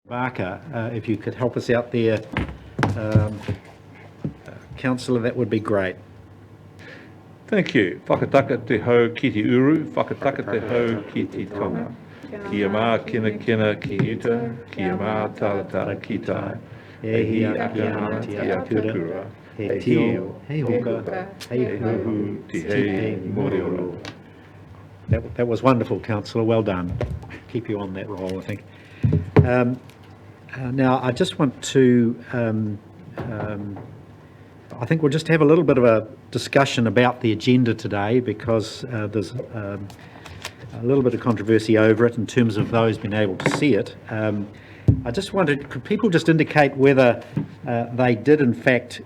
Barker, if you could help us out there, Councillor, that would be great. Thank you. Whakataka te hau ki te uru, whakataka te hau ki te tonga. Kia mā kina kina ki uta, kia mā taratara ki tai. E hi aka mana ti a te kura, he tio, he hoka, he huhu, ti hei morioro. That was wonderful, Councillor. Well done. Keep you on that roll, I think. Now, I just want to, I think we'll just have a little bit of a discussion about the agenda today, because there's a little bit of controversy over it in terms of those being able to see it. I just wondered, could people just indicate whether they did in fact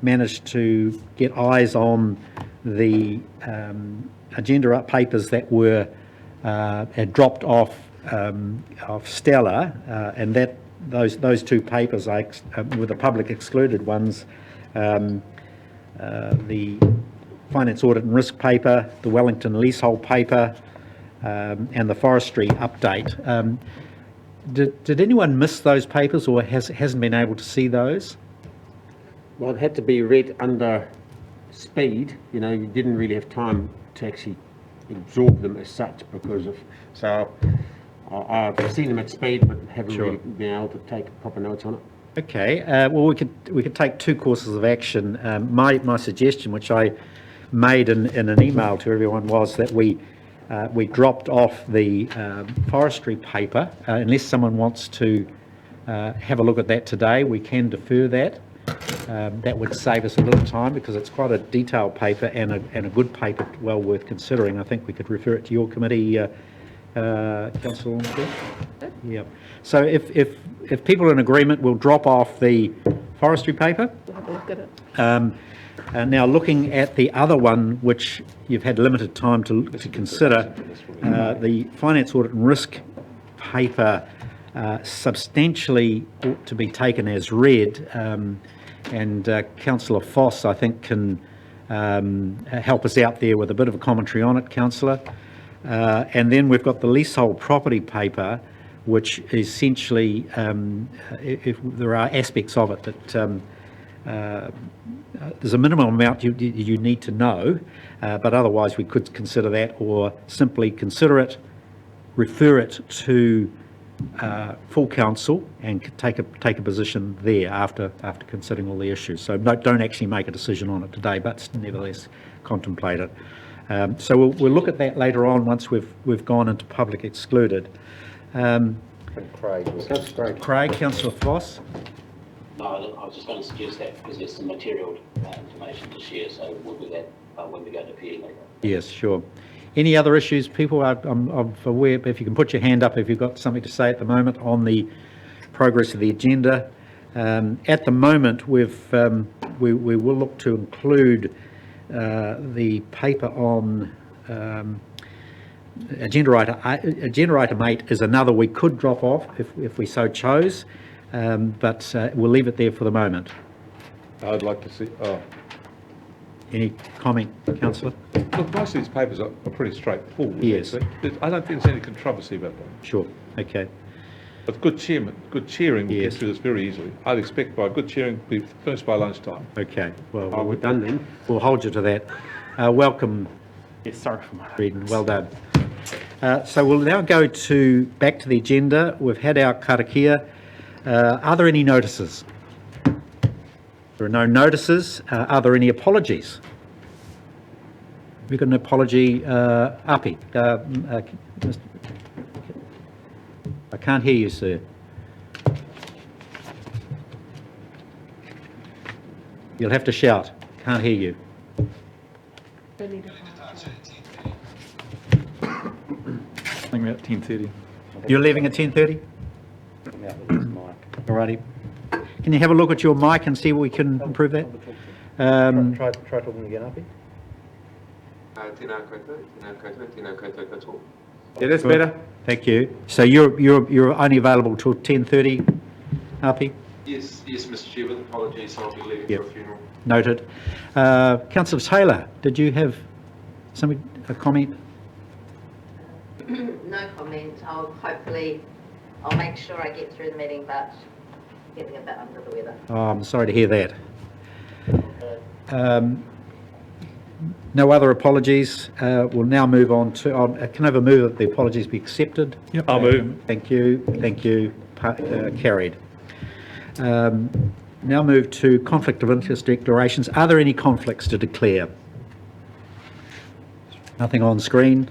manage to get eyes on the agenda papers that were had dropped off of Stella, and that those two papers were the public excluded ones, the Finance Audit and Risk paper, the Wellington Leasehold paper, and the Forestry update. Did anyone miss those papers, or hasn't been able to see those? Well, it had to be read under speed. You know, you didn't really have time to actually absorb them as such because of. So I've seen them at speed, but haven't really been able to take proper notes on it. Okay. Well, we could take two courses of action. My suggestion, which I made in an email to everyone, was that we dropped off the forestry paper. Unless someone wants to have a look at that today, we can defer that. That would save us a little time, because it's quite a detailed paper and a good paper, well worth considering. I think we could refer it to your committee, Councillor Ormsby. Yeah. So if people are in agreement, we'll drop off the forestry paper. We'll have a look at it. Now, looking at the other one, which you've had limited time to consider, the Finance Audit and Risk paper substantially ought to be taken as read, and Councillor Foss, I think, can help us out there with a bit of a commentary on it, Councillor. And then we've got the leasehold property paper, which essentially, if there are aspects of it that there's a minimum amount you need to know, but otherwise we could consider that, or simply consider it, refer it to full council, and take a position there after considering all the issues. So don't actually make a decision on it today, but nevertheless contemplate it. So we'll look at that later on once we've gone into public excluded. Craig, Councillor Foss. No, I was just going to suggest that because there's some material information to share, so we'll do that when we go to PE later. Yes, sure. Any other issues, people? I'm aware, if you can put your hand up if you've got something to say at the moment on the progress of the agenda. At the moment, we will look to include the paper on agenda item 8 is another we could drop off if we so chose, but we'll leave it there for the moment. I'd like to see. Any comment, Councillor? Look, most of these papers are pretty straightforward. Yes. I don't think there's any controversy about them. Sure. Okay. But good cheering, we'll Yes. get through this very easily. I'd expect by good cheering, we'll be finished by lunchtime. Okay. Well, We're done then. we'll hold you to that. Welcome, Yes, sorry for my Reading. Well done. So we'll now go back to the agenda. We've had our karakia. Are there any notices? There are no notices. Are there any apologies? We've got an apology, Api. I can't hear you, sir. You'll have to shout. Can't hear you. I'm at 10:30. You're leaving at 10:30? Alrighty. Can you have a look at your mic and see if we can improve that? Try talking again, Api. Yeah, that's better. Thank you. So you're only available till 10:30, Api? Yes, Mr. Chair, with apologies, I'll be leaving Yep. for a funeral. Noted. Councillor Taylor, did you have a comment? No comment. I'll hopefully I'll make sure I get through the meeting, but getting a bit under the weather. Oh, I'm sorry to hear that. No other apologies. We'll now move on to, can I have a move that the apologies be accepted? Yep. I'll move. Thank you, carried. Now move to conflict of interest declarations. Are there any conflicts to declare? Nothing on screen.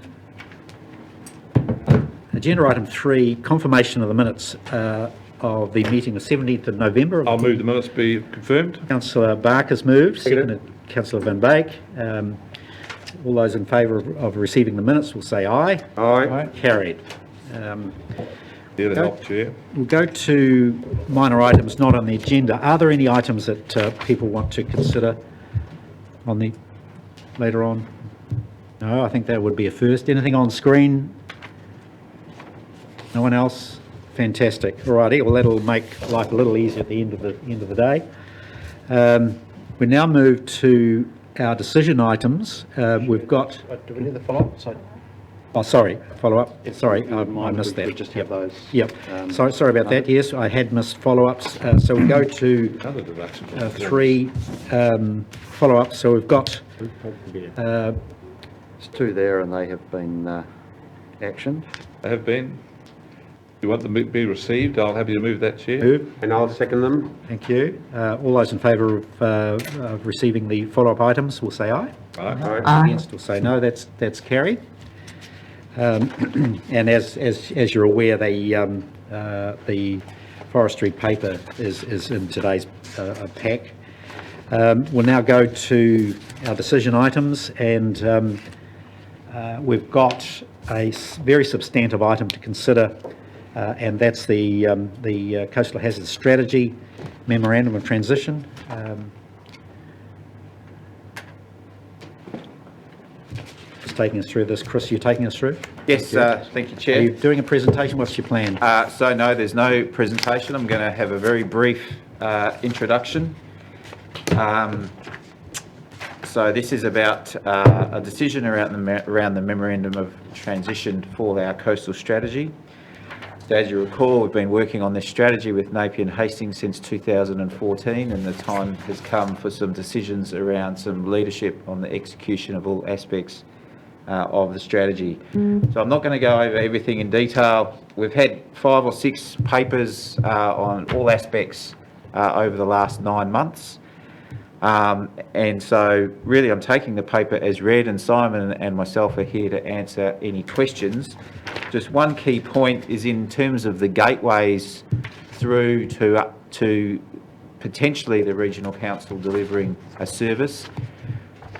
Agenda item 3, confirmation of the minutes of the meeting of 17th of November. I'll move the minutes be confirmed. Councillor Barker's moved, seconded Councillor Van Beek. All those in favour of receiving the minutes will say aye. Aye. Carried. There to help, Chair. We'll go to minor items not on the agenda. Are there any items that people want to consider on the later on? No, I think that would be a first. Anything on screen? No one else? Fantastic. All righty. Well, that'll make life a little easier at the end of the day. We now move to our decision items. We've got. Do we need the follow-up? Oh, sorry. Follow up. Sorry, I missed that. We just have those. Yep. Sorry about that. Yes, I had missed follow-ups. So we go to Other deductions. 3 follow-ups. So we've got. There's 2 there and they have been actioned. They have been. You want them to be received? I'll happy to move that, Chair. Move. And I'll second them. Thank you. All those in favour of receiving the follow-up items will say aye. Aye. Against will say no. That's carried. And as you're aware, the forestry paper is in today's pack. We'll now go to our decision items, and we've got a very substantive item to consider, and that's the Coastal Hazards Strategy Memorandum of Transition. Taking us through this. Chris, you're taking us through? Yes, thank you, Are Chair. you doing a presentation? What's your plan? So no, there's no presentation. I'm going to have a very brief introduction. So this is about a decision around the Memorandum of Transition for our coastal strategy. So as you recall, we've been working on this strategy with Napier and Hastings since 2014, and the time has come for some decisions around some leadership on the execution of all aspects of the strategy. So I'm not going to go over everything in detail. We've had 5 or 6 papers on all aspects over the last 9 months. And so really I'm taking the paper as read, and Simon and myself are here to answer any questions. Just one key point is in terms of the gateways through to potentially the Regional Council delivering a service.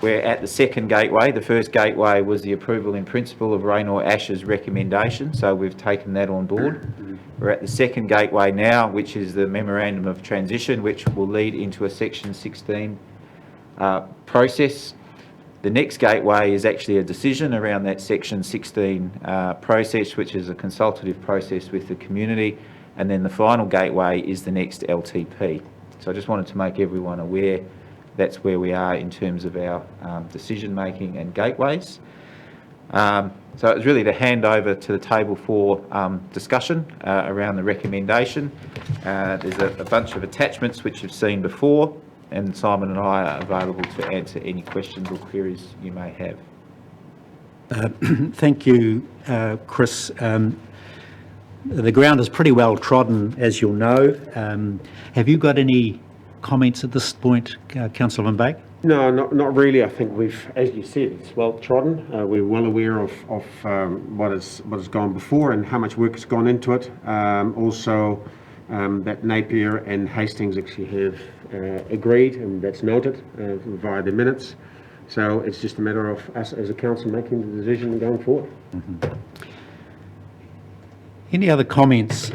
We're at the second gateway. The first gateway was the approval in principle of Raynor Ash's recommendation, so we've taken that on board. We're at the second gateway now, which is the Memorandum of Transition, which will lead into a Section 16 process. The next gateway is actually a decision around that Section 16 process, which is a consultative process with the community, and then the final gateway is the next LTP. So I just wanted to make everyone aware that's where we are in terms of our decision making and gateways. So it was really to hand over to the table for discussion around the recommendation. There's a bunch of attachments which you've seen before, and Simon and I are available to answer any questions or queries you may have. Thank you, Chris. The ground is pretty well trodden, as you'll know. Have you got any comments at this point, Councillor Van Beek? No, not really. I think we've, as you said, it's well trodden. We're well aware of what has gone before and how much work has gone into it. Also, that Napier and Hastings actually have agreed, and that's noted via the minutes. So it's just a matter of us as a council making the decision going forward. Mm-hmm. Any other comments?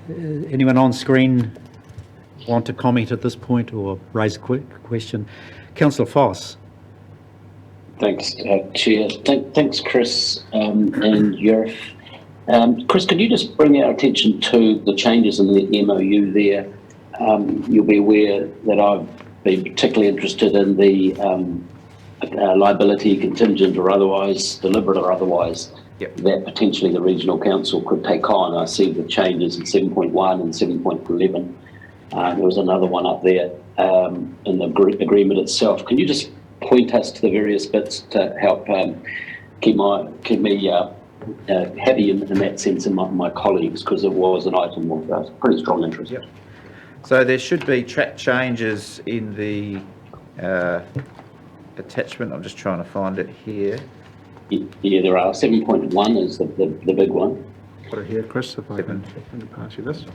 Anyone on screen want to comment at this point or raise a quick question? Councillor Foss. Thanks, Chair. Thanks, Chris and Yurif. Chris, could you just bring our attention to the changes in the MOU there? You'll be aware that I've been particularly interested in the liability contingent or otherwise, deliberate or otherwise, Yep. that potentially the regional council could take on. I see the changes in 7.1 and 7.11. There was another one up there in the agreement itself. Can you just point us to the various bits to help keep me happy in that sense, and my colleagues, because it was an item of pretty strong interest. Yep. So there should be track changes in the attachment. I'm just trying to find it here. Yeah, there are. 7.1 is the big one. Got it here, Chris, if I can pass you this.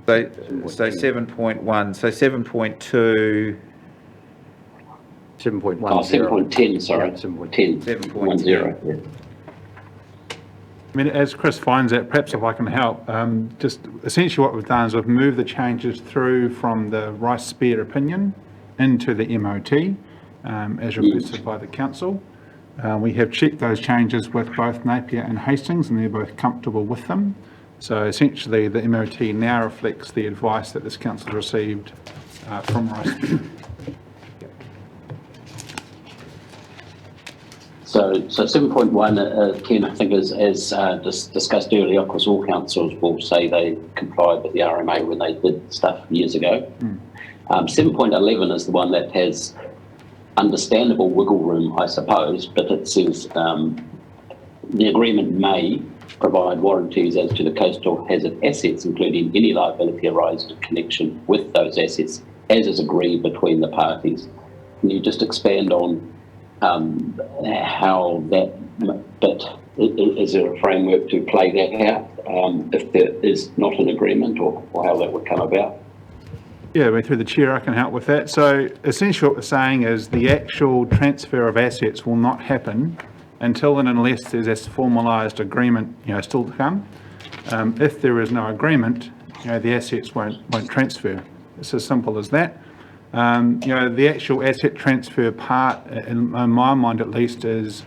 So 7.1, so 7.2. 7.10. Oh, 7.10, sorry. Yeah, 10. 7.10. Yeah. I mean, as Chris finds that, perhaps if I can help, just essentially what we've done is we've moved the changes through from the Rice Spear opinion into the MOT, as requested by the council. We have checked those changes with both Napier and Hastings, and they're both comfortable with them. So essentially, the MOT now reflects the advice that this council received from Rice Spear. So 7.1, Ken, I think is, as discussed earlier, of course, all councils will say they complied with the RMA when they did stuff years ago. 7.11 is the one that has understandable wiggle room, I suppose, but it says the agreement may provide warranties as to the coastal hazard assets, including any liability arising in connection with those assets, as is agreed between the parties. Can you just expand on how that bit, is there a framework to play that out if there is not an agreement, or how that would come about? Yeah, through the chair, I can help with that. So essentially what we're saying is the actual transfer of assets will not happen until and unless there's a formalised agreement, still to come. If there is no agreement, the assets won't transfer. It's as simple as that. The actual asset transfer part, in my mind at least, is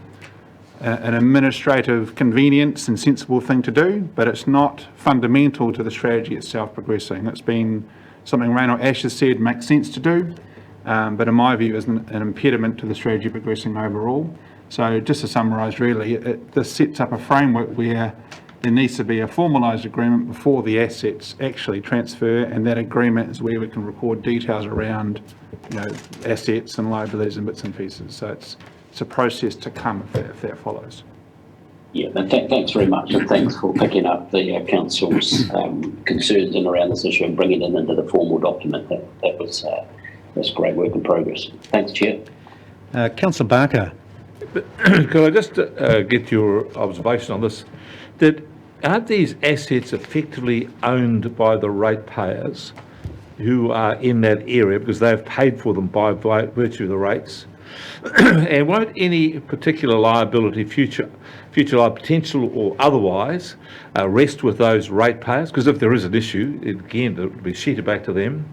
an administrative convenience and sensible thing to do, but it's not fundamental to the strategy itself progressing. It's been something Rain or Ash has said makes sense to do, but in my view is an impediment to the strategy progressing overall. So just to summarise really, this sets up a framework where there needs to be a formalised agreement before the assets actually transfer, and that agreement is where we can record details around assets and liabilities and bits and pieces. So it's a process to come if that follows. Yeah, and thanks very much, and thanks for picking up the council's concerns and around this issue and bringing it into the formal document. That's great work in progress. Thanks, Chair. Councillor Barker. Could I just get your observation on this? Aren't these assets effectively owned by the ratepayers who are in that area because they've paid for them by virtue of the rates? And won't any particular liability, future potential or otherwise, rest with those ratepayers? Because if there is an issue, again, it will be sheeted back to them.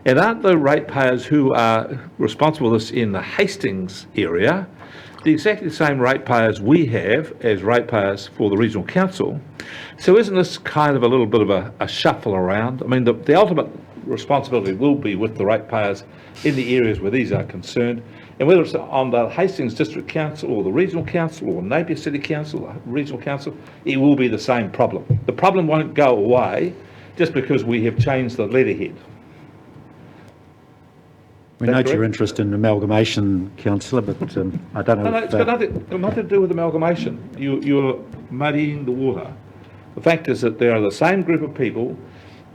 And aren't the ratepayers who are responsible for this in the Hastings area the exactly same ratepayers we have as ratepayers for the regional council? So isn't this kind of a little bit of a shuffle around? I mean, the ultimate responsibility will be with the ratepayers in the areas where these are concerned, and whether it's on the Hastings District Council or the Regional Council or Napier City Council, Regional Council, it will be the same problem. The problem won't go away just because we have changed the letterhead. We note your interest in amalgamation, Councillor, but I don't know. No, it's got nothing to do with amalgamation. You're muddying the water. The fact is that there are the same group of people,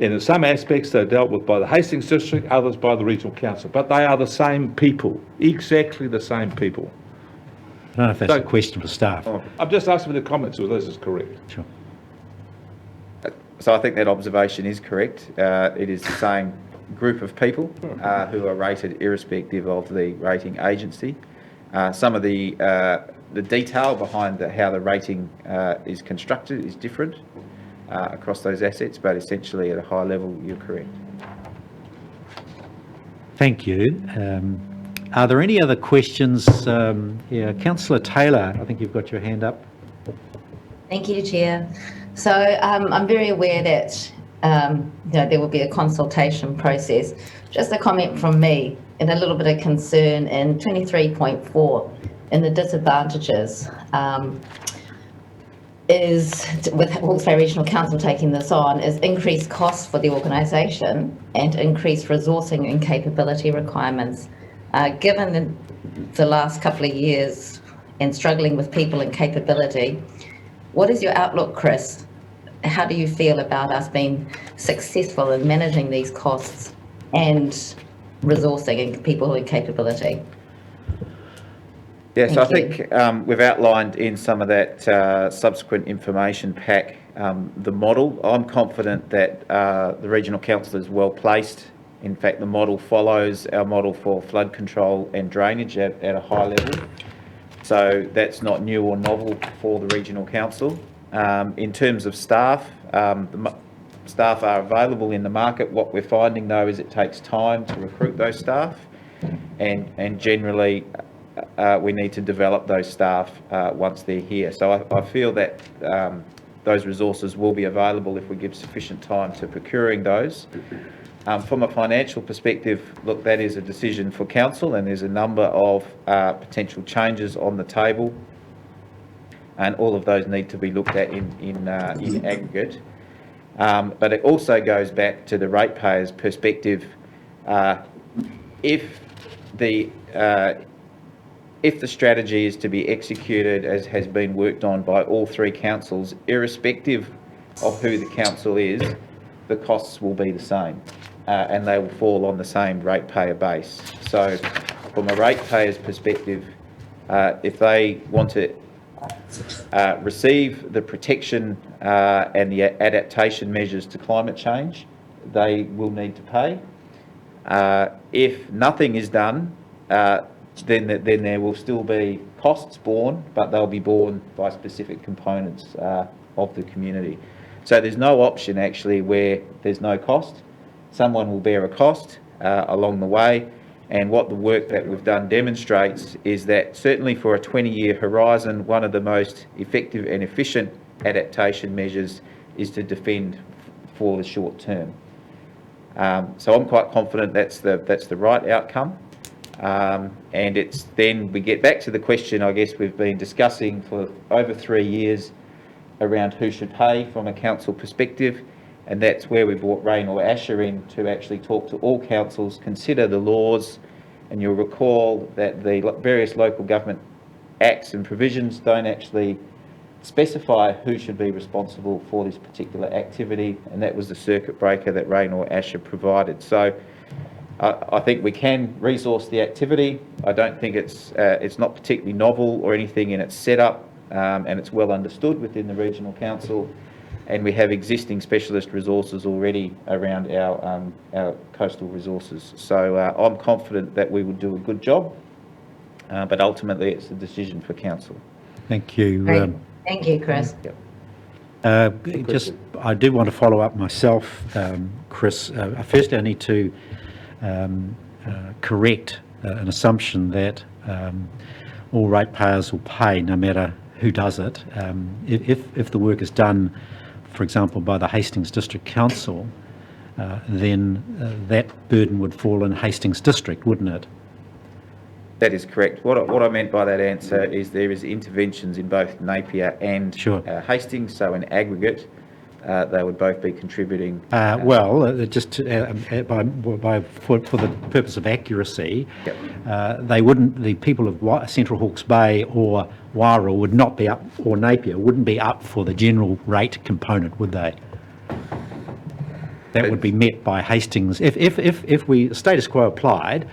and in some aspects they're dealt with by the Hastings District, others by the Regional Council, but they are the same people, exactly the same people. I don't know if that's a question for staff. I'm just asking for the comments whether this is correct. Sure. So I think that observation is correct. It is the same group of people who are rated irrespective of the rating agency. Some of the detail behind how the rating is constructed is different across those assets, but essentially at a high level, you're correct. Thank you. Are there any other questions? Councillor Taylor, I think you've got your hand up. Thank you, Chair. So I'm very aware that there will be a consultation process. Just a comment from me and a little bit of concern in 23.4 in the disadvantages. Is, with Hawke's Bay Regional Council taking this on, is increased costs for the organisation and increased resourcing and capability requirements. Given the last couple of years and struggling with people and capability, what is your outlook, Chris? How do you feel about us being successful in managing these costs and resourcing and people and capability? Yes, I Thank think we've outlined in some of that subsequent information pack the model. I'm confident that the Regional Council is well placed. In fact, the model follows our model for flood control and drainage at a high level. So that's not new or novel for the Regional Council. In terms of staff, staff are available in the market. What we're finding though is it takes time to recruit those staff, and generally we need to develop those staff once they're here. So I feel that those resources will be available if we give sufficient time to procuring those. From a financial perspective, look, that is a decision for council, and there's a number of potential changes on the table, and all of those need to be looked at in aggregate. But it also goes back to the ratepayers' perspective. If the strategy is to be executed as has been worked on by all three councils, irrespective of who the council is, the costs will be the same, and they will fall on the same ratepayer base. So from a ratepayer's perspective, if they want to receive the protection and the adaptation measures to climate change, they will need to pay. If nothing is done, then there will still be costs borne, but they'll be borne by specific components of the community. So there's no option actually where there's no cost. Someone will bear a cost along the way, and what the work that we've done demonstrates is that certainly for a 20-year horizon, one of the most effective and efficient adaptation measures is to defend for the short term. So I'm quite confident that's the right outcome. And it's then we get back to the question I guess we've been discussing for over 3 years around who should pay from a council perspective, and that's where we brought Rain or Asher in to actually talk to all councils, consider the laws, and you'll recall that the various local government acts and provisions don't actually specify who should be responsible for this particular activity, and that was the circuit breaker that Rain or Asher provided. So I think we can resource the activity. I don't think it's not particularly novel or anything in its setup, and it's well understood within the Regional Council, and we have existing specialist resources already around our coastal resources. So I'm confident that we will do a good job, but ultimately it's a decision for Council. Thank you. Great. Thank you, Chris. Just, I do want to follow up myself, Chris. Firstly, I need to correct an assumption that all ratepayers will pay no matter who does it. If the work is done, for example, by the Hastings District Council, then that burden would fall in Hastings District, wouldn't it? That is correct. What I meant by that answer is there is interventions in both Napier and Hastings, so in aggregate, they would both be contributing. Just for the purpose of accuracy, they wouldn't. The people of Central Hawke's Bay or Wairau would not be up, or Napier wouldn't be up for the general rate component, would they? That would be met by Hastings. If we status quo applied,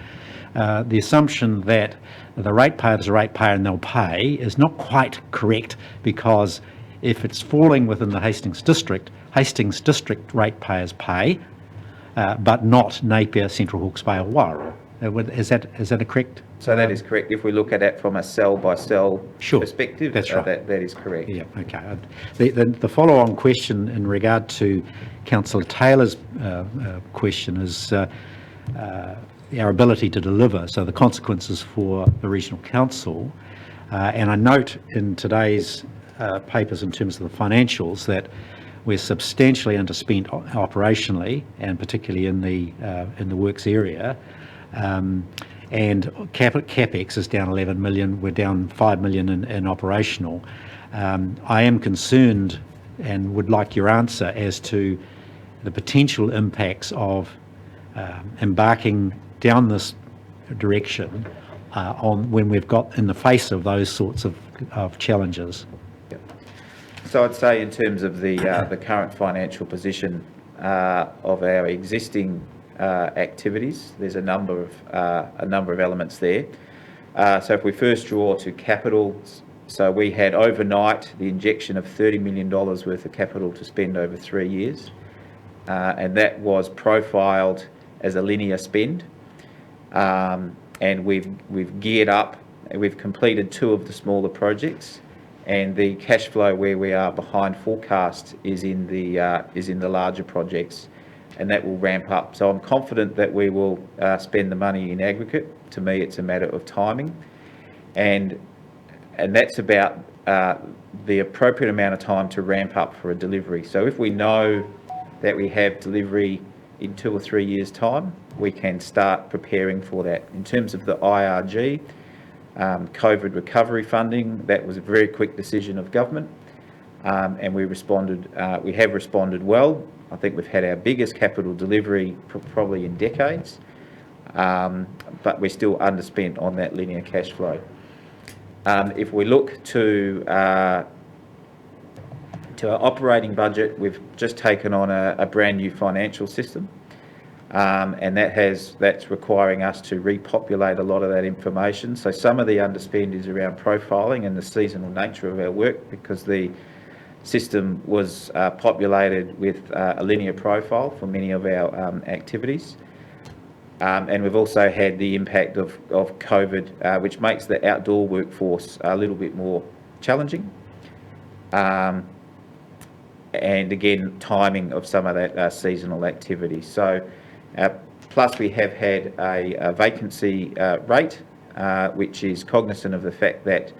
the assumption that the ratepayer is a ratepayer and they'll pay is not quite correct, because if it's falling within the Hastings District ratepayers pay, but not Napier, Central Hawke's Bay or Wairau. Is that a correct? So that is correct. If we look at it from a cell-by-cell perspective, that's right. That is correct. Yeah, okay. The follow-on question in regard to Councillor Taylor's question is our ability to deliver, so the consequences for the Regional Council. And I note in today's papers in terms of the financials that we're substantially underspent operationally, and particularly in the works area. And CapEx is down 11 million. We're down 5 million in operational. I am concerned and would like your answer as to the potential impacts of embarking down this direction on when we've got in the face of those sorts of challenges. So I'd say in terms of the current financial position of our existing activities, there's a number of elements there. So if we first draw to capital, so we had overnight the injection of $30 million worth of capital to spend over 3 years, and that was profiled as a linear spend. And we've geared up. We've completed 2 of the smaller projects, and the cash flow where we are behind forecast is in the larger projects, and that will ramp up. So I'm confident that we will spend the money in aggregate. To me, it's a matter of timing, and that's about the appropriate amount of time to ramp up for a delivery. So if we know that we have delivery in 2 or 3 years' time, we can start preparing for that. In terms of the IRG, COVID recovery funding, that was a very quick decision of government, and we have responded well. I think we've had our biggest capital delivery probably in decades, but we're still underspent on that linear cash flow. If we look to our operating budget, we've just taken on a brand new financial system, and that's requiring us to repopulate a lot of that information. So some of the underspend is around profiling and the seasonal nature of our work, because the system was populated with a linear profile for many of our activities. And we've also had the impact of COVID, which makes the outdoor workforce a little bit more challenging. And again, timing of some of that seasonal activity. So, plus we have had a vacancy rate, which is cognizant of the fact that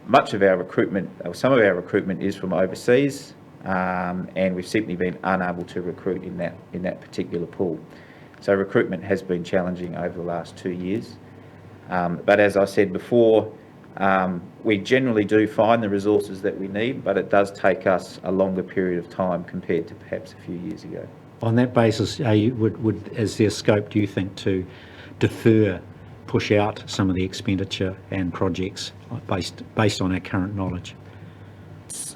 much of our recruitment, or some of our recruitment, is from overseas, and we've simply been unable to recruit in that particular pool. So recruitment has been challenging over the last 2 years. But as I said before, we generally do find the resources that we need, but it does take us a longer period of time compared to perhaps a few years ago. On that basis, is there scope, do you think, to push out some of the expenditure and projects based on our current knowledge?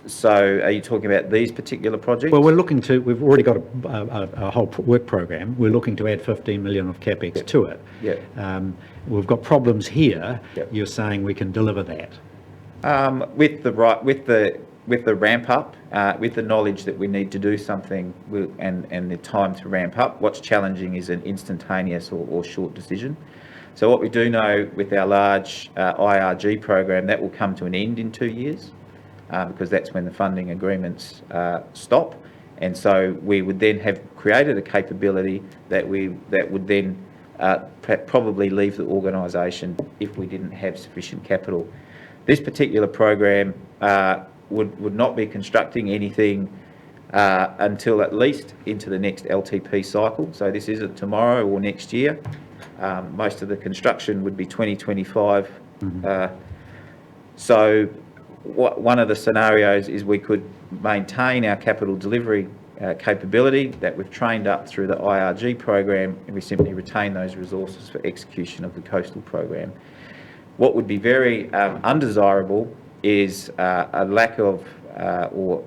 So are you talking about these particular projects? Well, we've already got a whole work program. We're looking to add 15 million of CapEx to it. Yeah. We've got problems here. Yep. You're saying we can deliver that? With the ramp up, with the knowledge that we need to do something and the time to ramp up, what's challenging is an instantaneous or short decision. So what we do know with our large IRG program, that will come to an end in 2 years, because that's when the funding agreements stop. And so we would then have created a capability that would then probably leave the organisation if we didn't have sufficient capital. This particular program would not be constructing anything until at least into the next LTP cycle. So this isn't tomorrow or next year. Most of the construction would be 2025. So one of the scenarios is we could maintain our capital delivery capability that we've trained up through the IRG program, and we simply retain those resources for execution of the coastal program. What would be very undesirable is a lack of or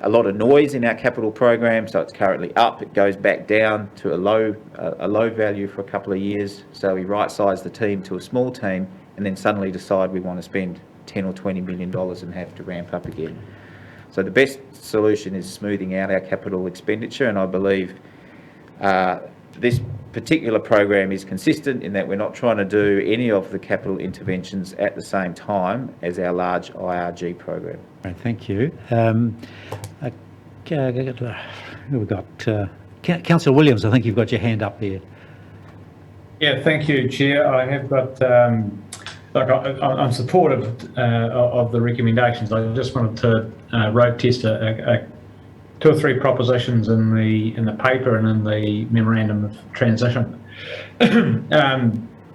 a lot of noise in our capital program. So it's currently up, it goes back down to a low value for a couple of years. So we right-size the team to a small team, and then suddenly decide we want to spend $10 or $20 million and have to ramp up again. So the best solution is smoothing out our capital expenditure, and I believe this particular program is consistent in that we're not trying to do any of the capital interventions at the same time as our large IRG program. Right, thank you. We've got Councillor Williams. I think you've got your hand up there. Yeah, thank you, Chair. I have got Look, I'm supportive of the recommendations. I just wanted to road test two or three propositions in the paper and in the Memorandum of Transition.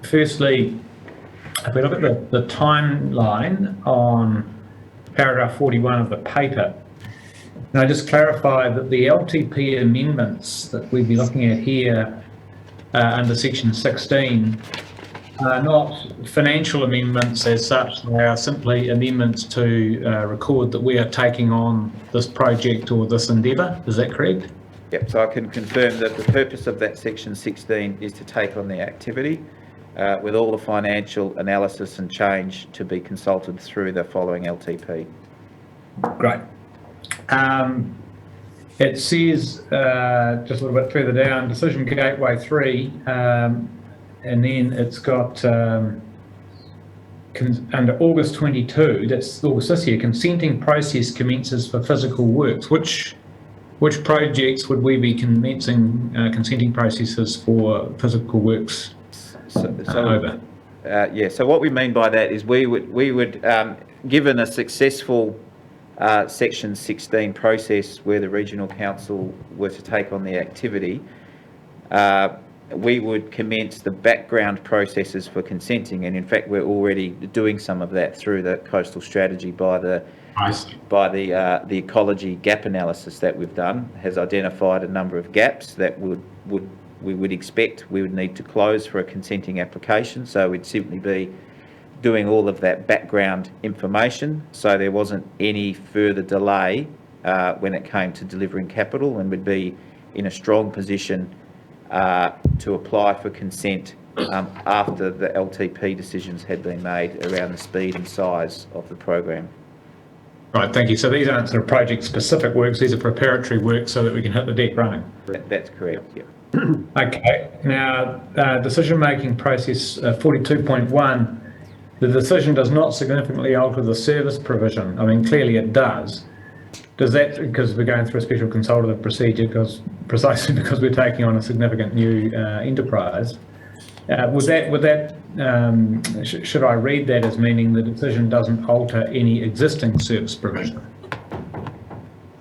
Firstly, if we look at the timeline on paragraph 41 of the paper, and I just clarify that the LTP amendments that we'd be looking at here under section 16 are not financial amendments as such. They are simply amendments to record that we are taking on this project or this endeavour. Is that correct? Yep, so I can confirm that the purpose of that section 16 is to take on the activity with all the financial analysis and change to be consulted through the following LTP. Great. It says just a little bit further down, Decision Gateway 3, and then it's got under August 22, that's August this year, consenting process commences for physical works. Which projects would we be commencing consenting processes for physical works over? Yeah, so what we mean by that is we would given a successful section 16 process where the regional council were to take on the activity, we would commence the background processes for consenting, and in fact we're already doing some of that through the coastal strategy by the ecology gap analysis that we've done has identified a number of gaps that we would expect we would need to close for a consenting application. So we'd simply be doing all of that background information, so there wasn't any further delay when it came to delivering capital, and would be in a strong position to apply for consent after the LTP decisions had been made around the speed and size of the program. Right, thank you. So these aren't sort of project-specific works, these are preparatory works so that we can hit the deck running. That's correct, yeah. Okay, now decision-making process 42.1, the decision does not significantly alter the service provision. I mean, clearly it does. Does that, because we're going through a special consultative procedure, precisely because we're taking on a significant new enterprise, should I read that as meaning the decision doesn't alter any existing service provision?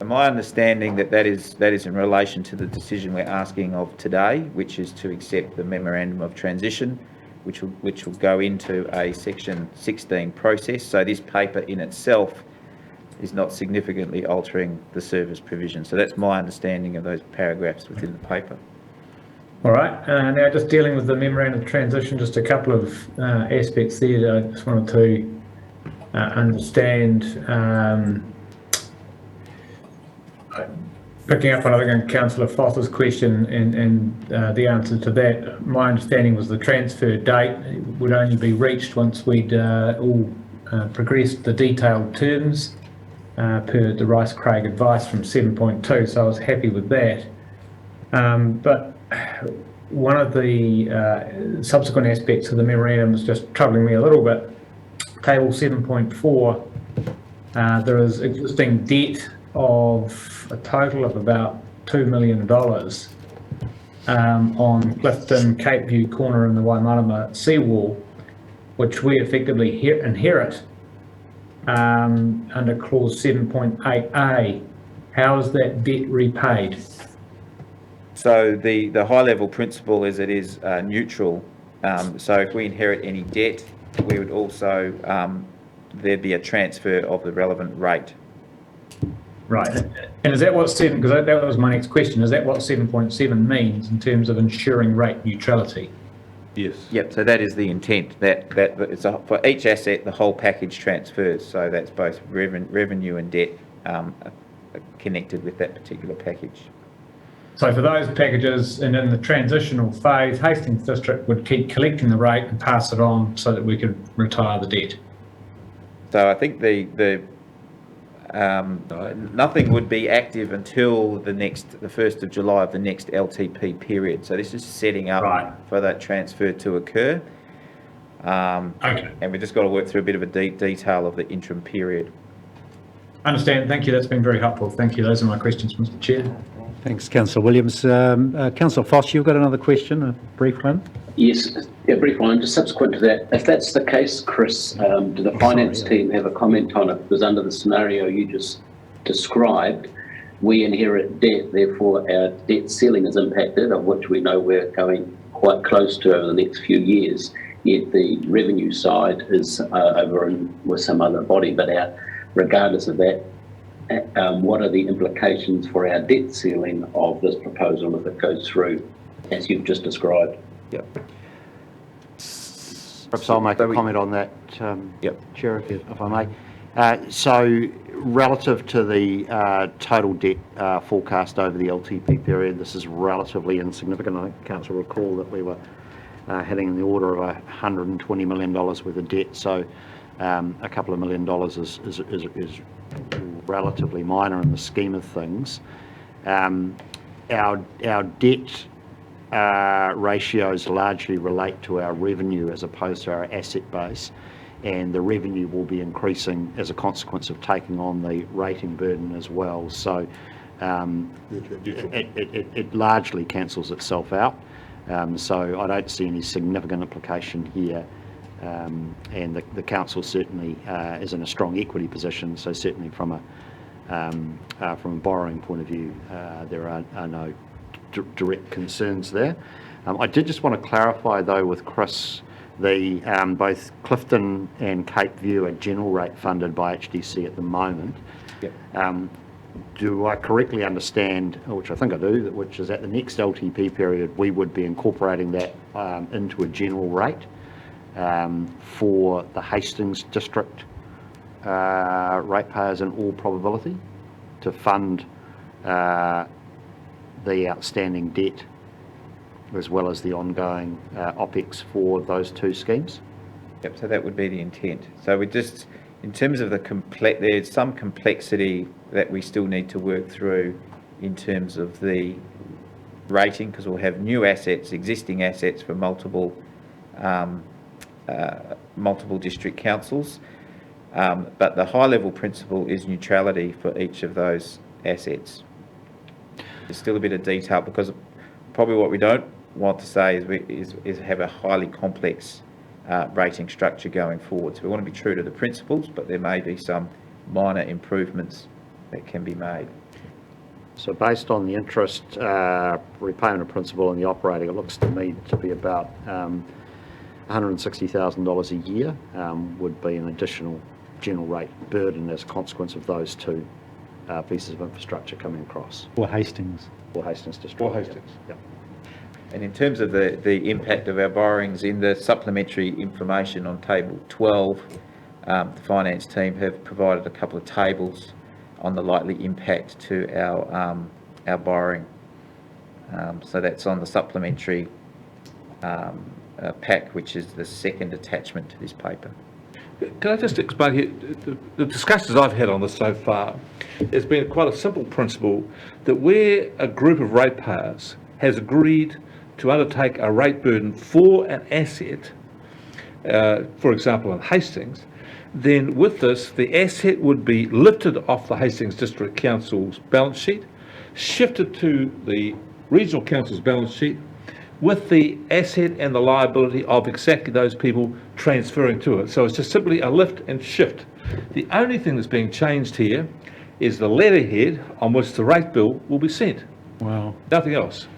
My understanding that is in relation to the decision we're asking of today, which is to accept the Memorandum of Transition, which will go into a section 16 process. So this paper in itself is not significantly altering the service provision. So that's my understanding of those paragraphs within the paper. All right, now just dealing with the Memorandum of Transition, just a couple of aspects there that I just wanted to understand. Picking up on, I think, Councillor Foster's question and the answer to that, my understanding was the transfer date would only be reached once we'd all progressed the detailed terms per the Rice-Craig advice from 7.2, so I was happy with that. But one of the subsequent aspects of the memorandum is just troubling me a little bit. Table 7.4, there is existing debt of a total of about $2 million on Clifton, Cape View Corner and the Waimarama seawall, which we effectively inherit under clause 7.8a. How is that debt repaid? So the high level principle is it is neutral. So if we inherit any debt, we would also, there'd be a transfer of the relevant rate. Right, and is that what because that was my next question, is that what 7.7 means in terms of ensuring rate neutrality? Yes. Yep, so that is the intent, that it's for each asset, the whole package transfers, so that's both revenue and debt connected with that particular package. So for those packages and in the transitional phase, Hastings District would keep collecting the rate and pass it on so that we could retire the debt? So I think nothing would be active until the 1st of July of the next LTP period. So this is setting up for that transfer to occur. Okay. And we've just got to work through a bit of a detail of the interim period. Understand. Thank you. That's been very helpful. Thank you. Those are my questions, Mr. Chair. Thanks, Councillor Williams. Councillor Foss, you've got another question, a brief one? Yes, a brief one. Just subsequent to that, if that's the case, Chris, do the finance team have a comment on it? Because under the scenario you just described, we inherit debt, therefore our debt ceiling is impacted, of which we know we're going quite close to over the next few years, yet the revenue side is over with some other body. But regardless of that, what are the implications for our debt ceiling of this proposal if it goes through, as you've just described? Yep. Perhaps I'll make a comment on that, Chair, if I may. So relative to the total debt forecast over the LTP period, this is relatively insignificant. I think Council recall that we were heading in the order of $120 million worth of debt, so a couple of $1 million is relatively minor in the scheme of things. Our debt ratios largely relate to our revenue as opposed to our asset base, and the revenue will be increasing as a consequence of taking on the rating burden as well. So it largely cancels itself out. So I don't see any significant implication here, and the council certainly is in a strong equity position. So certainly from a borrowing point of view, there are no direct concerns there. I did just want to clarify though with Chris, the both Clifton and Cape View are general rate funded by HDC at the moment. Yep. Do I correctly understand, which I think I do, which is at the next LTP period we would be incorporating that into a general rate for the Hastings district ratepayers in all probability to fund the outstanding debt as well as the ongoing OPEX for those two schemes? Yep, so that would be the intent. So we just, in terms of there's some complexity that we still need to work through in terms of the rating, because we'll have new assets, existing assets for multiple district councils. But the high level principle is neutrality for each of those assets. There's still a bit of detail, because probably what we don't want to say is have a highly complex rating structure going forward. So we want to be true to the principles, but there may be some minor improvements that can be made. So based on the interest, repayment of principal and the operating, it looks to me to be about $160,000 a year would be an additional general rate burden as a consequence of those two pieces of infrastructure coming across. Or Hastings. Or Hastings district. Or Hastings. Yeah. And in terms of the impact of our borrowings, in the supplementary information on table 12, the finance team have provided a couple of tables on the likely impact to our borrowing. So that's on the supplementary pack, which is the second attachment to this paper. Can I just explain here, the discussions I've had on this so far, there's been quite a simple principle that where a group of ratepayers has agreed to undertake a rate burden for an asset, for example in Hastings, then with this the asset would be lifted off the Hastings District Council's balance sheet, shifted to the Regional Council's balance sheet, with the asset and the liability of exactly those people transferring to it. So it's just simply a lift and shift. The only thing that's being changed here is the letterhead on which the rate bill will be sent. Wow. Nothing else.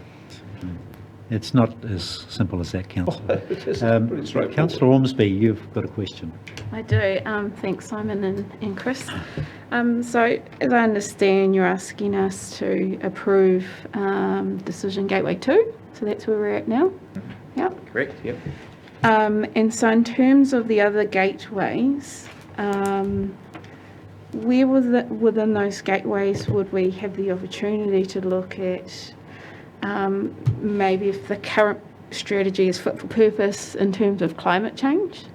It's not as simple as that, Councillor. Pretty straightforward. Councillor Ormsby, you've got a question. I do. Thanks, Simon and Chris. So, as I understand, you're asking us to approve Decision Gateway 2. So that's where we're at now. Yeah. Correct, yep. And so in terms of the other gateways, where within those gateways would we have the opportunity to look at maybe if the current strategy is fit for purpose in terms of climate change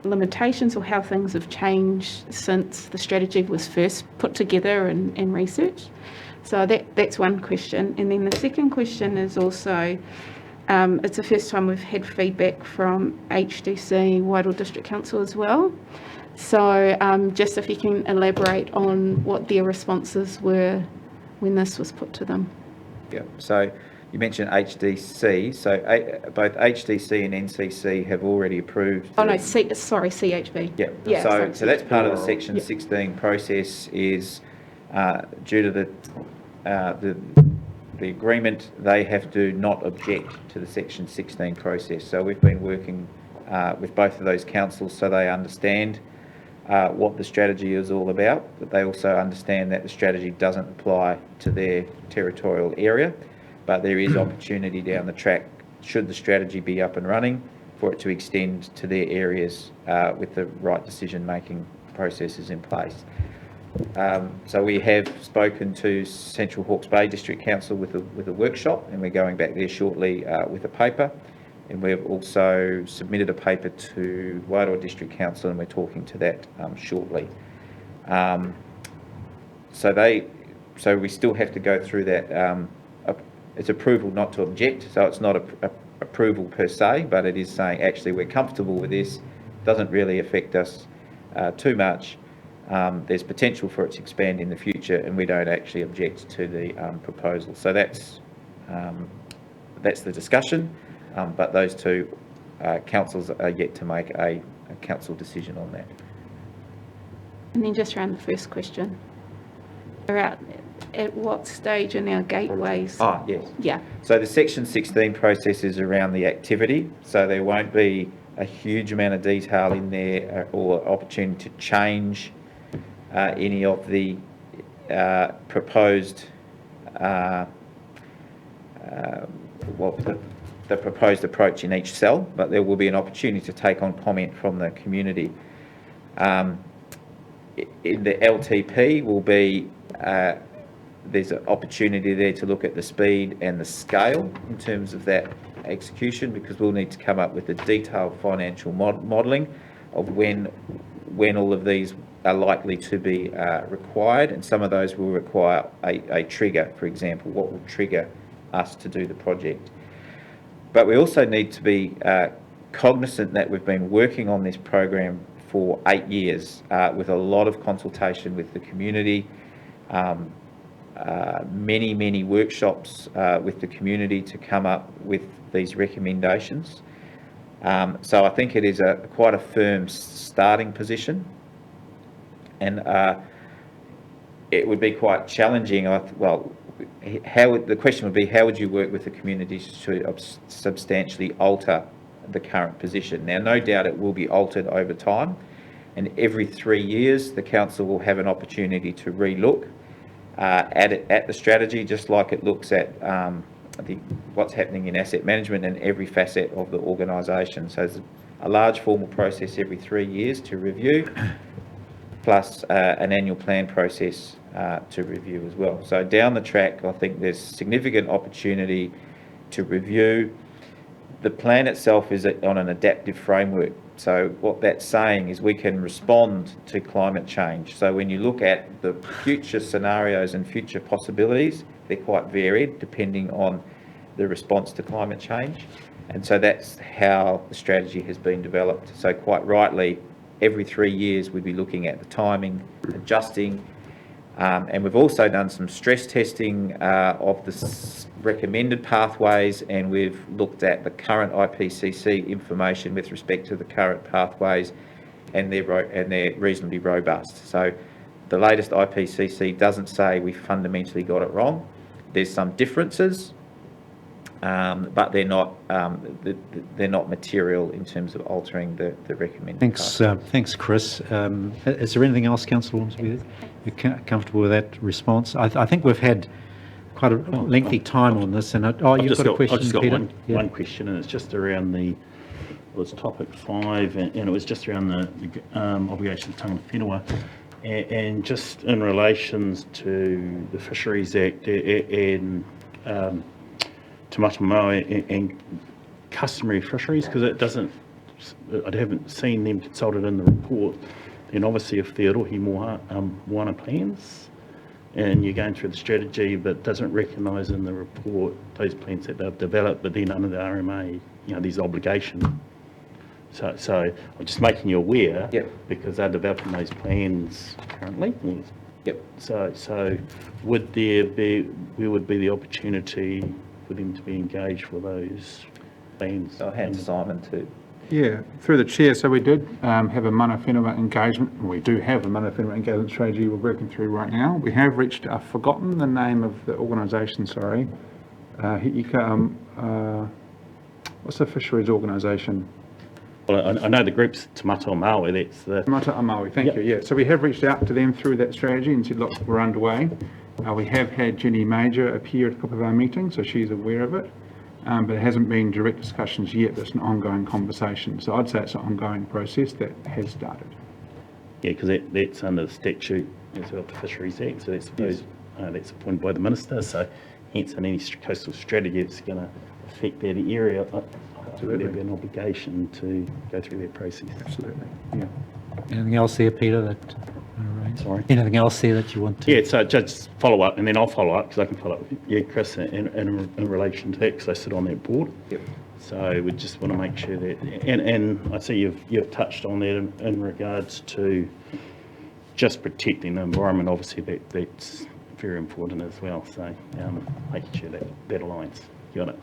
limitations, or how things have changed since the strategy was first put together and researched? So that's one question. And then the second question is also, it's the first time we've had feedback from HDC, Whitehall District Council as well. So just if you can elaborate on what their responses were when this was put to them. Yeah, so you mentioned HDC, so both HDC and NCC have already approved. Oh no, sorry, CHB. Yeah, Yeah, so sorry. that's part of the Section Yeah. 16 process is due to the agreement, they have to not object to the Section 16 process. So we've been working with both of those councils so they understand what the strategy is all about, but they also understand that the strategy doesn't apply to their territorial area, but there is opportunity down the track, should the strategy be up and running, for it to extend to their areas with the right decision-making processes in place. So we have spoken to Central Hawke's Bay District Council with a workshop, and we're going back there shortly with a paper. And we've also submitted a paper to Whitehall District Council, and we're talking to that shortly. So we still have to go through that. It's approval not to object, so it's not a approval per se, but it is saying actually we're comfortable with this. Doesn't really affect us too much. There's potential for it to expand in the future, and we don't actually object to the proposal. So that's the discussion. But those two councils are yet to make a council decision on that. And then just around the first question, at what stage in our gateways? Yes. Yeah. So the Section 16 process is around the activity, so there won't be a huge amount of detail in there or opportunity to change any of the proposed the proposed approach in each cell, but there will be an opportunity to take on comment from the community. In the LTP will be, there's an opportunity there to look at the speed and the scale in terms of that execution, because we'll need to come up with a detailed financial modelling of when all of these are likely to be required, and some of those will require a trigger, for example, what will trigger us to do the project. But we also need to be cognizant that we've been working on this program for 8 years with a lot of consultation with the community, many workshops with the community to come up with these recommendations. So I think it is quite a firm starting position, and it would be quite challenging. The question would be, how would you work with the communities to substantially alter the current position? Now, no doubt it will be altered over time, and every 3 years the council will have an opportunity to re-look at the strategy, just like it looks at what's happening in asset management and every facet of the organisation. So there's a large formal process every 3 years to review, plus an annual plan process to review as well. So down the track, I think there's significant opportunity to review. The plan itself is on an adaptive framework. So what that's saying is we can respond to climate change. So when you look at the future scenarios and future possibilities, they're quite varied depending on the response to climate change. And so that's how the strategy has been developed. So quite rightly, every 3 years we'd be looking at the timing, adjusting, and we've also done some stress testing of the recommended pathways, and we've looked at the current IPCC information with respect to the current pathways, and they're reasonably robust. So the latest IPCC doesn't say we fundamentally got it wrong. There's some differences, but they're not material in terms of altering the recommended pathways. Thanks, Chris. Is there anything else, Councillor Ormsby? You're comfortable with that response? I think we've had quite a lengthy time on this, and you've got a question, I've just got Peter? one question, and it's just around it was topic 5, and it was just around the obligation of tangata whenua, and just in relations to the Fisheries Act and Te Mata Moe and customary fisheries, because I haven't seen them consulted in the report. Then obviously if they're rohi moana plans and you're going through the strategy but doesn't recognise in the report those plans that they've developed, but then under the RMA, there's obligation So I'm just making you aware. Yep. Because they're developing those plans currently. Yep. So would there be, where would be the opportunity for them to be engaged for those plans? I'll hand to Simon too. Yeah, through the chair, so we did have a mana whenua engagement, we do have a mana whenua engagement strategy we're working through right now. We have reached, I've forgotten the name of the organisation, sorry. What's the fisheries organisation? Well, I know the group's Te Mata o Maui, that's the... Mata Amawi, thank you, yeah. So we have reached out to them through that strategy and said, look, we're underway. We have had Jenny Major appear at a couple of our meetings, so she's aware of it. But it hasn't been direct discussions yet. It's an ongoing conversation. So I'd say it's an ongoing process that has started. Yeah, because that's under the statute as well, the Fisheries Act, so that's that's appointed by the Minister, so hence on any coastal strategy that's going to affect that area, there'd be an obligation to go through that process. Absolutely, yeah. Anything else there, Peter, that... Sorry? Anything else there that you want to... Yeah, so just follow up, and then I'll follow up, because I can follow up with you, Chris, in relation to that, because I sit on that board. Yep. So we just want to make sure that, and I see you've touched on that in regards to just protecting the environment. Obviously, that's very important as well. So making sure that aligns. Got it.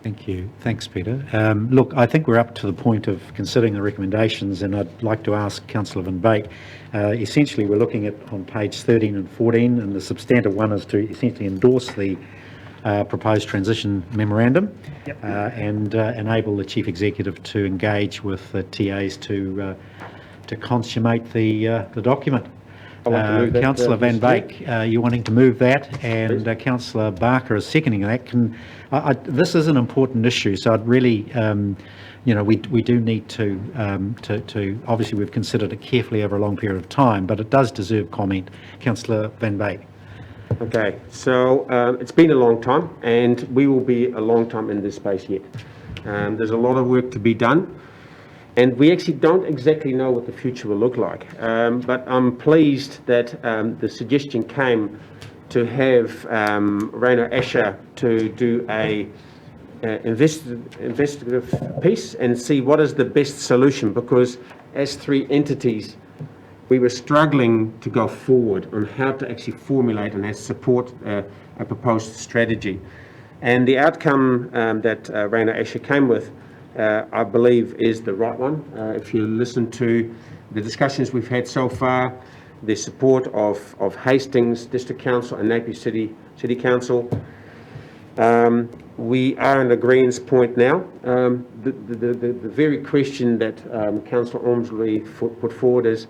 Thank you. Thanks, Peter. Look, I think we're up to the point of considering the recommendations, and I'd like to ask Councillor Van Beek. Essentially, we're looking at on page 13 and 14, and the substantive one is to essentially endorse the proposed transition memorandum. Yep. And enable the Chief Executive to engage with the TAs to consummate the document. Councillor Van Beek, you're wanting to move that, and Councillor Barker is seconding that. This is an important issue, so I'd really, we do need to obviously we've considered it carefully over a long period of time, but it does deserve comment. Councillor Van Beek. Okay, so it's been a long time, and we will be a long time in this space yet. There's a lot of work to be done. And we actually don't exactly know what the future will look like. But I'm pleased that the suggestion came to have Rainer Escher to do a investigative piece and see what is the best solution, because as three entities, we were struggling to go forward on how to actually formulate and support a proposed strategy. And the outcome that Rainer Escher came with, I believe, is the right one. If you listen to the discussions we've had so far, the support of Hastings District Council and Napier City Council, we are in agreement point now. The very question that Councillor Ormsley put forward is,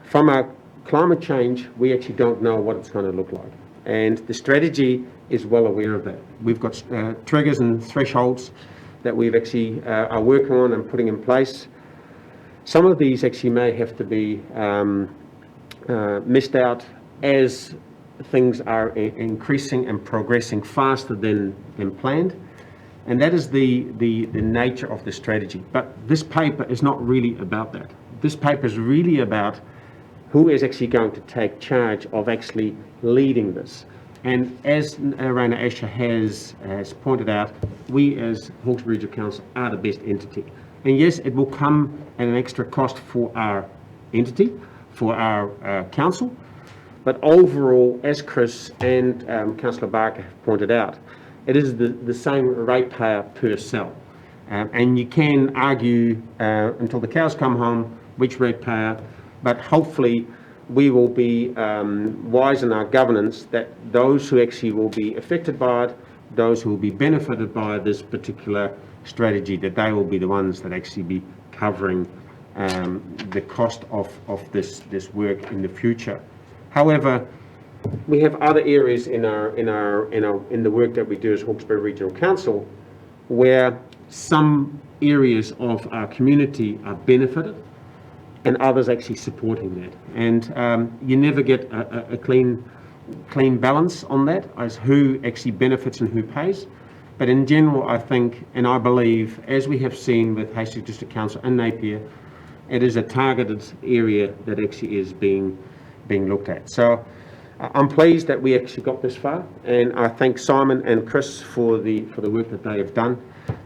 from our climate change, we actually don't know what it's going to look like. And the strategy is well aware of that. We've got triggers and thresholds that we've actually are working on and putting in place. Some of these actually may have to be missed out as things are increasing and progressing faster than planned. And that is the nature of the strategy. But this paper is not really about that. This paper is really about who is actually going to take charge of actually leading this. And as Rainer Escher has pointed out, we as Hawkesbury Regional Council are the best entity. And yes, it will come at an extra cost for our entity, for our council, but overall, as Chris and Councillor Barker have pointed out, it is the same ratepayer per cell. And you can argue until the cows come home which ratepayer, but hopefully we will be wise in our governance that those who actually will be affected by it, those who will be benefited by this particular strategy, that they will be the ones that actually be covering the cost of this work in the future. However, we have other areas in the work that we do as Hawkesbury Regional Council where some areas of our community are benefited and others actually supporting that. And you never get a clean balance on that as who actually benefits and who pays. But in general, I think, and I believe, as we have seen with Hastings District Council and Napier, it is a targeted area that actually is being looked at. So I'm pleased that we actually got this far, and I thank Simon and Chris for the work that they have done.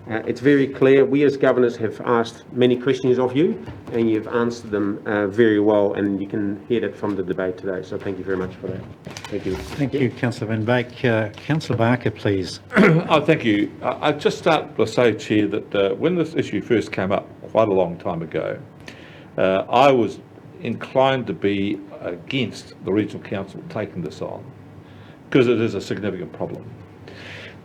It's very clear. We as governors have asked many questions of you, and you've answered them very well, and you can hear that from the debate today. So thank you very much for that. Thank you. Thank you, Councillor Van Beek. Councillor Barker, please. Oh, thank you. I just start to say, Chair, that when this issue first came up quite a long time ago, I was inclined to be against the Regional Council taking this on, because it is a significant problem.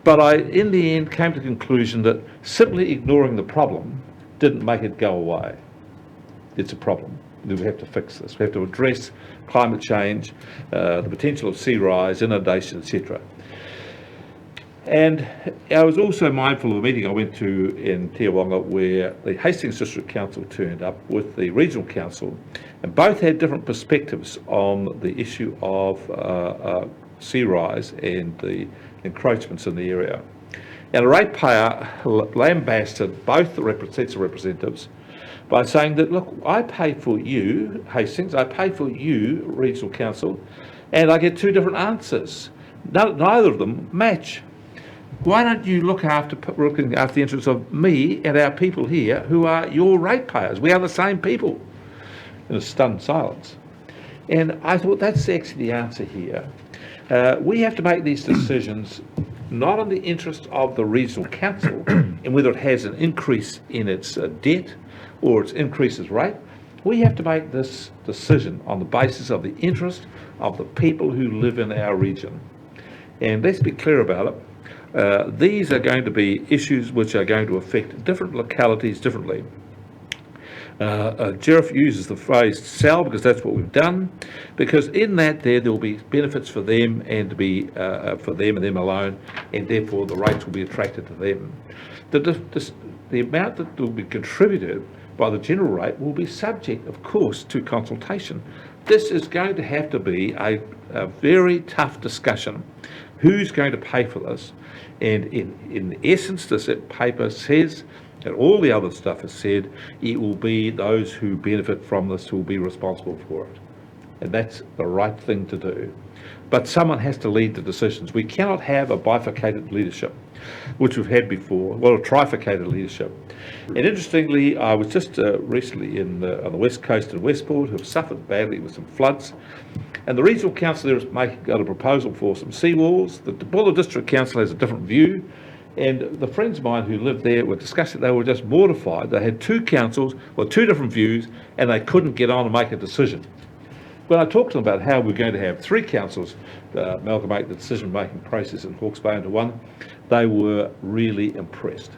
But I, in the end, came to the conclusion that simply ignoring the problem didn't make it go away. It's a problem. We have to fix this. We have to address climate change, the potential of sea rise, inundation, etc. And I was also mindful of a meeting I went to in Tiawonga where the Hastings District Council turned up with the Regional Council, and both had different perspectives on the issue of sea rise and the encroachments in the area. And a ratepayer lambasted both the sets of representatives by saying that, look, I pay for you, Hastings, I pay for you, Regional Council, and I get two different answers. Neither of them match. Why don't you look after the interests of me and our people here who are your ratepayers? We are the same people. In a stunned silence. And I thought that's actually the answer here. We have to make these decisions not in the interest of the Regional Council and whether it has an increase in its debt or its increases rate. We have to make this decision on the basis of the interest of the people who live in our region. And let's be clear about it. These are going to be issues which are going to affect different localities differently. Sheriff uses the phrase sell because that's what we've done, because in that there will be benefits for them and to be for them and them alone, and therefore the rates will be attracted to them. The amount that will be contributed by the general rate will be subject, of course, to consultation. This is going to have to be a very tough discussion. Who's going to pay for this? And in essence, this paper says, and all the other stuff is said, it will be those who benefit from this who will be responsible for it. And that's the right thing to do. But someone has to lead the decisions. We cannot have a bifurcated leadership, which we've had before, well, a trifurcated leadership. And interestingly, I was just recently on the west coast in Westport, who have suffered badly with some floods. And the Regional Council there has got a proposal for some seawalls. The Buller District Council has a different view. And the friends of mine who lived there were discussing, they were just mortified. They had two councils, well, two different views, and they couldn't get on and make a decision. When I talked to them about how we're going to have three councils amalgamate the decision-making process in Hawke's Bay into one, they were really impressed.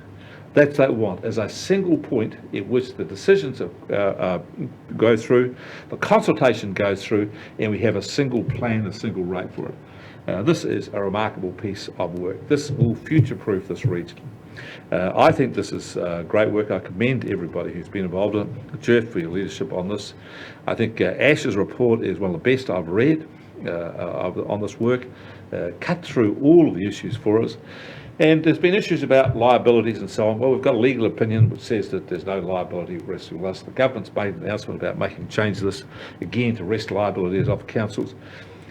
That's what they want, as a single point in which the decisions go through, the consultation goes through, and we have a single plan, a single rate for it. This is a remarkable piece of work. This will future-proof this region. I think this is great work. I commend everybody who's been involved in it. Jeff, for your leadership on this. I think Ash's report is one of the best I've read on this work. Cut through all of the issues for us. And there's been issues about liabilities and so on. Well, we've got a legal opinion which says that there's no liability resting with us. The government's made an announcement about making changes to this, again, to rest liabilities off councils.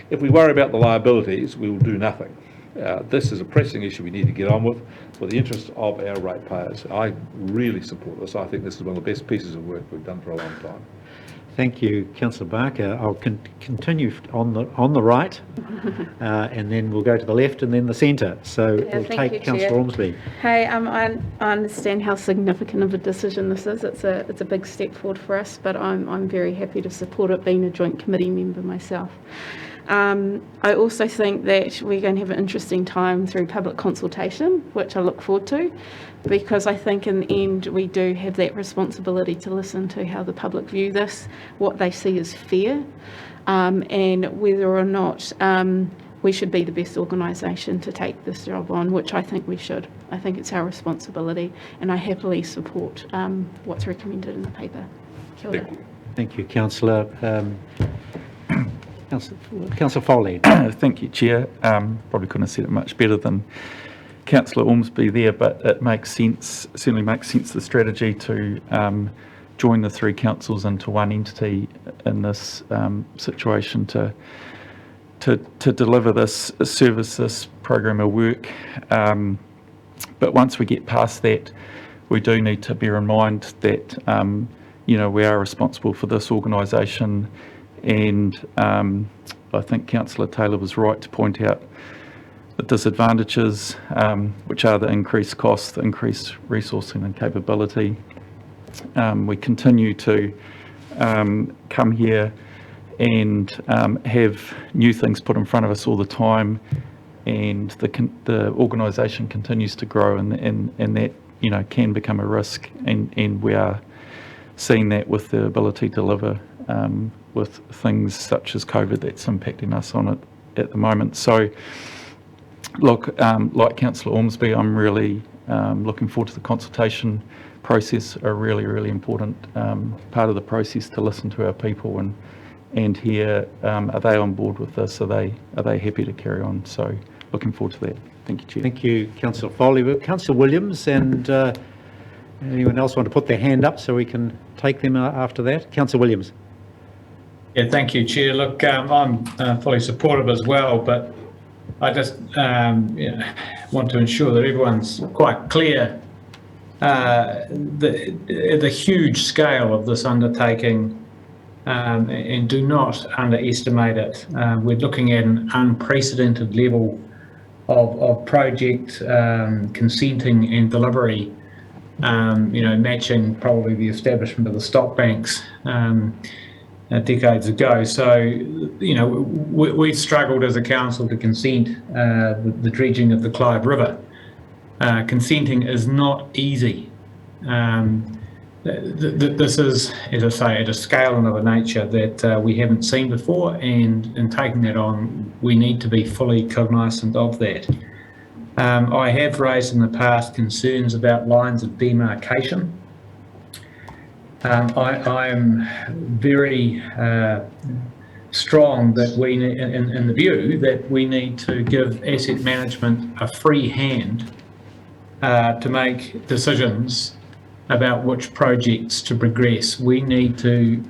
If we worry about the liabilities, we will do nothing. This is a pressing issue we need to get on with for the interest of our ratepayers. I really support this. I think this is one of the best pieces of work we've done for a long time. Thank you, Councillor Barker. I'll continue on the right, and then we'll go to the left and then the centre. So we'll take Councillor Ormsby. Hey, I understand how significant of a decision this is. It's a big step forward for us, but I'm very happy to support it, being a joint committee member myself. I also think that we're going to have an interesting time through public consultation, which I look forward to, because I think in the end we do have that responsibility to listen to how the public view this, what they see as fair, and whether or not we should be the best organisation to take this job on, which I think we should. I think it's our responsibility, and I happily support what's recommended in the paper. Kia ora. Thank you, Councillor. Councillor Foley. Thank you, Chair. Probably couldn't have said it much better than Councillor Ormsby there, but it makes sense, certainly makes sense, the strategy to join the three councils into one entity in this situation to to deliver this service, this program of work. But once we get past that, we do need to bear in mind that, we are responsible for this organisation, and I think Councillor Taylor was right to point out the disadvantages, which are the increased cost, the increased resourcing and capability. We continue to come here and have new things put in front of us all the time, and the organisation continues to grow, and that can become a risk, and we are seeing that with the ability to deliver with things such as COVID that's impacting us on it at the moment. So look, like Councillor Ormsby, I'm really looking forward to the consultation process, a really, really important part of the process to listen to our people and hear, are they on board with this? Are they happy to carry on? So looking forward to that. Thank you, Chair. Thank you, Councillor Foley. Councillor Williams, and anyone else want to put their hand up so we can take them after that? Councillor Williams. Yeah, thank you, Chair. Look, I'm fully supportive as well, but I just want to ensure that everyone's quite clear the huge scale of this undertaking, and do not underestimate it. We're looking at an unprecedented level of project consenting and delivery, matching probably the establishment of the stock banks decades ago. So, we've struggled as a council to consent the dredging of the Clyde River. Consenting is not easy. This is, as I say, at a scale and of a nature that we haven't seen before, and in taking that on, we need to be fully cognisant of that. I have raised in the past concerns about lines of demarcation. I am very strong that we need, in the view that we need to give asset management a free hand to make decisions about which projects to progress. We need to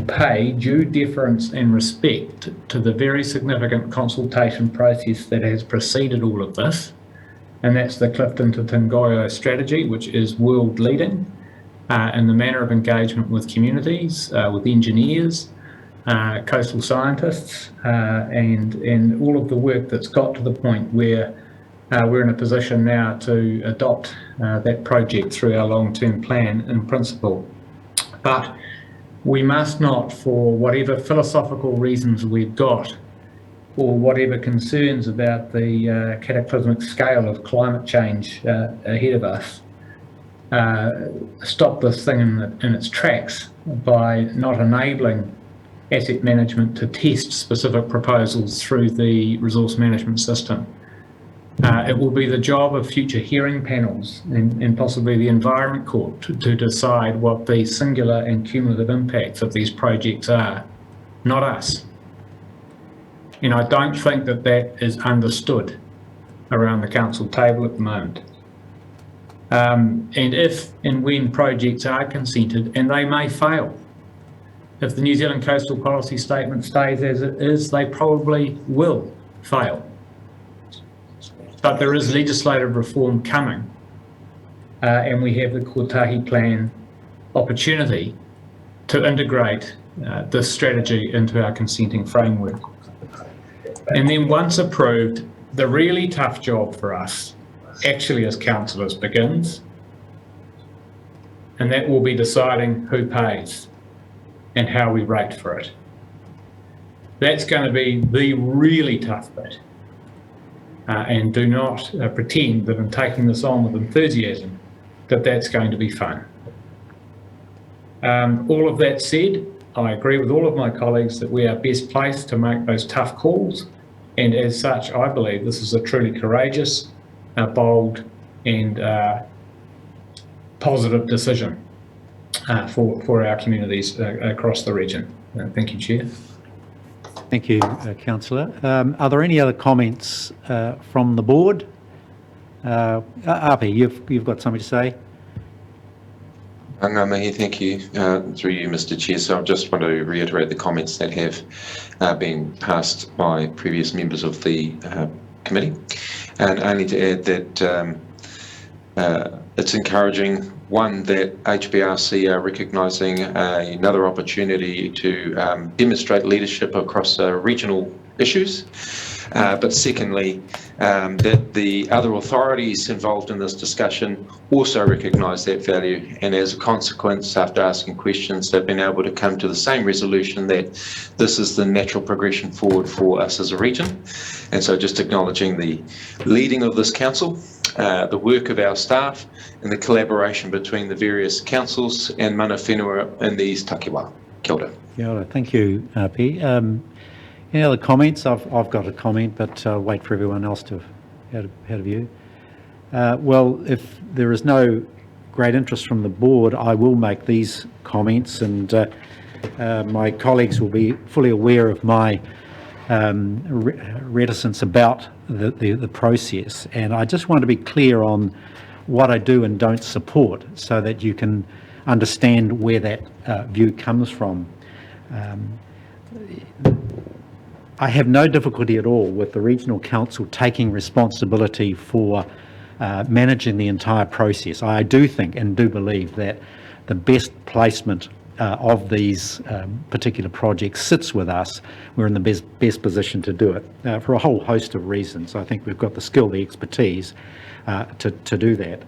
pay due deference and respect to the very significant consultation process that has preceded all of this, and that's the Clifton to Tungoyo strategy, which is world leading in the manner of engagement with communities, with engineers, coastal scientists, and all of the work that's got to the point where we're in a position now to adopt that project through our long-term plan in principle. But we must not, for whatever philosophical reasons we've got, or whatever concerns about the cataclysmic scale of climate change ahead of us, stop this thing in its tracks by not enabling asset management to test specific proposals through the resource management system. It will be the job of future hearing panels and possibly the Environment Court to decide what the singular and cumulative impacts of these projects are, not us. I don't think that is understood around the council table at the moment. And if and when projects are consented, and they may fail, if the New Zealand Coastal Policy Statement stays as it is, they probably will fail. But there is legislative reform coming, and we have the Kotahi Plan opportunity to integrate this strategy into our consenting framework. And then once approved, the really tough job for us, actually as councillors, begins, and that will be deciding who pays and how we rate for it. That's going to be the really tough bit. And do not pretend that in taking this on with enthusiasm that that's going to be fun. All of that said, I agree with all of my colleagues that we are best placed to make those tough calls, and as such I believe this is a truly courageous, bold and positive decision for our communities across the region. Thank you, Chair. Thank you, Councillor. Are there any other comments from the board? Api, you've got something to say? Ngā mihi, thank you. Through you, Mr. Chair. So I just want to reiterate the comments that have been passed by previous members of the committee, and only to add that it's encouraging, one, that HBRC are recognising another opportunity to demonstrate leadership across regional issues, but secondly, that the other authorities involved in this discussion also recognise that value, and as a consequence, after asking questions, they've been able to come to the same resolution that this is the natural progression forward for us as a region. And so just acknowledging the leading of this council, the work of our staff, and the collaboration between the various councils and mana whenua in these takiwā. Kia ora. Kia ora. Thank you, P. Any other comments? I've got a comment, but I'll wait for everyone else to have a view. Well, if there is no great interest from the board, I will make these comments, and my colleagues will be fully aware of my reticence about the process. And I just want to be clear on what I do and don't support, so that you can understand where that view comes from. I have no difficulty at all with the Regional Council taking responsibility for managing the entire process. I do think and do believe that the best placement of these particular projects sits with us. We're in the best position to do it for a whole host of reasons. I think we've got the skill, the expertise to do that.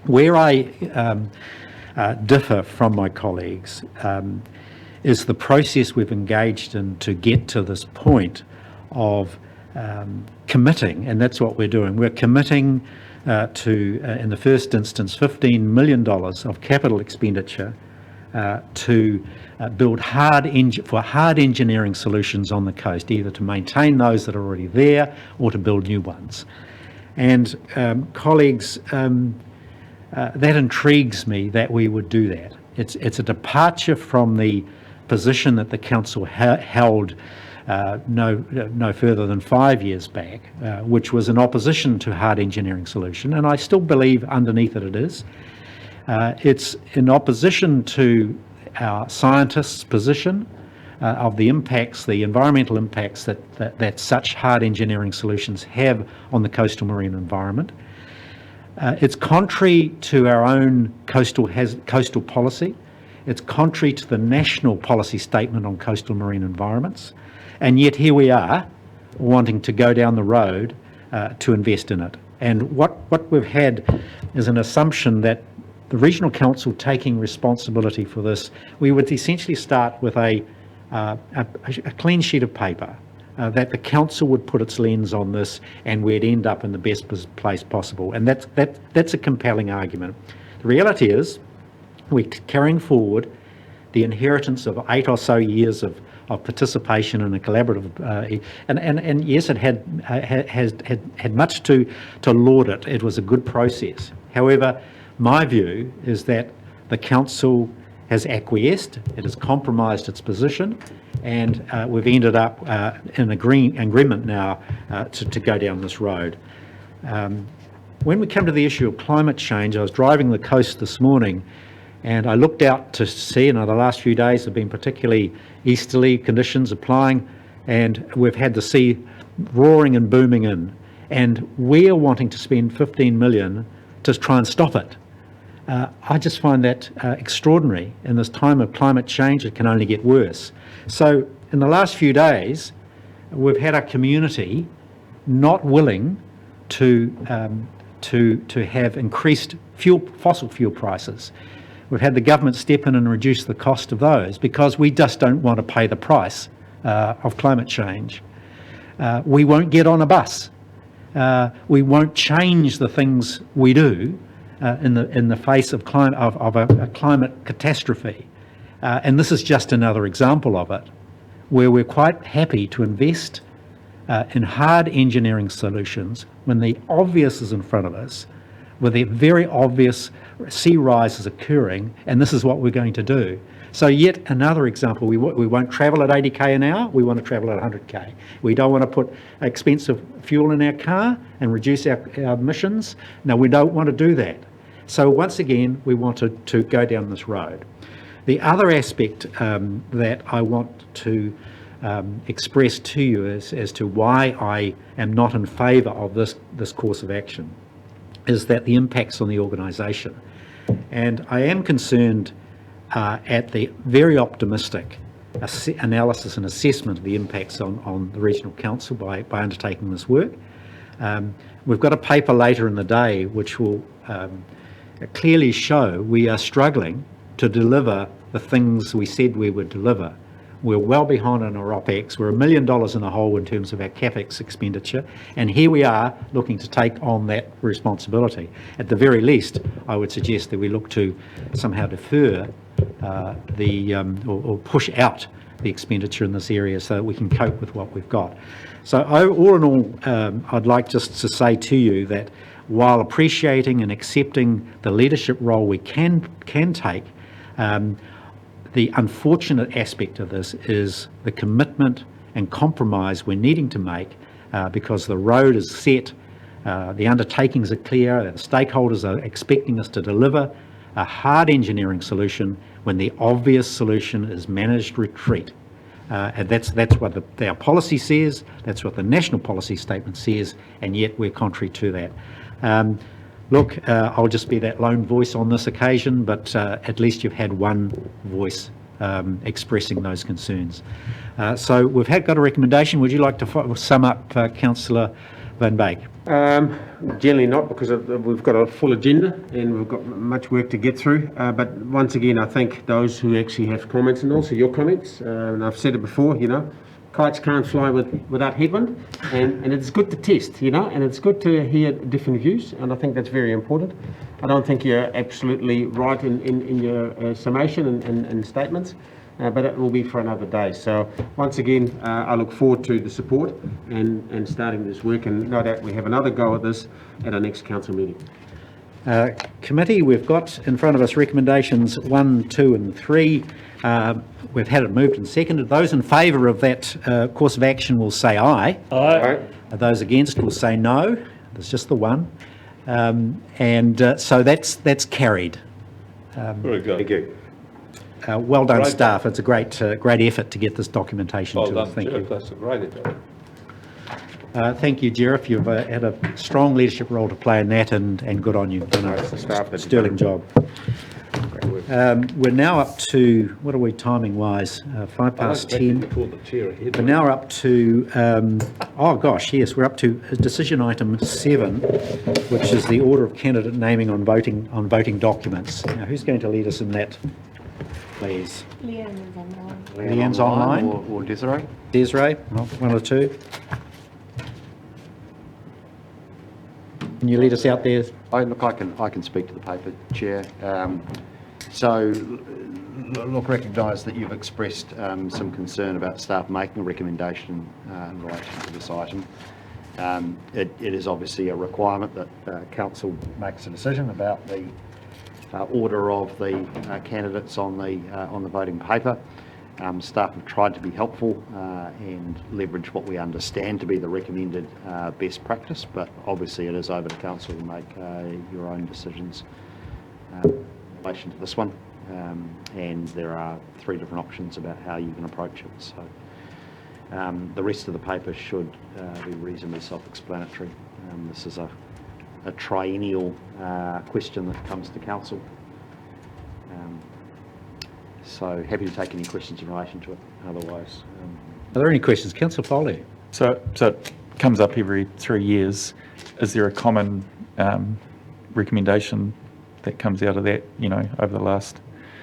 Where I differ from my colleagues is the process we've engaged in to get to this point of committing, and that's what we're doing. We're committing to, in the first instance, $15 million of capital expenditure to build hard engineering solutions on the coast, either to maintain those that are already there or to build new ones. And colleagues, that intrigues me that we would do that. It's a departure from the position that the council held no further than 5 years back, which was in opposition to hard engineering solution, and I still believe underneath it is. It's in opposition to our scientists' position of the impacts, the environmental impacts that such hard engineering solutions have on the coastal marine environment. It's contrary to our own coastal policy. It's contrary to the national policy statement on coastal marine environments, and yet here we are wanting to go down the road to invest in it. And what we've had is an assumption that the Regional Council taking responsibility for this, we would essentially start with a clean sheet of paper, that the council would put its lens on this and we'd end up in the best place possible. And that's a compelling argument. The reality is, we're carrying forward the inheritance of 8 or so years of participation in a collaborative, and yes, it had much to laud it. It was a good process. However, my view is that the council has acquiesced, it has compromised its position, and we've ended up in agreement now to go down this road. When we come to the issue of climate change, I was driving the coast this morning, and I looked out to sea, and the last few days have been particularly easterly conditions applying, and we've had the sea roaring and booming in, and we're wanting to spend $15 million to try and stop it. I just find that extraordinary. In this time of climate change, it can only get worse. So in the last few days, we've had our community not willing to have increased fossil fuel prices. We've had the government step in and reduce the cost of those because we just don't want to pay the price of climate change. We won't get on a bus. We won't change the things we do in the face of a climate catastrophe. And this is just another example of it, where we're quite happy to invest in hard engineering solutions when the obvious is in front of us, where the very obvious sea rise is occurring, and this is what we're going to do. So yet another example, we won't travel at 80k an hour, we want to travel at 100k. We don't want to put expensive fuel in our car and reduce our emissions. No, we don't want to do that. So once again, we wanted to go down this road. The other aspect that I want to express to you as to why I am not in favour of this course of action is that the impacts on the organisation. And I am concerned at the very optimistic analysis and assessment of the impacts on the Regional Council by undertaking this work. We've got a paper later in the day which will clearly show we are struggling to deliver the things we said we would deliver. We're well behind on our OPEX. We're $1 million in the hole in terms of our CapEx expenditure, and here we are looking to take on that responsibility. At the very least, I would suggest that we look to somehow defer or push out the expenditure in this area so that we can cope with what we've got. So all in all, I'd like just to say to you that while appreciating and accepting the leadership role we can take, the unfortunate aspect of this is the commitment and compromise we're needing to make because the road is set, the undertakings are clear, the stakeholders are expecting us to deliver a hard engineering solution when the obvious solution is managed retreat. And that's what our policy says, that's what the national policy statement says, and yet we're contrary to that. Look, I'll just be that lone voice on this occasion, but at least you've had one voice expressing those concerns. So we've got a recommendation. Would you like to sum up, Councillor Van Beek? Generally not, because we've got a full agenda and we've got much work to get through. But once again, I thank those who actually have comments and also your comments. And I've said it before, kites can't fly without headwind, and it's good to test, and it's good to hear different views, and I think that's very important. I don't think you're absolutely right in your summation and statements, but it will be for another day. So once again, I look forward to the support and starting this work, and no doubt we have another go at this at our next council meeting. Committee, we've got in front of us recommendations 1, 2 and 3. We've had it moved and seconded. Those in favour of that course of action will say aye. Aye. Those against will say no. There's just the one. So that's carried. Very good. Thank you. Well done, Great. staff. It's a great effort to get this documentation Well to done, us. Thank Jeff. you. That's a great effort. Thank you, Jerif. You've had a strong leadership role to play in that, and good on you. Done a sterling job. We're now up to, what are we timing-wise? 10:05. We're now up to, we're up to decision item 7, which is the order of candidate naming on voting documents. Now, who's going to lead us in that, please? Leanne's online. Or Desiree? Desiree, one or two. Can you lead us out there? I can speak to the paper, Chair. So, look, recognise that you've expressed some concern about staff making a recommendation in relation to this item. It is obviously a requirement that Council makes a decision about the order of the candidates on the voting paper. Staff have tried to be helpful and leverage what we understand to be the recommended best practice, but obviously it is over to Council to make your own decisions in relation to this one. And there are 3 different options about how you can approach it. So the rest of the paper should be reasonably self-explanatory. This is a triennial question that comes to Council. So happy to take any questions in relation to it. Otherwise, Are there any questions? Councillor Foley. So it comes up every 3 years. Is there a common recommendation that comes out of that, over the last?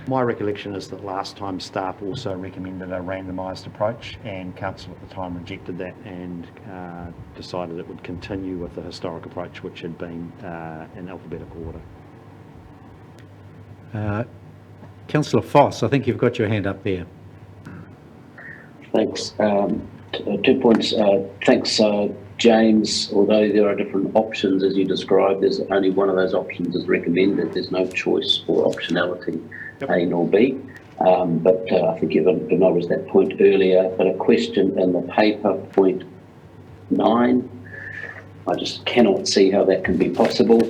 my recollection is that last time staff also recommended a randomised approach, and Council at the time rejected that and decided it would continue with the historic approach, which had been in alphabetical order. Councillor Foss, I think you've got your hand up there. Thanks. 2 points. Thanks, James. Although there are different options as you described, there's only one of those options is recommended. There's no choice for optionality, A nor B. But I think you've acknowledged that point earlier. But a question in the paper, point 9, I just cannot see how that can be possible.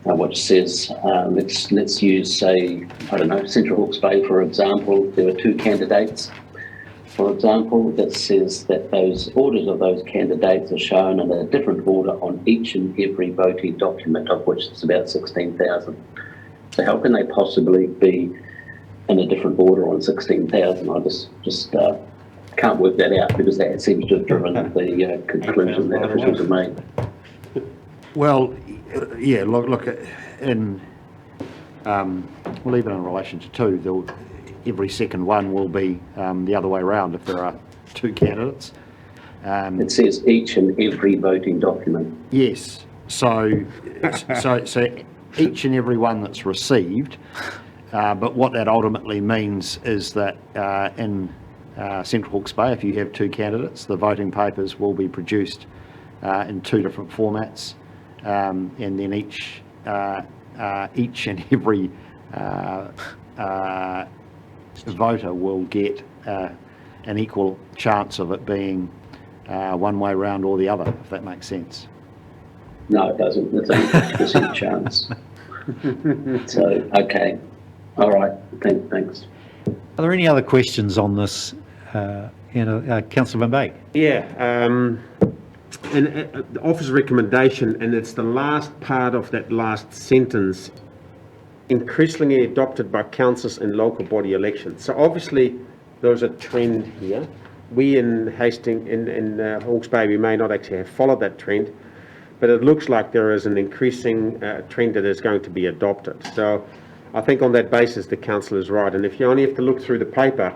which says, let's use, say, I don't know, Central Hawke's Bay, for example. There were 2 candidates, for example, that says that those orders of those candidates are shown in a different order on each and every voting document, of which it's about 16,000. So how can they possibly be in a different order on 16,000? I just can't work that out, because that seems to have driven the conclusion that officials have made. Well, yeah, look, well, even in relation to 2, every second one will be the other way around if there are 2 candidates. It says each and every voting document. Yes, so each and every one that's received, but what that ultimately means is that in Central Hawke's Bay, if you have 2 candidates, the voting papers will be produced in 2 different formats, and then each and every voter will get an equal chance of it being one way round or the other, if that makes sense. No, it doesn't. It's only 50% chance. So, okay. All right. Thanks. Are there any other questions on this? Councillor Van Beek? Yeah, and the office recommendation, and it's the last part of that last sentence, increasingly adopted by councils in local body elections. So obviously there's a trend here. We in Hastings, in Hawke's Bay, we may not actually have followed that trend, but it looks like there is an increasing trend that is going to be adopted. So I think on that basis the council is right, and if you only have to look through the paper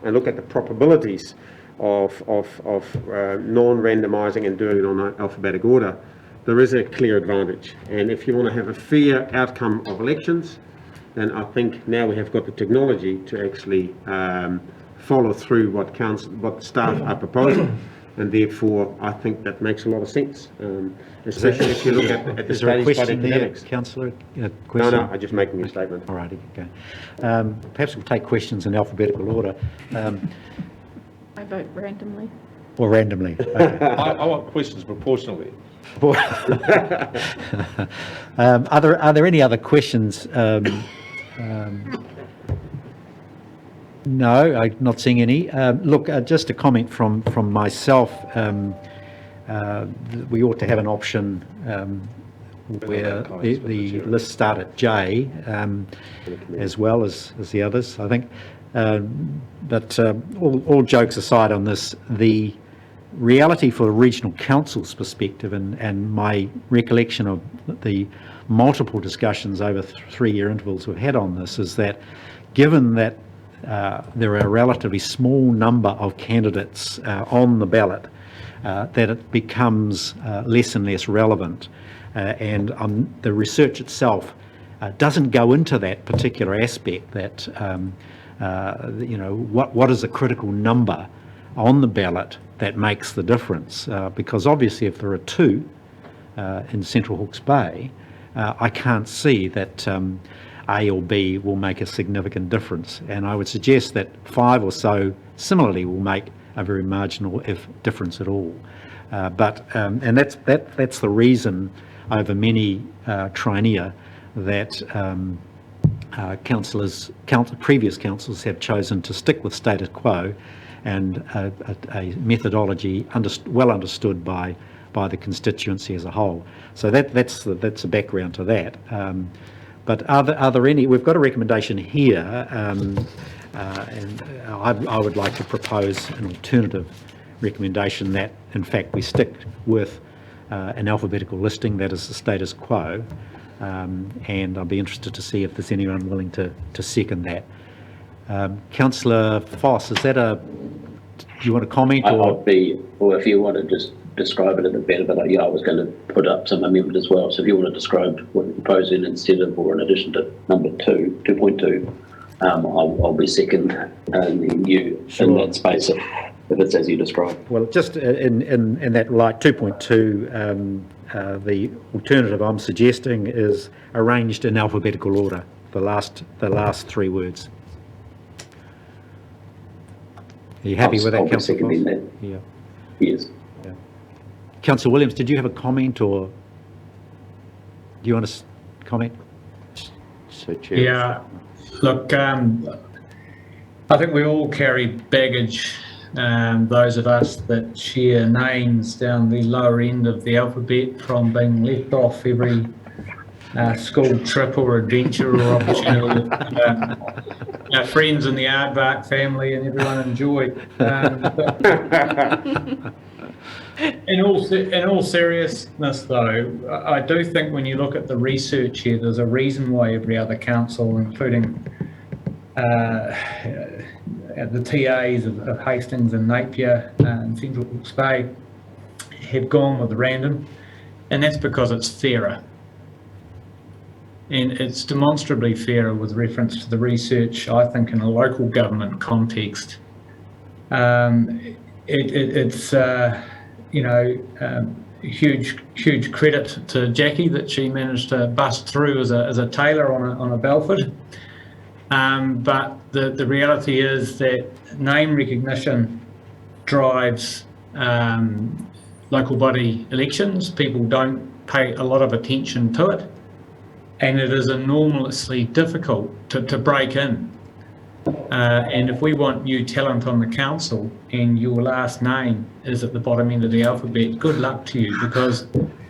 and look at the probabilities of non-randomising and doing it on an alphabetic order, there is a clear advantage. And if you want to have a fair outcome of elections, then I think now we have got the technology to actually follow through what staff are proposing, and therefore I think that makes a lot of sense, especially if you look at the studies by the academics. Councillor? No, I'm just making a statement. All right, okay. Perhaps we'll take questions in alphabetical order. I vote randomly. Or randomly. Okay. I want questions proportionally. Are there any other questions? No, I'm not seeing any. Look, just a comment from myself. We ought to have an option where the list start at J, as well as the others, I think. But all jokes aside on this, the reality for the regional council's perspective and my recollection of the multiple discussions over 3-year intervals we've had on this is that given that there are a relatively small number of candidates on the ballot, that it becomes less and less relevant, and the research itself doesn't go into that particular aspect, that what is a critical number on the ballot that makes the difference, because obviously if there are 2 in Central Hawke's Bay, I can't see that A or B will make a significant difference, and I would suggest that 5 or so similarly will make a very marginal, if difference at all. And that's the reason over many triennia that previous councillors have chosen to stick with status quo and a methodology well understood by the constituency as a whole. So that's the background to that. But are there any? We've got a recommendation here, and I would like to propose an alternative recommendation that, in fact, we stick with an alphabetical listing that is the status quo, and I'll be interested to see if there's anyone willing to second that. Councillor Foss, do you want to comment? Or if you want to just describe it a bit better, but I was going to put up some amendment as well. So if you want to describe what you're proposing instead of, or in addition to number 2.2, I'll be second, and then you in that space if it's as you describe. Well, just in that light, 2.2, the alternative I'm suggesting is arranged in alphabetical order, the last 3 words. Are you happy with that, Councillor Foss? That. Yeah. Yes. Yeah. Councillor Williams, did you have a comment, or do you want to comment? So, Chair. Yeah, look, I think we all carry baggage, those of us that share names down the lower end of the alphabet, from being left off every school trip or adventure or opportunity. Our friends in the Aardvark family and everyone enjoyed. In all seriousness, though, I do think when you look at the research here, there's a reason why every other council, including the TAs of Hastings and Napier and Central Hawke's Bay, have gone with the random, and that's because it's fairer. And it's demonstrably fairer with reference to the research, I think, in a local government context. It's huge credit to Jackie that she managed to bust through as a tailor on a Belford. But the reality is that name recognition drives local body elections. People don't pay a lot of attention to it, and it is enormously difficult to break in. And if we want new talent on the council and your last name is at the bottom end of the alphabet, good luck to you, because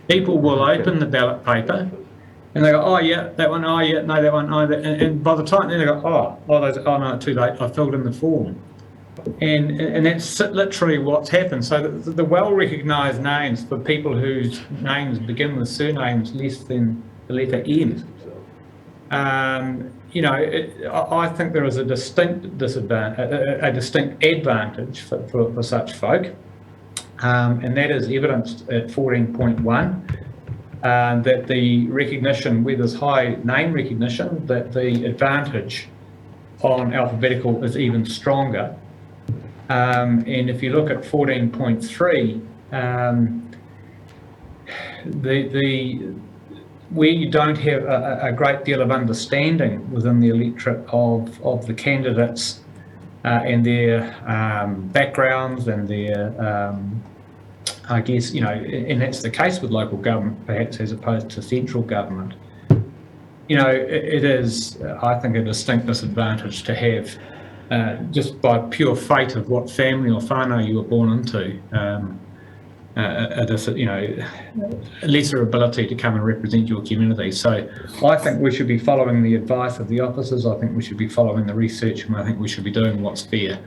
people will open the ballot paper and they go, oh yeah, that one, oh yeah, no, that one, oh, that, and by the time then they go, oh no, too late, I filled in the form. And that's literally what's happened. So the well-recognised names for people whose names begin with surnames less than the letter N, I think there is a distinct disadvantage, a distinct advantage for such folk, and that is evidenced at 14.1, that the recognition, where there's high name recognition, that the advantage on alphabetical is even stronger. And if you look at 14.3, where you don't have a great deal of understanding within the electorate of the candidates and their backgrounds and their, I guess, and that's the case with local government, perhaps, as opposed to central government. It is, I think, a distinct disadvantage to have, just by pure fate of what family or whānau you were born into, a lesser ability to come and represent your community. So I think we should be following the advice of the officers. I think we should be following the research, and I think we should be doing what's fair.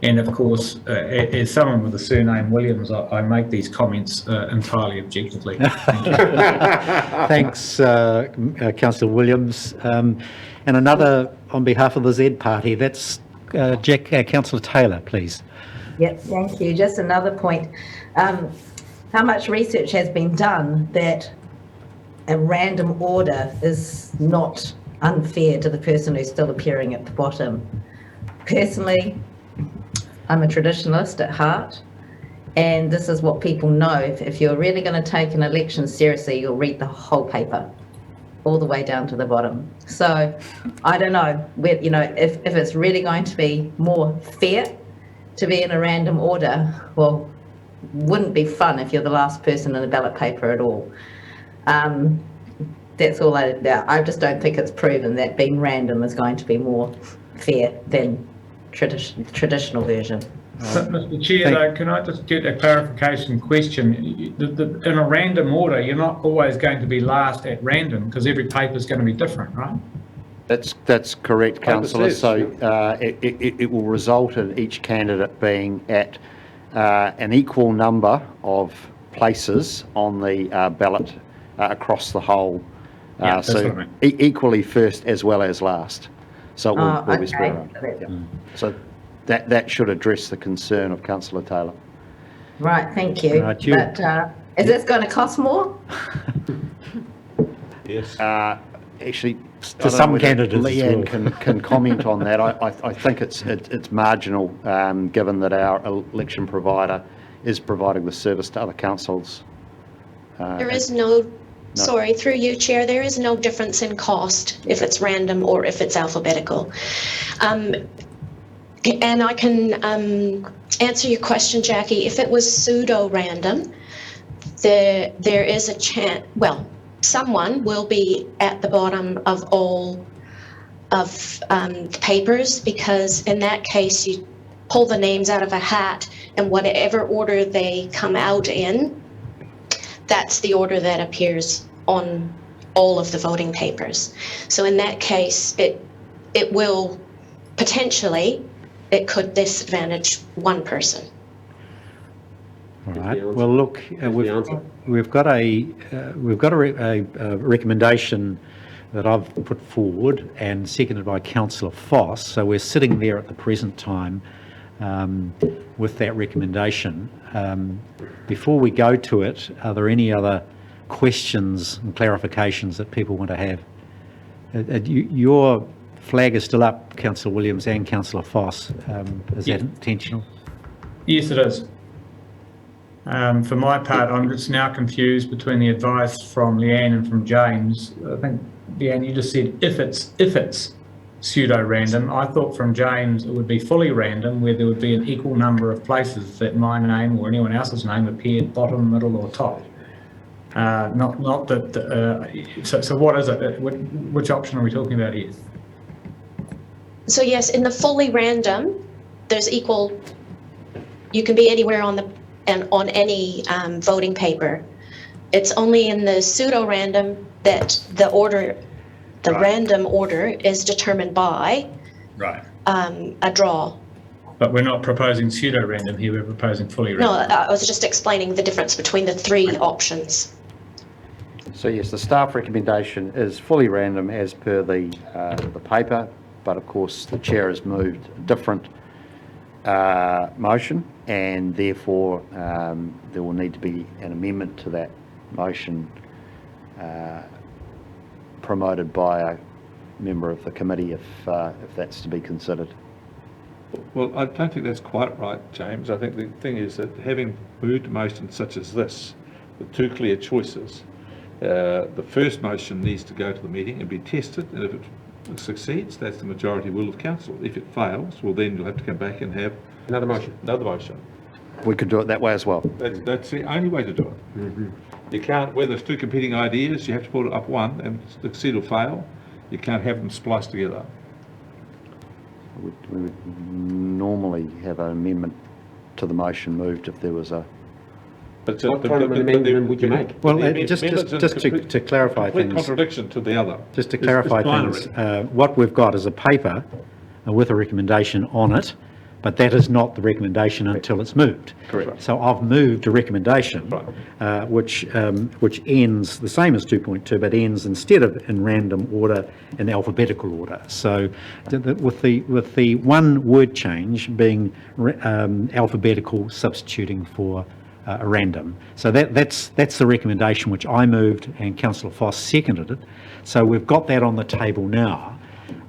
And of course, as someone with the surname Williams, I make these comments entirely objectively. Thank you. Thanks, Councillor Williams. And another on behalf of the Z Party, that's Councillor Taylor, please. Yep, thank you. Just another point. How much research has been done that a random order is not unfair to the person who's still appearing at the bottom? Personally, I'm a traditionalist at heart, and this is what people know. If you're really going to take an election seriously, you'll read the whole paper, all the way down to the bottom. So I don't know, if it's really going to be more fair to be in a random order, well, wouldn't be fun if you're the last person in the ballot paper at all. That's all I just don't think it's proven that being random is going to be more fair than traditional version. Mr. Chair, though, can I just get a clarification question? In a random order, you're not always going to be last at random, because every paper is going to be different, right? That's correct, Councillor. So it will result in each candidate being at an equal number of places on the ballot across the whole. So equally first as well as last. So it will be spread out. Yeah. So that should address the concern of Councillor Taylor. Right, thank you. But is this going to cost more? Yes. Actually, to some candidates, Leanne can comment on that. I think it's marginal, given that our election provider is providing the service to other councils. There is no, sorry, through you, Chair, there is no difference in cost if it's random or if it's alphabetical. And I can answer your question, Jackie. If it was pseudo-random, there is a chance, well, someone will be at the bottom of all of the papers, because in that case you pull the names out of a hat, and whatever order they come out in, that's the order that appears on all of the voting papers. So in that case, it will potentially, it could disadvantage one person. All right. Well, look, we've got a recommendation that I've put forward and seconded by Councillor Foss. So we're sitting there at the present time with that recommendation. Before we go to it, are there any other questions and clarifications that people want to have? Your flag is still up, Councillor Williams and Councillor Foss. Is that intentional? Yes, it is. For my part, I'm just now confused between the advice from Leanne and from James. I think, Leanne, you just said if it's pseudo-random. I thought from James it would be fully random, where there would be an equal number of places that my name or anyone else's name appeared bottom, middle or top. Not that, so what is it? Which option are we talking about here? So yes, in the fully random, there's equal, you can be anywhere on any voting paper. It's only in the pseudo-random that the random order is determined by a draw. But we're not proposing pseudo-random here, we're proposing fully random. No, I was just explaining the difference between the three options. So yes, the staff recommendation is fully random as per the paper, but of course the chair has moved a different motion, and therefore there will need to be an amendment to that motion promoted by a member of the committee if that's to be considered. Well, I don't think that's quite right, James. I think the thing is that having moved a motion such as this, with two clear choices, the first motion needs to go to the meeting and be tested, and if it succeeds, that's the majority will of council. If it fails, well then you'll have to come back and have Another motion. We could do it that way as well. That's the only way to do it. Mm-hmm. You can't, where there's two competing ideas, you have to put it up one and succeed or fail. You can't have them spliced together. We would normally have an amendment to the motion moved if there was a... But What kind of amendment would you make? Well, just to clarify complete things. contradiction to the other. Just to clarify things, what we've got is a paper with a recommendation on it, but that is not the recommendation until it's moved. Correct. So I've moved a recommendation, which ends the same as 2.2, but ends instead of in random order, in alphabetical order. So with the one word change being alphabetical substituting for a random. So that's the recommendation which I moved and Councillor Foss seconded it. So we've got that on the table now.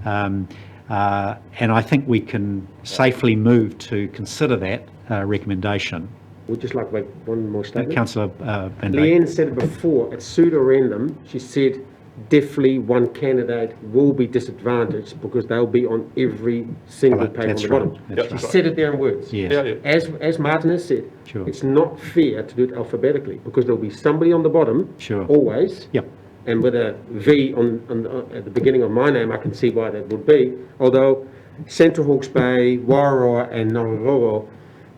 And I think we can safely move to consider that recommendation. We'd just like to make one more statement. Councillor Van Dyke. Leanne said it before, it's pseudo-random. She said definitely one candidate will be disadvantaged because they'll be on every single paper on the bottom. She said it there in words. Yes. As Martin has said, Sure. it's not fair to do it alphabetically because there'll be somebody on the bottom, Sure. always. Yep. And with a V at the beginning of my name, I can see why that would be. Although Central Hawke's Bay, Wairoa and Ngorongoro,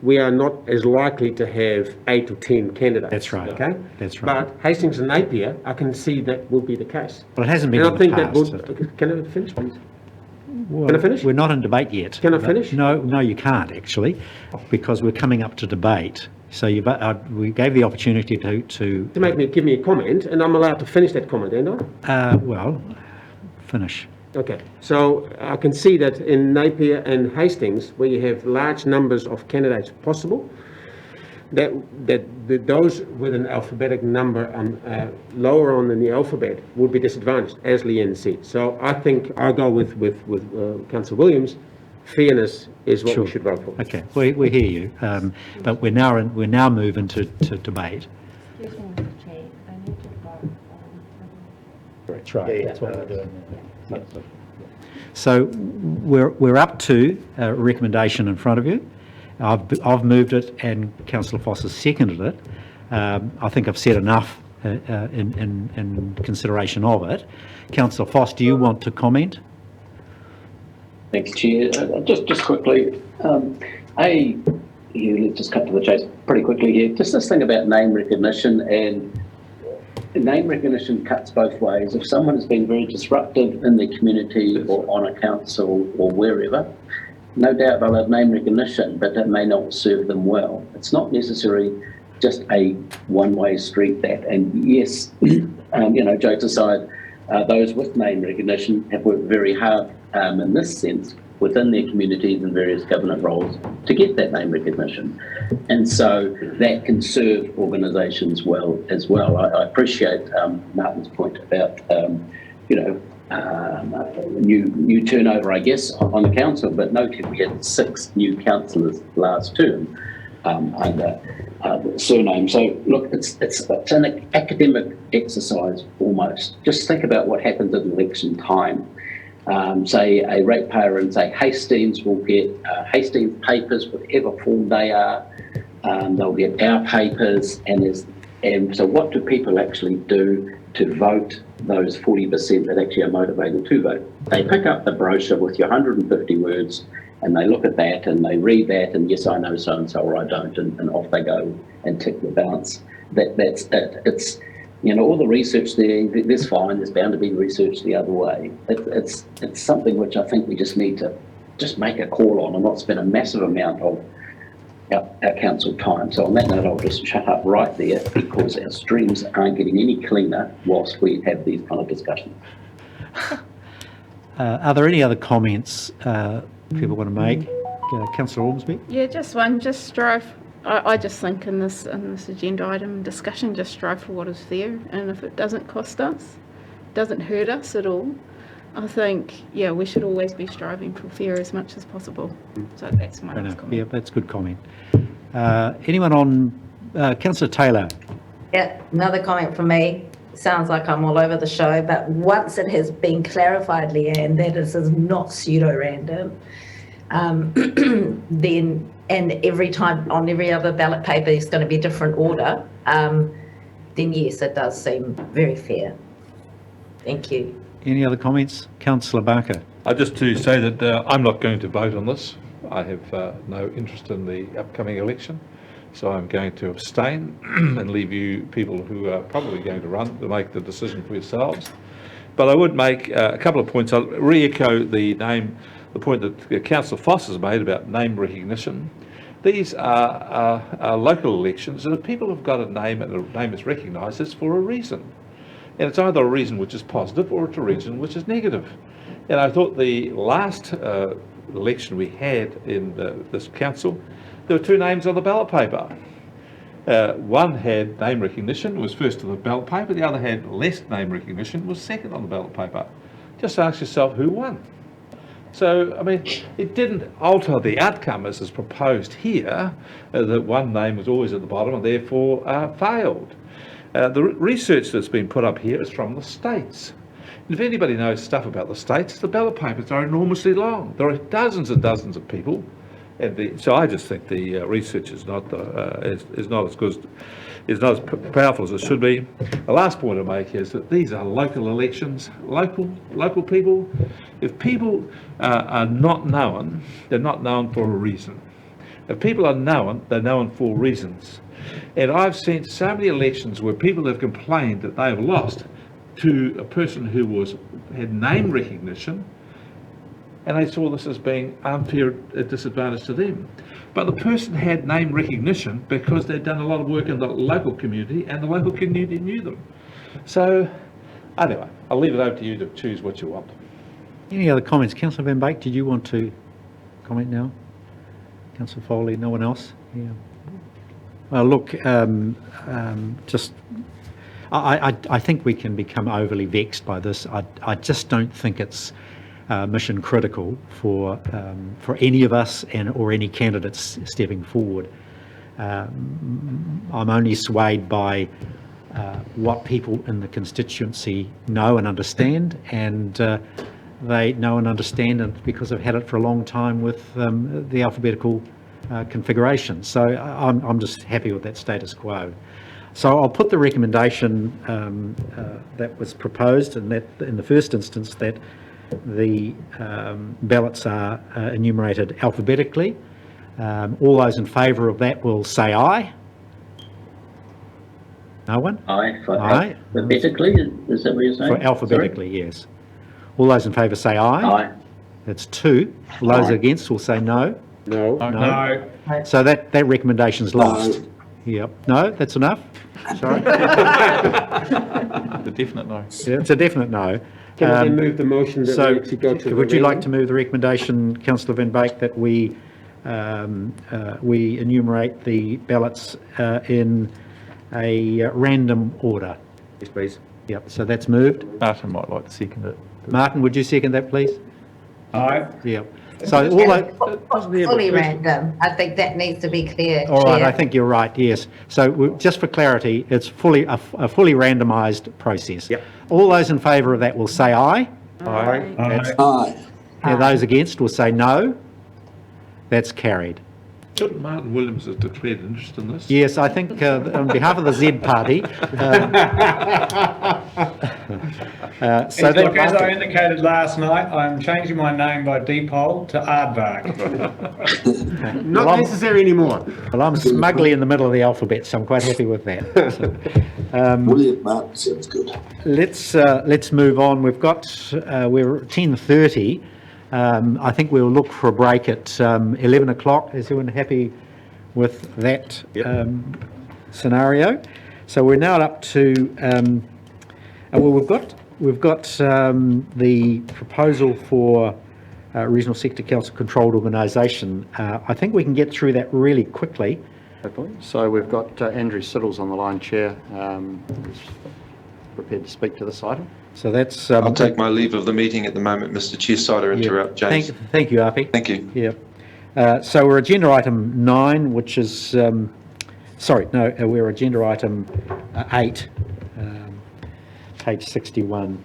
we are not as likely to have 8 or 10 candidates. That's right. Okay? That's right. But Hastings and Napier, I can see that will be the case. Well, it hasn't been And in I think the that past. would... Can I finish, please? Well, Can I finish? We're not in debate yet. Can I finish? No, you can't actually, because we're coming up to debate. So we gave the opportunity to Give me a comment, and I'm allowed to finish that comment, ain't I? well, finish. Okay, so I can see that in Napier and Hastings, where you have large numbers of candidates possible, that those with an alphabetic number lower on in the alphabet would be disadvantaged, as Leanne said. So I think I'll go with Councillor Williams. Fairness is what we should vote for. Okay, we hear you, but we're now moving to debate. Excuse me, Mr. Chair, I need to vote on. That's right. That's what we're doing now. So we're up to a recommendation in front of you. I've moved it and Councillor Foss has seconded it. I think I've said enough in consideration of it. Councillor Foss, do you want to comment? Thanks, Chair. Just quickly, let's just cut to the chase pretty quickly here. Just this thing about name recognition, and name recognition cuts both ways. If someone has been very disruptive in their community or on a council or wherever, no doubt they'll have name recognition, but that may not serve them well. It's not necessarily just a one-way street, that. And yes, jokes aside, those with name recognition have worked very hard in this sense within their communities and various government roles to get that name recognition. And so that can serve organisations well as well. I appreciate Martin's point about, new turnover, I guess, on the council, but noted we had 6 new councillors last term under surname. So look, it's an academic exercise almost. Just think about what happens at election time. Say a ratepayer in, say, Hastings will get Hastings papers, whatever form they are. They'll get our papers, and so what do people actually do to vote those 40% that actually are motivated to vote? They pick up the brochure with your 150 words, and they look at that and they read that, and yes, I know so and so, or I don't, and off they go and tick the balance. That's it. It's, all the research there's fine. There's bound to be research the other way. It's something which I think we just need to just make a call on and not spend a massive amount of our council time. So on that note, I'll just shut up right there, because our streams aren't getting any cleaner whilst we have these kind of discussions. Are there any other comments people want to make? Councillor Ormsby? Yeah, just one. Just strive. I just think in this agenda item discussion, just strive for what is fair, and if it doesn't cost us, doesn't hurt us at all, I think, we should always be striving for fair as much as possible. So that's my last comment. Yeah, that's a good comment. Anyone on Councillor Taylor? Yeah, another comment from me. Sounds like I'm all over the show, but once it has been clarified, Leanne, that this is not pseudo-random, then, and every time on every other ballot paper there's going to be a different order, then yes, it does seem very fair. Thank you. Any other comments? Councillor Barker? Just to say that I'm not going to vote on this. I have no interest in the upcoming election, so I'm going to abstain and leave you people who are probably going to run to make the decision for yourselves. But I would make a couple of points. I'll re-echo the point that Councillor Foss has made about name recognition. These are local elections, and if people have got a name and the name is recognised, it's for a reason. And it's either a reason which is positive or it's a reason which is negative. And I thought the last election we had in this council, there were 2 names on the ballot paper. One had name recognition, was first on the ballot paper. The other had less name recognition, was second on the ballot paper. Just ask yourself who won. So, I mean, it didn't alter the outcome as is proposed here, that one name was always at the bottom and therefore failed. The research that's been put up here is from the states. And if anybody knows stuff about the states, the ballot papers are enormously long. There are dozens and dozens of people. And so I just think the research is not as good, is not as powerful as it should be. The last point I make is that these are local elections, local people. If people are not known, they're not known for a reason. If people are known, they're known for reasons. And I've seen so many elections where people have complained that they have lost to a person who had name recognition, and they saw this as being unfair disadvantage to them. But the person had name recognition because they'd done a lot of work in the local community, and the local community knew them. So, anyway, I'll leave it over to you to choose what you want. Any other comments? Councillor Van Beek, did you want to comment now? Councillor Foley, no one else? Yeah. Well, look, I think we can become overly vexed by this. I just don't think it's mission critical for any of us or any candidates stepping forward. I'm only swayed by what people in the constituency know and understand, and they know and understand it because they've had it for a long time with the alphabetical configuration. So I'm just happy with that status quo. So I'll put the recommendation that was proposed, and that in the first instance that the ballots are enumerated alphabetically. All those in favour of that will say aye. No one? Aye, for Aye. alphabetically, is that what you're saying? For alphabetically, yes. All those in favour say aye. Aye. That's 2. All those against will say no. No. No. So that recommendation's lost. Yep. No, that's enough? Sorry? The definite no. Yeah, it's a definite no. Can I then move the motion that So, we actually go to the would you like to referendum? move the recommendation, Councillor Van Beek, that we enumerate the ballots in a random order? Yes, please. Yep, so that's moved. Martin might like to second it. Martin, would you second that, please? Aye. Yep. So all those, Fully random. I think that needs to be clear. all right, Chair. I think you're right, yes. So just for clarity, it's a fully randomised process. Yep. All those in favour of that will say aye. Aye. And those against will say no. That's carried. Martin Williams has declared interest in this. Yes, I think on behalf of the Z Party. So Look, as I that, indicated last night, I'm changing my name by default to Aardvark. Not necessary anymore. well, I'm smugly in the middle of the alphabet, so I'm quite happy with that. So, William Martin sounds good. let's move on. We're at 10:30. I think we'll look for a break at 11 o'clock. Is everyone happy with that scenario? So we're now up to, well, we've got the proposal for Regional Sector Council controlled organisation. I think we can get through that really quickly. So we've got Andrew Siddles on the line, Chair, who's prepared to speak to this item. So that's. I'll take my leave of the meeting at the moment, Mr. Chairside, or interrupt James. Thank you, Api. Thank you. Yeah. So we're agenda item 9, which is, we're agenda item 8, page 61.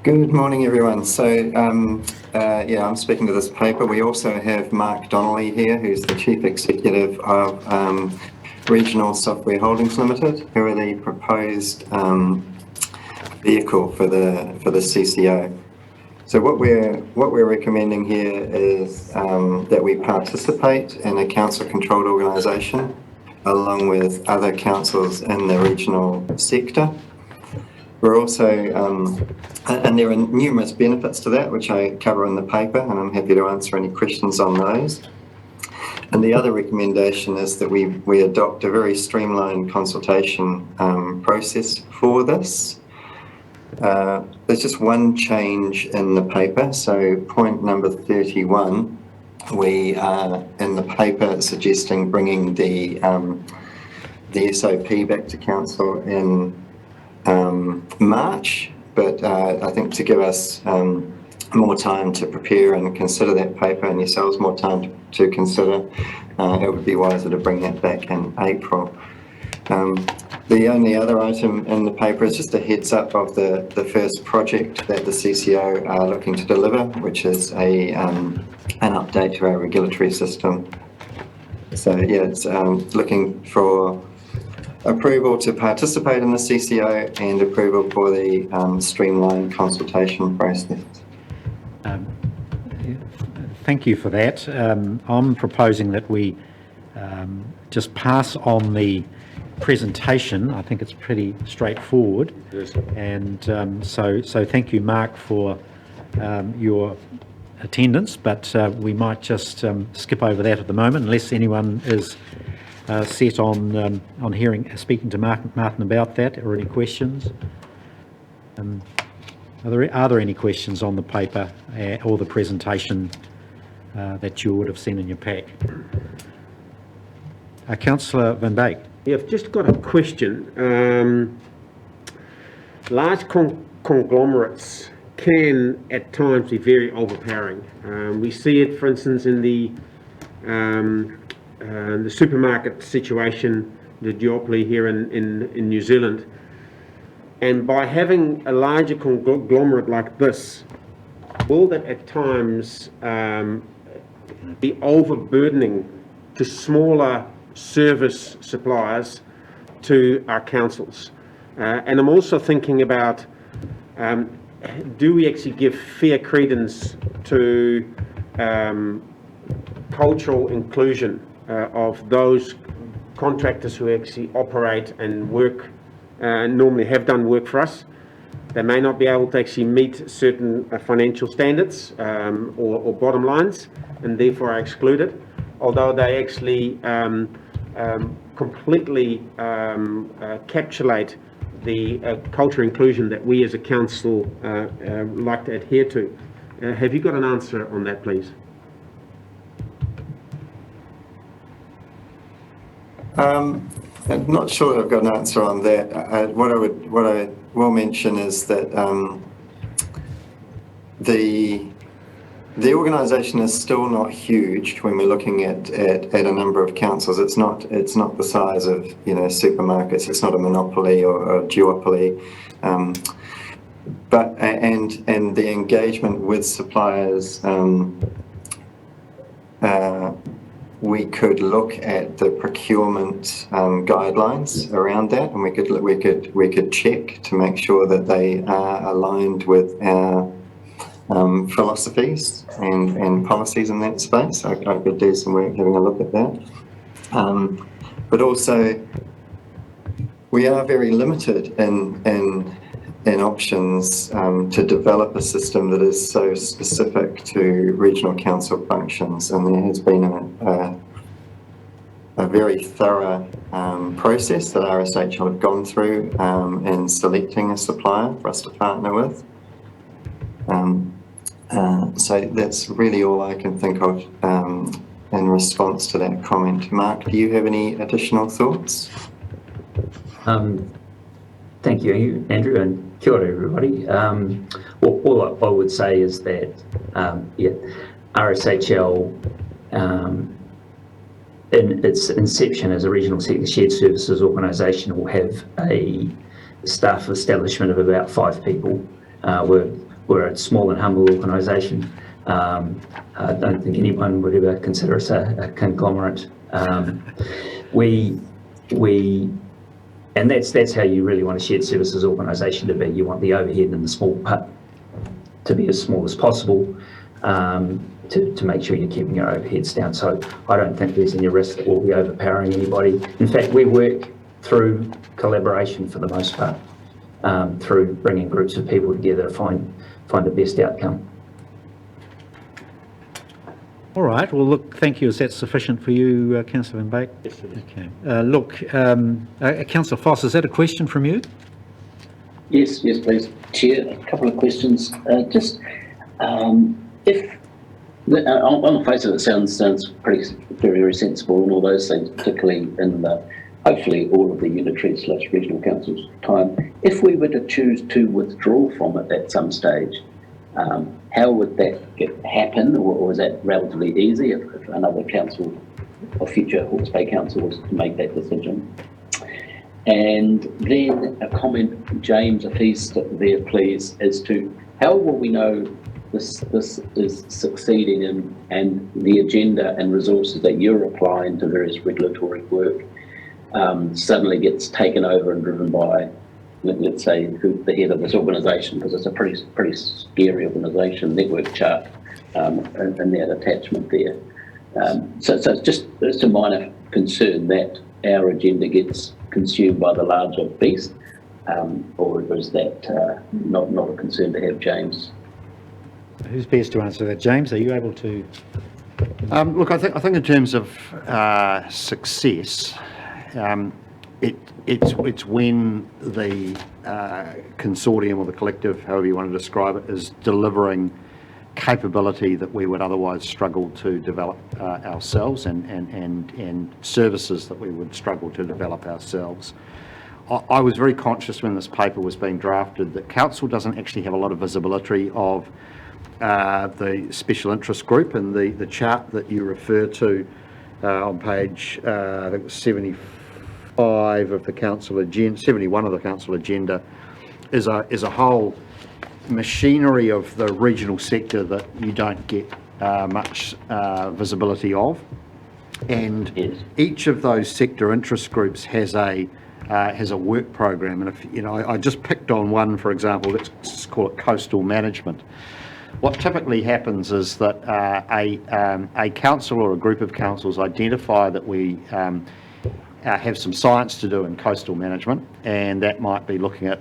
Good morning, everyone. So, I'm speaking to this paper. We also have Mark Donnelly here, who's the Chief Executive of Regional Software Holdings Limited, who are the proposed vehicle for the CCO. So what we're recommending here is that we participate in a council-controlled organisation along with other councils in the regional sector. We're also, and there are numerous benefits to that, which I cover in the paper, and I'm happy to answer any questions on those. And the other recommendation is that we adopt a very streamlined consultation process for this. There's just one change in the paper. So point number 31, we are in the paper suggesting bringing the SOP back to council in March, but I think to give us more time to prepare and consider that paper, and yourselves more time to consider, it would be wiser to bring that back in April. The only other item in the paper is just a heads up of the first project that the CCO are looking to deliver, which is an update to our regulatory system. So yeah, it's looking for approval to participate in the CCO and approval for the streamlined consultation process. Thank you for that. I'm proposing that we just pass on the presentation. I think it's pretty straightforward. Yes. And so thank you, Mark, for your attendance, but we might just skip over that at the moment, unless anyone is set on speaking to Martin about that, or any questions. Are there any questions on the paper or the presentation that you would have seen in your pack? Councillor Van Beek. Yeah, I've just got a question. Large conglomerates can at times be very overpowering. We see it, for instance, in the supermarket situation, the duopoly here in New Zealand. And by having a larger conglomerate like this, will that at times be overburdening to smaller service suppliers to our councils. And I'm also thinking about, do we actually give fair credence to cultural inclusion of those contractors who actually operate and work, normally have done work for us? They may not be able to actually meet certain financial standards or bottom lines, and therefore are excluded, although they actually completely encapsulate the culture inclusion that we as a council like to adhere to. Have you got an answer on that, please? I'm not sure I've got an answer on that. What I will mention is that the organisation is still not huge when we're looking at a number of councils. It's not the size of, you know, supermarkets. It's not a monopoly or a duopoly. But the engagement with suppliers, we could look at the procurement guidelines around that, and we could check to make sure that they are aligned with our philosophies and policies in that space. I could do some work having a look at that. But also, we are very limited in options to develop a system that is so specific to regional council functions, and there has been a very thorough process that RSH have gone through in selecting a supplier for us to partner with. So that's really all I can think of in response to that comment. Mark, do you have any additional thoughts? Thank you, Andrew, and kia ora, everybody. All I would say is that, RSHL, in its inception as a regional sector shared services organisation, will have a staff establishment of about 5 people. We're a small and humble organisation. I don't think anyone would ever consider us a conglomerate. And that's how you really want a shared services organisation to be. You want the overhead and the small part to be as small as possible, to make sure you're keeping your overheads down. So I don't think there's any risk that we'll be overpowering anybody. In fact, we work through collaboration for the most part, through bringing groups of people together to find the best outcome. All right, well, look, thank you. Is that sufficient for you, Councillor Van Beek? Yes, it is. Okay. Councillor Foss, is that a question from you? Yes, please. Chair, a couple of questions. If on the face of it, sounds pretty very sensible and all those things, particularly in hopefully all of the unitary/regional councils' time. If we were to choose to withdraw from it at some stage, how would that happen, or is that relatively easy if another council or future Hawke's Bay Council was to make that decision? And then a comment, James, if he's there, please, as to how will we know this is succeeding and the agenda and resources that you're applying to various regulatory work suddenly gets taken over and driven by, let's say, the head of this organisation, because it's a pretty scary organisation, network chart, and that attachment there. So it's a minor concern that our agenda gets consumed by the larger beast, or is that not a concern to have, James? Who's best to answer that? James, are you able to? Look, I think in terms of success, it's when the consortium or the collective, however you want to describe it, is delivering capability that we would otherwise struggle to develop ourselves, and services that we would struggle to develop ourselves. I was very conscious when this paper was being drafted that Council doesn't actually have a lot of visibility of the special interest group, and the chart that you refer to on page I think it was 75 of the council agenda, 71 of the council agenda, is a whole machinery of the regional sector that you don't get much visibility of. And Yes. each of those sector interest groups has a work program. And if, you know, I just picked on one, for example, let's just call it coastal management. What typically happens is that a council or a group of councils identify that we have some science to do in coastal management, and that might be looking at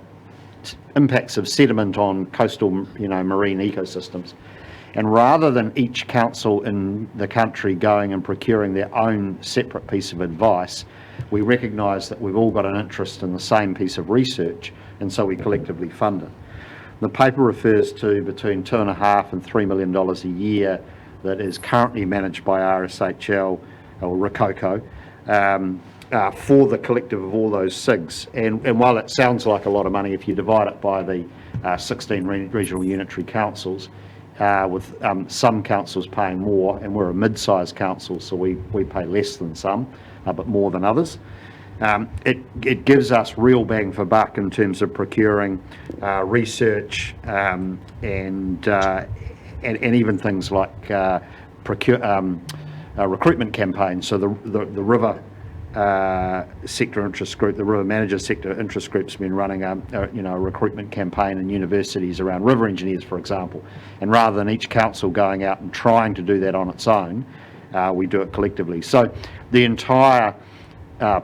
impacts of sediment on coastal, you know, marine ecosystems. And rather than each council in the country going and procuring their own separate piece of advice, we recognise that we've all got an interest in the same piece of research, and so we collectively fund it. The paper refers to between $2.5 and $3 million a year that is currently managed by RSHL or Rococo for the collective of all those SIGs. And while it sounds like a lot of money, if you divide it by the 16 regional unitary councils, with some councils paying more, and we're a mid-sized council, so we pay less than some, but more than others. It gives us real bang for buck in terms of procuring research and even things like recruitment campaigns. So the river sector interest group, the river manager sector interest group's been running a recruitment campaign in universities around river engineers, for example. And rather than each council going out and trying to do that on its own, we do it collectively. So the entire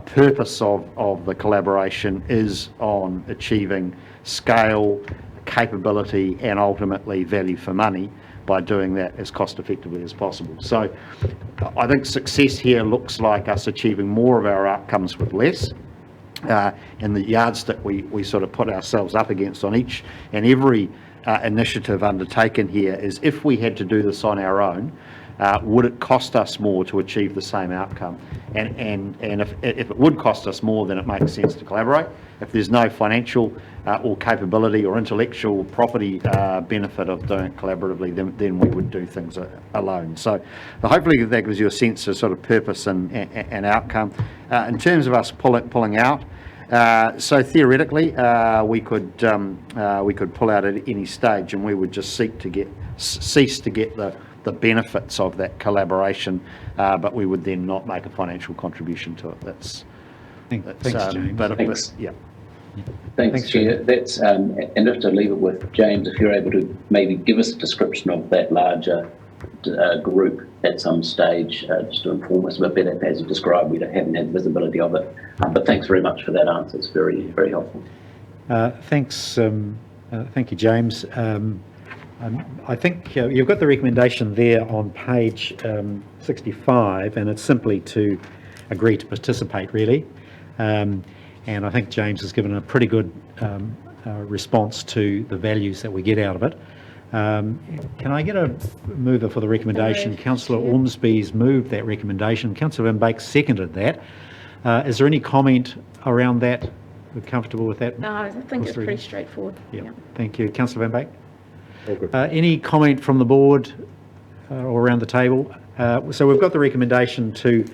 purpose of the collaboration is on achieving scale, capability, and ultimately value for money by doing that as cost effectively as possible. So I think success here looks like us achieving more of our outcomes with less. And the yardstick we sort of put ourselves up against on each and every initiative undertaken here is, if we had to do this on our own, would it cost us more to achieve the same outcome? And if it would cost us more, then it makes sense to collaborate. If there's no financial or capability or intellectual property benefit of doing it collaboratively, then we would do things alone. So hopefully that gives you a sense of sort of purpose and outcome. In terms of us pulling out, so theoretically we could pull out at any stage, and we would just cease to get the benefits of that collaboration, but we would then not make a financial contribution to it. Thanks, James. Thanks. Yeah. Thanks, Chair. That's and if to leave it with James, if you're able to maybe give us a description of that larger group at some stage, just to inform us a bit better. As you described, we haven't had visibility of it. But thanks very much for that answer. It's very, very helpful. Thanks. Thank you, James. I think you've got the recommendation there on page 65, and it's simply to agree to participate, really. And I think James has given a pretty good response to the values that we get out of it. Can I get a mover for the recommendation? Councillor Ormsby's moved that recommendation. Councillor Van Beek seconded that. Is there any comment around that? We're comfortable with that? No, I think it's pretty straightforward. Yeah. Thank you. Councillor Van Beek? Any comment from the board or around the table? So we've got the recommendation to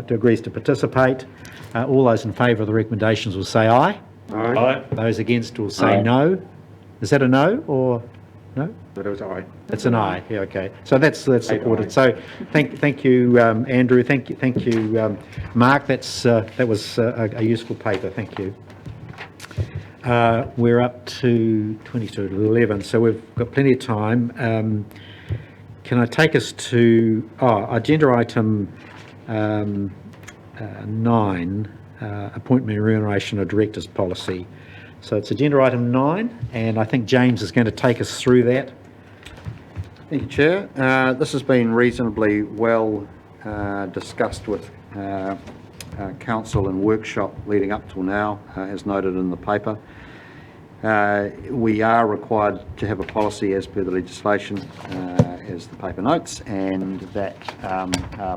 agree to participate. All those in favour of the recommendations will say aye. Aye. Those against will say no. Is that a no or no? But it was aye. It's an aye. Yeah, okay. So that's supported. So thank you, Andrew. Thank you, Mark. That was a useful paper. Thank you. We're up to 22:11, so we've got plenty of time. Can I take us to agenda item 9, appointment and remuneration of directors policy. So it's agenda item 9, and I think James is going to take us through that. Thank you, Chair. This has been reasonably well discussed with Council and workshop leading up till now, as noted in the paper. We are required to have a policy as per the legislation, as the paper notes, and that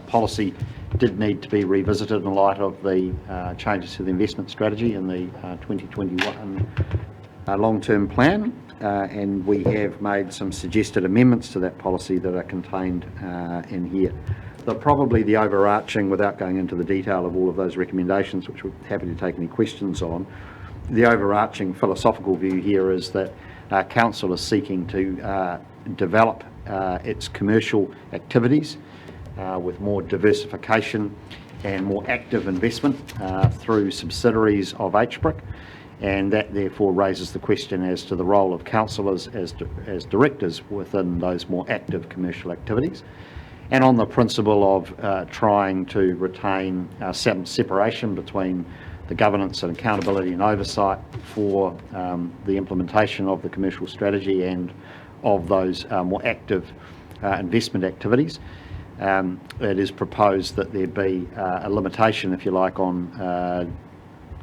policy did need to be revisited in light of the changes to the investment strategy in the 2021 long-term plan, and we have made some suggested amendments to that policy that are contained in here. But probably the overarching, without going into the detail of all of those recommendations, which we're happy to take any questions on, the overarching philosophical view here is that Council is seeking to develop its commercial activities with more diversification and more active investment through subsidiaries of HBRIC, and that therefore raises the question as to the role of councillors as directors within those more active commercial activities, and on the principle of trying to retain some separation between the governance and accountability and oversight for the implementation of the commercial strategy and of those more active investment activities. It is proposed that there be a limitation, if you like, on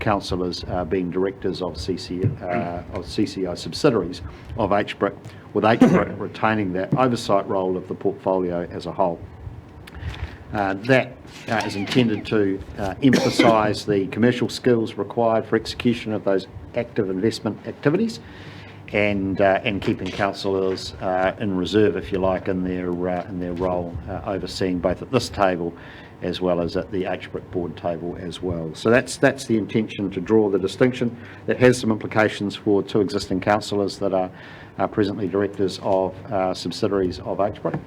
councillors being directors of CCO subsidiaries of HBRIC, with HBRIC retaining that oversight role of the portfolio as a whole. That is intended to emphasise the commercial skills required for execution of those active investment activities, and keeping councillors in reserve, if you like, in their role, overseeing both at this table as well as at the HBRIC board table as well. So that's the intention, to draw the distinction. That has some implications for two existing councillors that are presently directors of subsidiaries of HBRIC,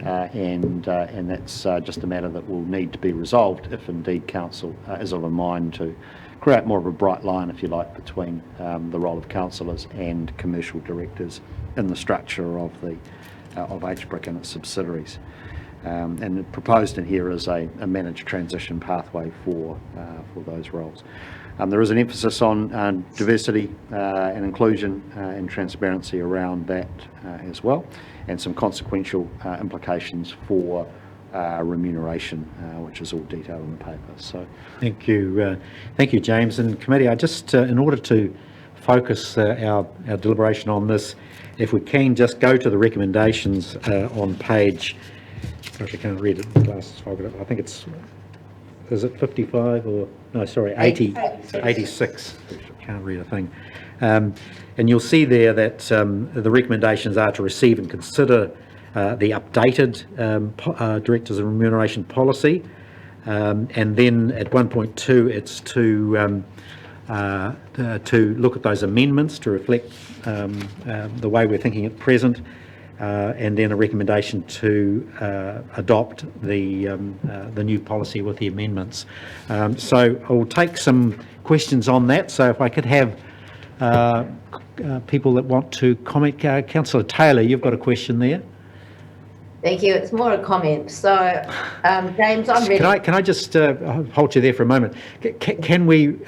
and that's just a matter that will need to be resolved if indeed council is of a mind to create more of a bright line, if you like, between the role of councillors and commercial directors in the structure of HBRIC and its subsidiaries. And proposed in here is a managed transition pathway for those roles. There is an emphasis on diversity and inclusion and transparency around that as well, and some consequential implications for remuneration, which is all detailed in the paper. So, thank you, James and committee. I just, in order to focus our deliberation on this, if we can just go to the recommendations on page. Gosh, I can't read it. The glasses fogged up. I think it's. Is it 55 or no? Sorry, 86. Can't read a thing. And you'll see there that the recommendations are to receive and consider the updated Directors and Remuneration Policy, and then at 1.2 it's to look at those amendments to reflect the way we're thinking at present, and then a recommendation to adopt the new policy with the amendments. So I'll take some questions on that. So if I could have people that want to comment. Councillor Taylor, you've got a question there. Thank you. It's more a comment. So, James, I'm ready. Can I just hold you there for a moment? Can we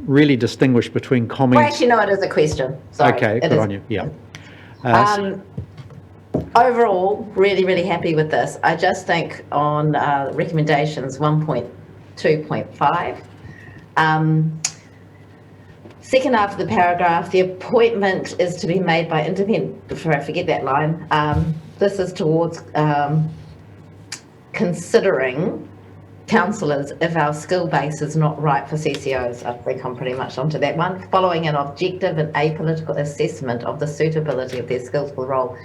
really distinguish between comments? Well, actually, no, it is a question. Sorry. Okay, good on you. Yeah. Overall, really, really happy with this. I just think on recommendations 1.2.5, second after the paragraph, the appointment is to be made by independent, before I forget that line, this is towards considering councillors if our skill base is not right for CCOs. I think I'm pretty much onto that one. Following an objective and apolitical assessment of the suitability of their skills for the role.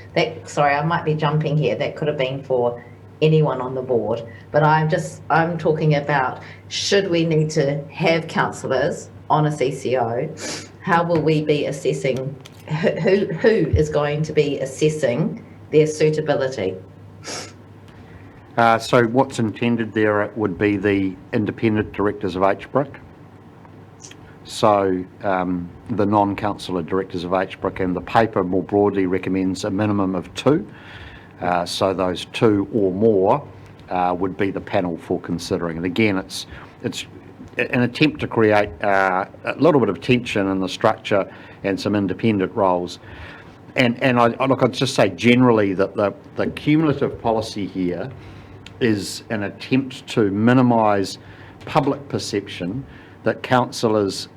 Sorry, I might be jumping here. That could have been for anyone on the board, but I'm talking about, should we need to have councillors on a CCO, how will we be assessing, who is going to be assessing their suitability? So what's intended there would be the independent directors of HBRIC. So the non-councillor directors of HBRIC, and the paper more broadly recommends a minimum of 2. So those 2 or more would be the panel for considering. And again, it's an attempt to create a little bit of tension in the structure and some independent roles. And I'd just say generally that the cumulative policy here is an attempt to minimise public perception that councillors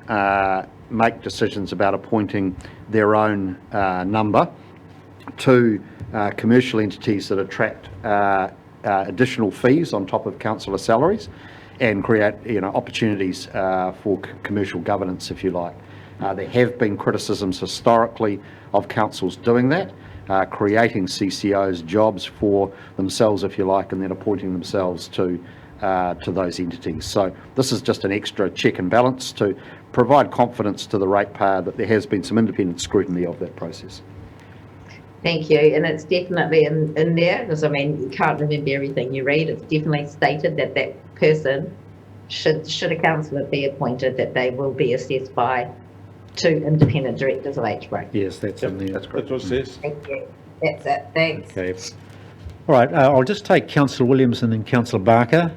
make decisions about appointing their own number to commercial entities that attract additional fees on top of councillor salaries, and create opportunities for commercial governance, if you like. There have been criticisms historically of councils doing that, creating CCOs, jobs for themselves, if you like, and then appointing themselves to those entities. So this is just an extra check and balance to provide confidence to the ratepayer that there has been some independent scrutiny of that process. Thank you, and it's definitely in there, because I mean, you can't remember everything you read. It's definitely stated that that person, should a councillor be appointed, that they will be assessed by 2 independent directors of HBRAC. Yes, that's in there. That's what it says. Thank you. That's it, thanks. Okay. All right, I'll just take Councillor Williams and then Councillor Barker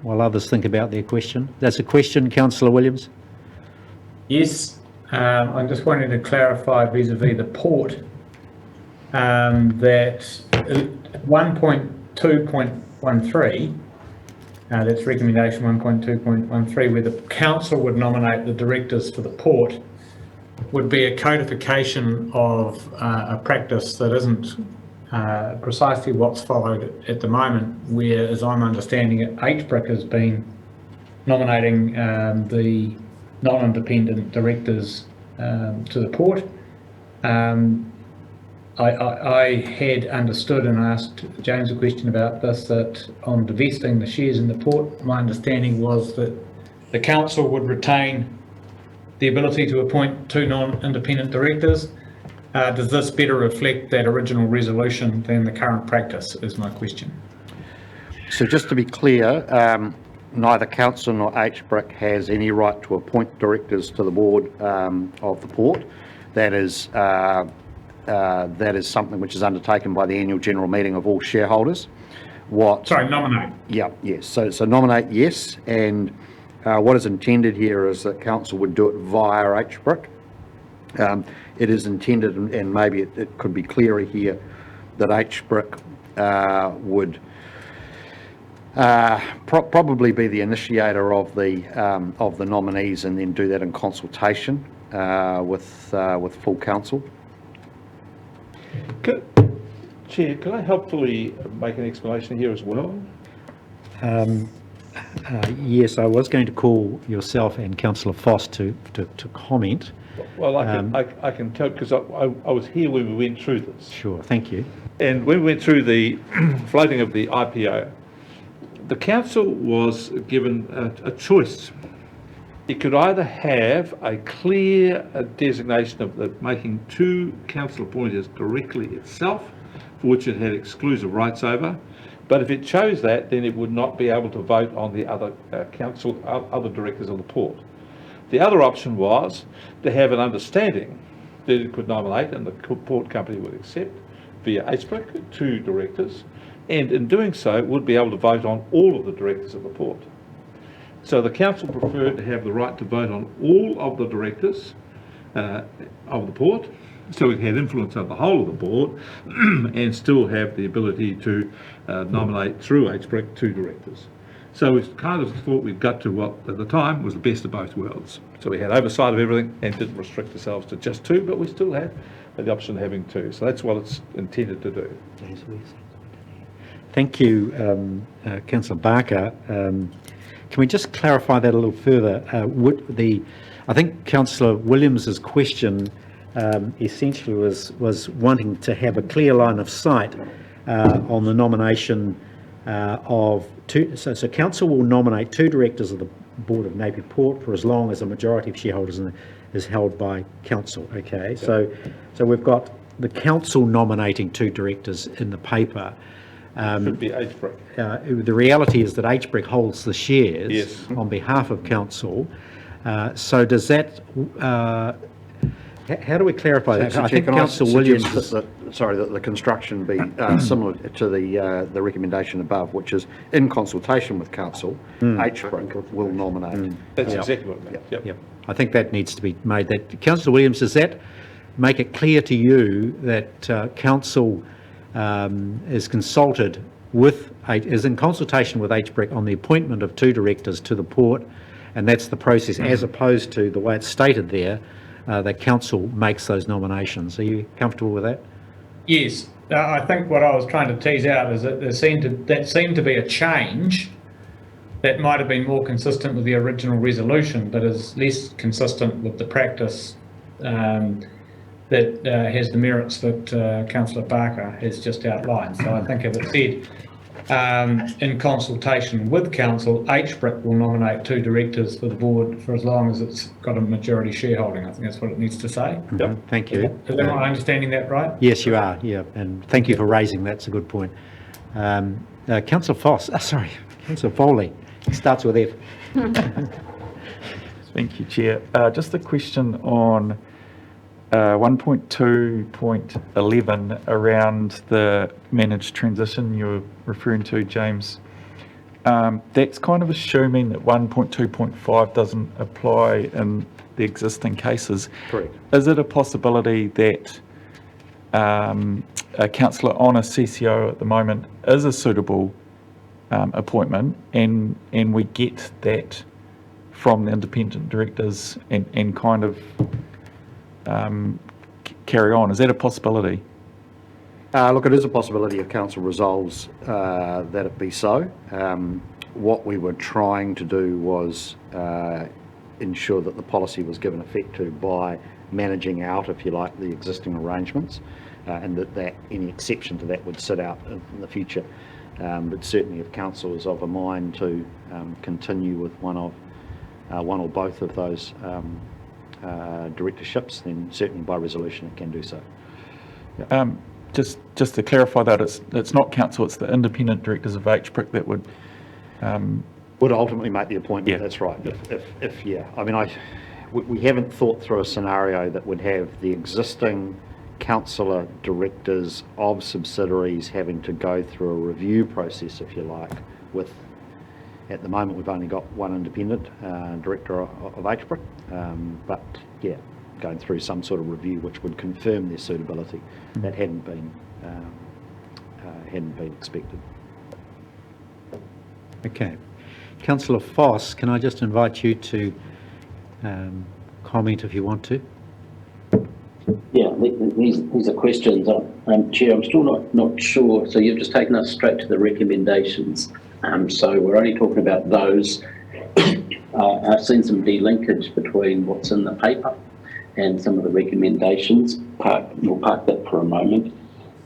while others think about their question. That's a question, Councillor Williams? Yes, I'm just wanting to clarify vis-a-vis the port, that 1.2.13, that's recommendation 1.2.13, where the council would nominate the directors for the port, would be a codification of a practice that isn't precisely what's followed at the moment, where, as I'm understanding it, HBRAC has been nominating the non-independent directors to the port. I had understood, and I asked James a question about this, that on divesting the shares in the port, my understanding was that the council would retain the ability to appoint 2 non-independent directors. Does this better reflect that original resolution than the current practice, is my question. So just to be clear, neither council nor HBRAC has any right to appoint directors to the board of the port. That is something which is undertaken by the annual general meeting of all shareholders. Nominate. Yeah, yes. So nominate, yes, and what is intended here is that council would do it via HBRAC. It is intended, and maybe it could be clearer here, that HBRAC would probably be the initiator of the nominees, and then do that in consultation with full council. Chair, can I helpfully make an explanation here as well? Yes, I was going to call yourself and Councillor Foss to comment. Well, I can tell, because I was here when we went through this. Sure, thank you. And when we went through the floating of the IPO, the council was given a choice. It could either have a clear designation of making 2 council appointees directly itself, for which it had exclusive rights over, but if it chose that, then it would not be able to vote on the other other directors of the port. The other option was to have an understanding that it could nominate, and the port company would accept via HBRAC 2 directors, and in doing so would be able to vote on all of the directors of the port. So the council preferred to have the right to vote on all of the directors of the port, so it had influence over the whole of the board, and still have the ability to nominate through HBRAC 2 directors. So we kind of thought we'd got to what at the time was the best of both worlds. So we had oversight of everything and didn't restrict ourselves to just 2, but we still had the option of having 2. So that's what it's intended to do. Thank you, Councillor Barker. Can we just clarify that a little further? I think Councillor Williams's question essentially was wanting to have a clear line of sight on the nomination of 2. So council will nominate 2 directors of the board of Napier Port for as long as a majority of shareholders is held by council. Okay, so we've got the council nominating 2 directors in the paper. Should be HBRAC. The reality is that HBRAC holds the shares Yes. on behalf of council. So does that? How do we clarify that? I think Councillor Williams. That the construction be similar to the recommendation above, which is in consultation with council, HBRAC will nominate. That's exactly what it meant. Yep. I think that needs to be made. That Councillor Williams, does that make it clear to you that council is consulted is in consultation with HBRAC on the appointment of 2 directors to the port, and that's the process, as opposed to the way it's stated there, that council makes those nominations. Are you comfortable with that? Yes, I think what I was trying to tease out is that that seemed to be a change that might have been more consistent with the original resolution, but is less consistent with the practice that has the merits that Councillor Barker has just outlined. So I think if it said in consultation with council, HBRIC will nominate 2 directors for the board for as long as it's got a majority shareholding. I think that's what it needs to say. Thank you. Am I understanding that right? Yes, you are, yeah, and thank you for raising that, it's a good point. Councillor Foss, sorry, Councillor Foley, starts with F. Thank you, Chair. Just a question on 1.2.11 around the managed transition you're referring to, James. That's kind of assuming that 1.2.5 doesn't apply in the existing cases. Correct. Is it a possibility that a councillor on a CCO at the moment is a suitable appointment and we get that from the independent directors and kind of carry on? Is that a possibility? Look, it is a possibility if council resolves that it be so. What we were trying to do was ensure that the policy was given effect to by managing out, if you like, the existing arrangements, and that any exception to that would sit out in the future. But certainly if council is of a mind to continue with one or both of those directorships, then certainly by resolution it can do so. Yeah. Just to clarify that, it's not council, it's the independent directors of HBRIC that would ultimately make the appointment. Yeah. That's right. If yeah, I mean, we haven't thought through a scenario that would have the existing councillor directors of subsidiaries having to go through a review process, if you like. With at the moment we've only got one independent director of HBRIC, but yeah, going through some sort of review which would confirm their suitability. That hadn't been expected. Okay. Councillor Foss, can I just invite you to comment if you want to? Yeah, these are questions. Chair, I'm still not sure. So you've just taken us straight to the recommendations. So we're only talking about those. I've seen some delinkage between what's in the paper and some of the recommendations. We'll park that for a moment.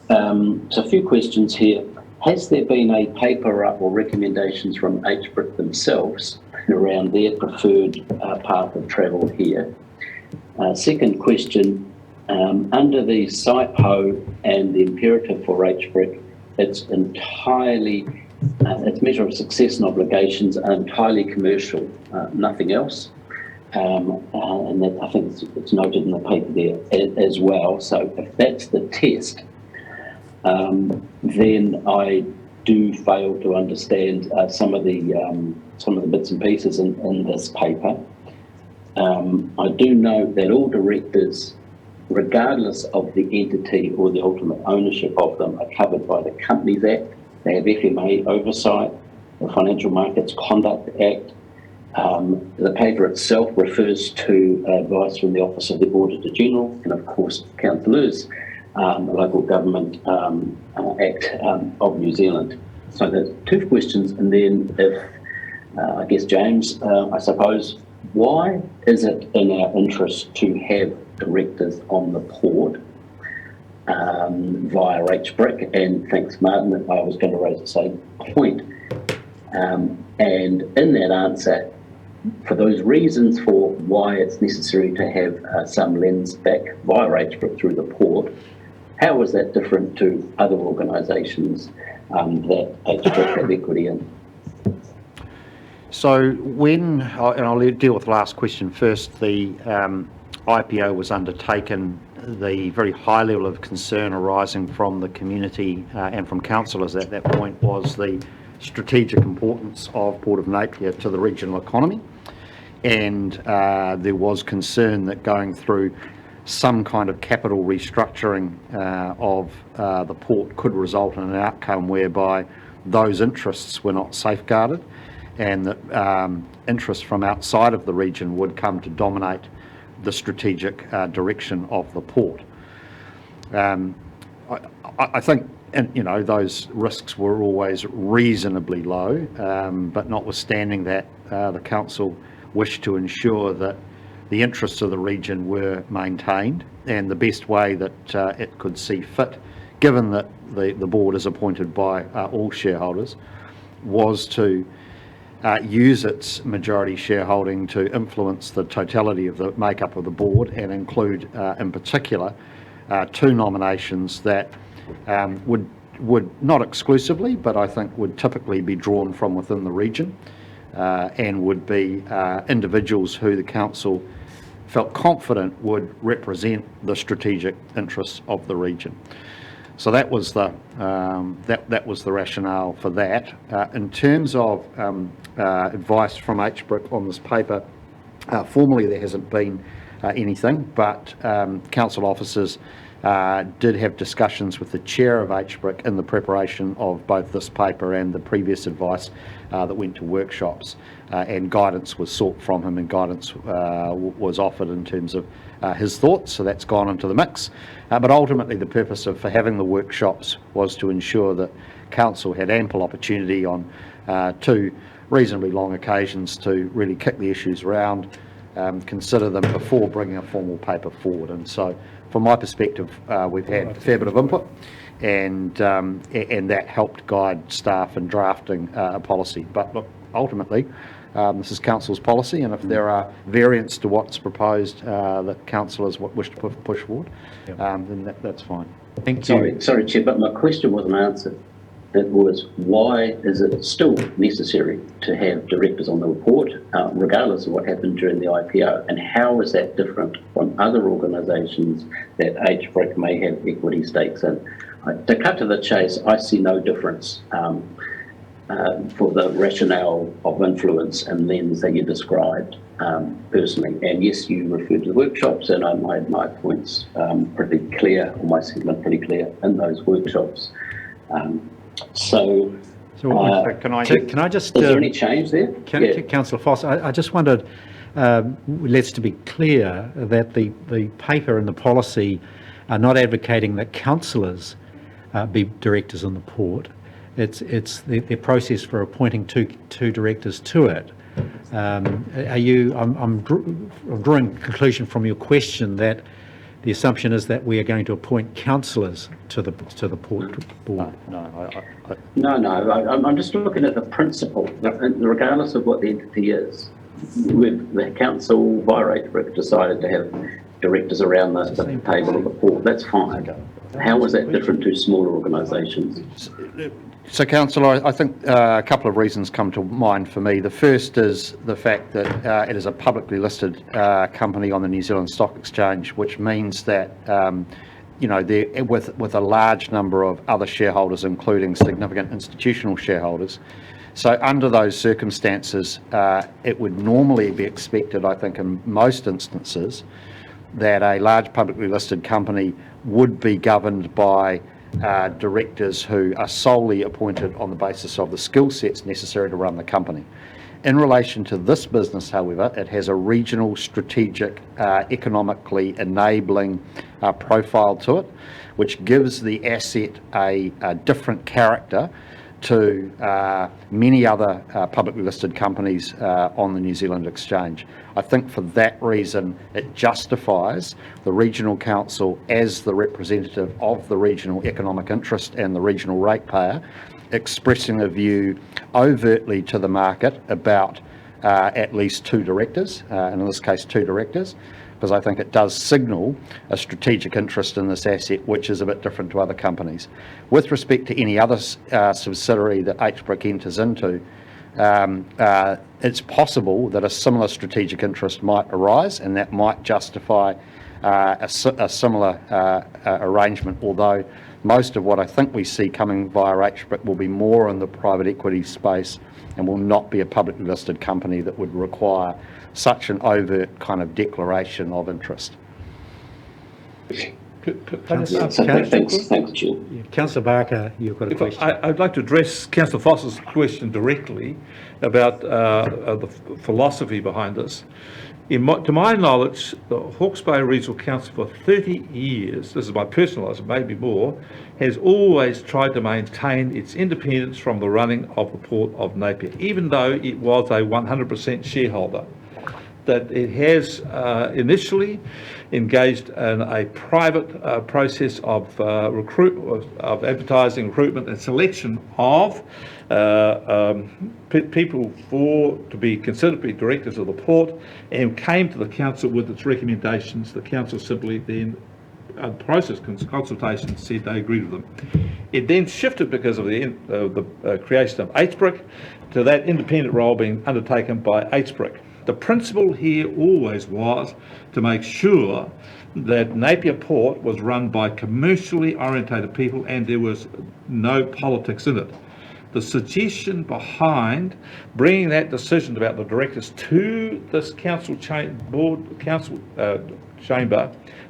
So a few questions here. Has there been a paper up or recommendations from HBRIC themselves around their preferred path of travel here? Second question, under the SIPO and the imperative for HBRIC, it's entirely, its measure of success and obligations are entirely commercial, nothing else. And that, I think it's noted in the paper there as well. So if that's the test, then I do fail to understand some of the bits and pieces in this paper. I do know that all directors, regardless of the entity or the ultimate ownership of them, are covered by the Companies Act. They have FMA oversight, the Financial Markets Conduct Act. The paper itself refers to advice from the Office of the Auditor General and, of course, councillors, the Local Government Act of New Zealand. So there's 2 questions, and then if, I guess, James, I suppose, why is it in our interest to have directors on the port via HBRIC? And thanks, Martin, I was going to raise the same point. And in that answer, for those reasons for why it's necessary to have some lens back via HBRIC through the port, how is that different to other organisations that HBRIC have equity in? So when, and I'll deal with the last question first, the IPO was undertaken, the very high level of concern arising from the community and from councillors at that point was the strategic importance of Port of Napier to the regional economy. And there was concern that going through some kind of capital restructuring of the port could result in an outcome whereby those interests were not safeguarded, and that interests from outside of the region would come to dominate the strategic direction of the port. I think, and you know, those risks were always reasonably low, but notwithstanding that, the council wished to ensure that the interests of the region were maintained, and the best way that it could see fit, given that the board is appointed by all shareholders, was to use its majority shareholding to influence the totality of the makeup of the board and include, in particular, 2 nominations that would not exclusively, but I think would typically be drawn from within the region, and would be individuals who the council felt confident would represent the strategic interests of the region. So that was the rationale for that. In terms of advice from HBRIC on this paper, formally there hasn't been anything, but council officers did have discussions with the chair of HBRIC in the preparation of both this paper and the previous advice that went to workshops, and guidance was sought from him, and guidance was offered in terms of his thoughts, so that's gone into the mix. But ultimately the purpose for having the workshops was to ensure that council had ample opportunity on 2 reasonably long occasions to really kick the issues around, consider them before bringing a formal paper forward. And so from my perspective, we've had a fair bit of input, and that helped guide staff in drafting a policy. But look, ultimately, this is council's policy, and if there are variants to what's proposed that councillors wish to push forward, then that's fine. Thank you. Sorry, Chair, but my question wasn't answered. It was, why is it still necessary to have directors on the report, regardless of what happened during the IPO? And how is that different from other organisations that HBRIC may have equity stakes in? To cut to the chase, I see no difference for the rationale of influence and lens that you described personally. And yes, you referred to the workshops, and I made my points pretty clear, or my segment pretty clear in those workshops. Can I just... Is there any change there? Councillor Foss, I just wondered, let's to be clear that the paper and the policy are not advocating that councillors be directors on the port. It's the process for appointing two directors to it. I'm drawing a conclusion from your question that the assumption is that we are going to appoint councillors to the port board. No, I'm just looking at the principle, regardless of what the entity is. With the council via HBRIC decided to have directors around the table of the port, that's fine. How is that different to smaller organisations? So, Councillor, I think a couple of reasons come to mind for me. The first is the fact that it is a publicly listed company on the New Zealand Stock Exchange, which means that with a large number of other shareholders, including significant institutional shareholders. So under those circumstances, it would normally be expected, I think in most instances, that a large publicly listed company would be governed by directors who are solely appointed on the basis of the skill sets necessary to run the company. In relation to this business, however, it has a regional, strategic, economically enabling profile to it, which gives the asset a different character to many other publicly listed companies on the New Zealand Exchange. I think for that reason it justifies the Regional Council as the representative of the regional economic interest and the regional ratepayer expressing a view overtly to the market about at least 2 directors, and in this case 2 directors, because I think it does signal a strategic interest in this asset, which is a bit different to other companies. With respect to any other subsidiary that HBRIC enters into, it's possible that a similar strategic interest might arise, and that might justify a similar arrangement, although most of what I think we see coming via HBRIC will be more in the private equity space and will not be a publicly listed company that would require such an overt kind of declaration of interest. Thanks, Chair. Councillor Barker, you've got a question. I'd like to address Councillor Foss's question directly about the philosophy behind this. To my knowledge, the Hawke's Bay Regional Council for 30 years, this is my personal knowledge, maybe more, has always tried to maintain its independence from the running of the Port of Napier, even though it was a 100% shareholder. that it has initially engaged in a private process of of advertising, recruitment and selection of people to be considered to be directors of the port, and came to the council with its recommendations. The council simply then, process consultation, said they agreed with them. It then shifted because of the creation of HBRIC to that independent role being undertaken by HBRIC. The principle here always was to make sure that Napier Port was run by commercially orientated people and there was no politics in it. The suggestion behind bringing that decision about the directors to this council chamber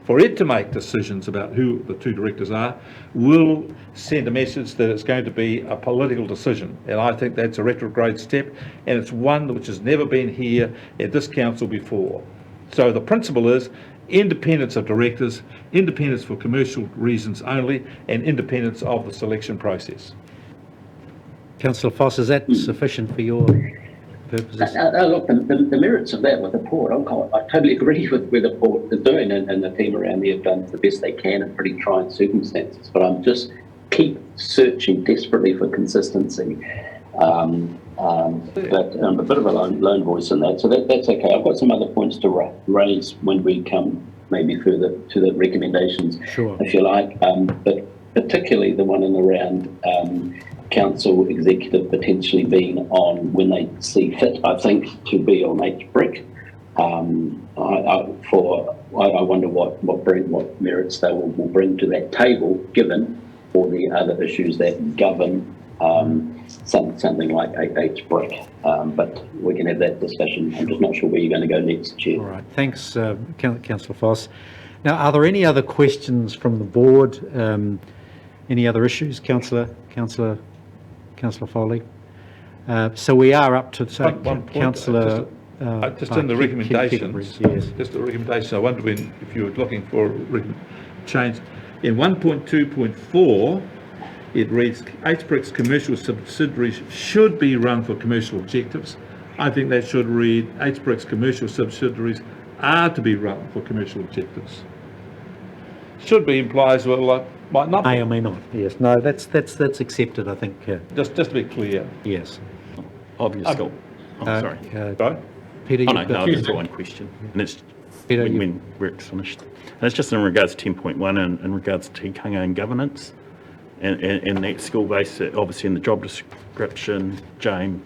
for it to make decisions about who the two directors are will send a message that it's going to be a political decision. And I think that's a retrograde step, and it's one which has never been here at this council before. So the principle is independence of directors, independence for commercial reasons only, and independence of the selection process. Councillor Foss, is that sufficient for your purposes? Look, the merits of that with the port, I totally agree with where the port is doing, and the team around there have done the best they can in pretty trying circumstances. But I'm just keep searching desperately for consistency. But I'm a bit of a lone voice in that, so that's okay. I've got some other points to raise when we come maybe further to the recommendations, sure, if you like. But particularly the one in around council executive potentially being on when they see fit, I think, to be on HBRIC. I wonder what merits they will bring to that table, given all the other issues that govern something like HBRIC. But we can have that discussion. I'm just not sure where you're going to go next, Chair. All right, thanks, Councillor Foss. Now, are there any other questions from the board? Any other issues, Councillor Foley? So we are up to One point, Councillor. Just in the recommendations, yes. just the recommendation, I wonder if you were looking for change. In 1.2.4, it reads, HBRIC's commercial subsidiaries should be run for commercial objectives. I think that should read, HBRIC's commercial subsidiaries are to be run for commercial objectives. Should be implies, well, might not be. May or may not, yes. No, that's accepted, I think. Just to be clear. Yes. Obviously. Sorry. Right? Peter, no, I've just got one question, and it's Peter, when work's finished. And it's just in regards to 10.1 and in regards to tikanga and governance, and that school base, obviously in the job description, Jane,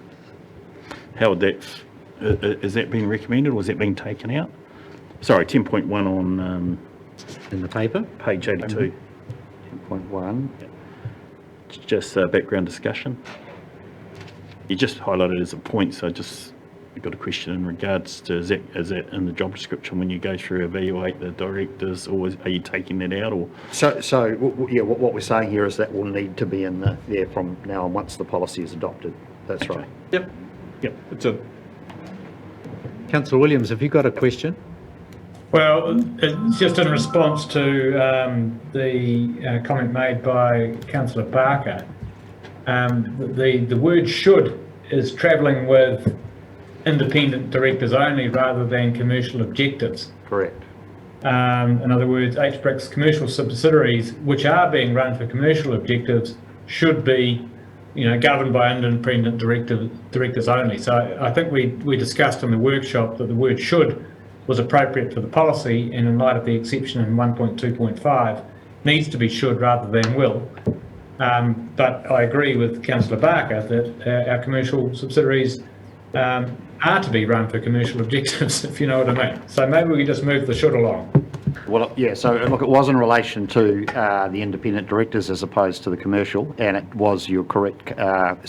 how would that, is that being recommended, or is that being taken out? Sorry, 10.1 on... in the paper? Page 82. 10.1. Just background discussion. You just highlighted it as a point, so I just got a question in regards to, is that in the job description when you go through evaluate the directors, or are you taking that out? Or What we're saying here is that will need to be in there from now on once the policy is adopted. That's right. Yep. It's a... Councillor Williams, have you got a question? Well, it's just in response to the comment made by Councillor Barker. The word should is travelling with independent directors only rather than commercial objectives. Correct. In other words, HBRIC's commercial subsidiaries, which are being run for commercial objectives, should be, governed by independent directors only. So I think we discussed in the workshop that the word should was appropriate for the policy, and in light of the exception in 1.2.5, needs to be should rather than will. But I agree with Councillor Barker that our commercial subsidiaries are to be run for commercial objectives, if you know what I mean. So maybe we can just move the should along. Well, yeah, so look, it was in relation to the independent directors as opposed to the commercial, and it was, you're correct.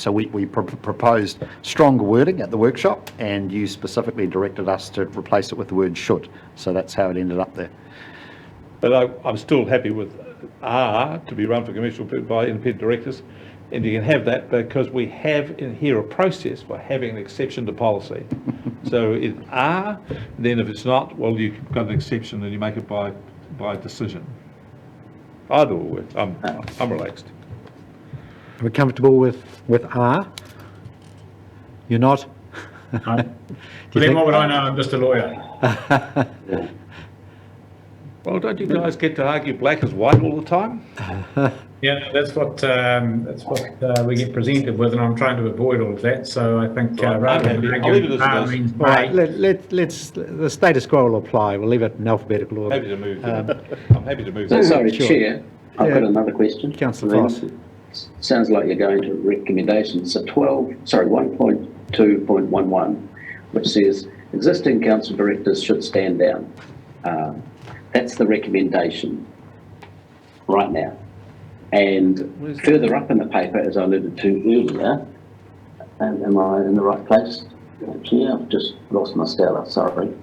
So we proposed stronger wording at the workshop, and you specifically directed us to replace it with the word should. So that's how it ended up there. But I'm still happy with are to be run for commercial by independent directors, and you can have that because we have in here a process for having an exception to policy. So it are, then if it's not, well, you've got an exception and you make it by decision. Either way, I'm relaxed. Are we comfortable with are? You're not? Then what would I know? I'm just a lawyer. Well, don't you guys get to argue black is white all the time? Yeah, that's what we get presented with, and I'm trying to avoid all of that. So I think rather than I'll leave it as it is. means All right, may, let's, the status quo will apply. We'll leave it in alphabetical order. Happy to move. I'm happy to move. So, sorry, Sure. Chair, I've got another question. Councillor Foss. Sounds like you're going to recommendations. So 1.2.11, which says existing council directors should stand down. That's the recommendation right now. And further up in the paper, as I alluded to earlier, am I in the right place? Chair, I've just lost my stella, sorry.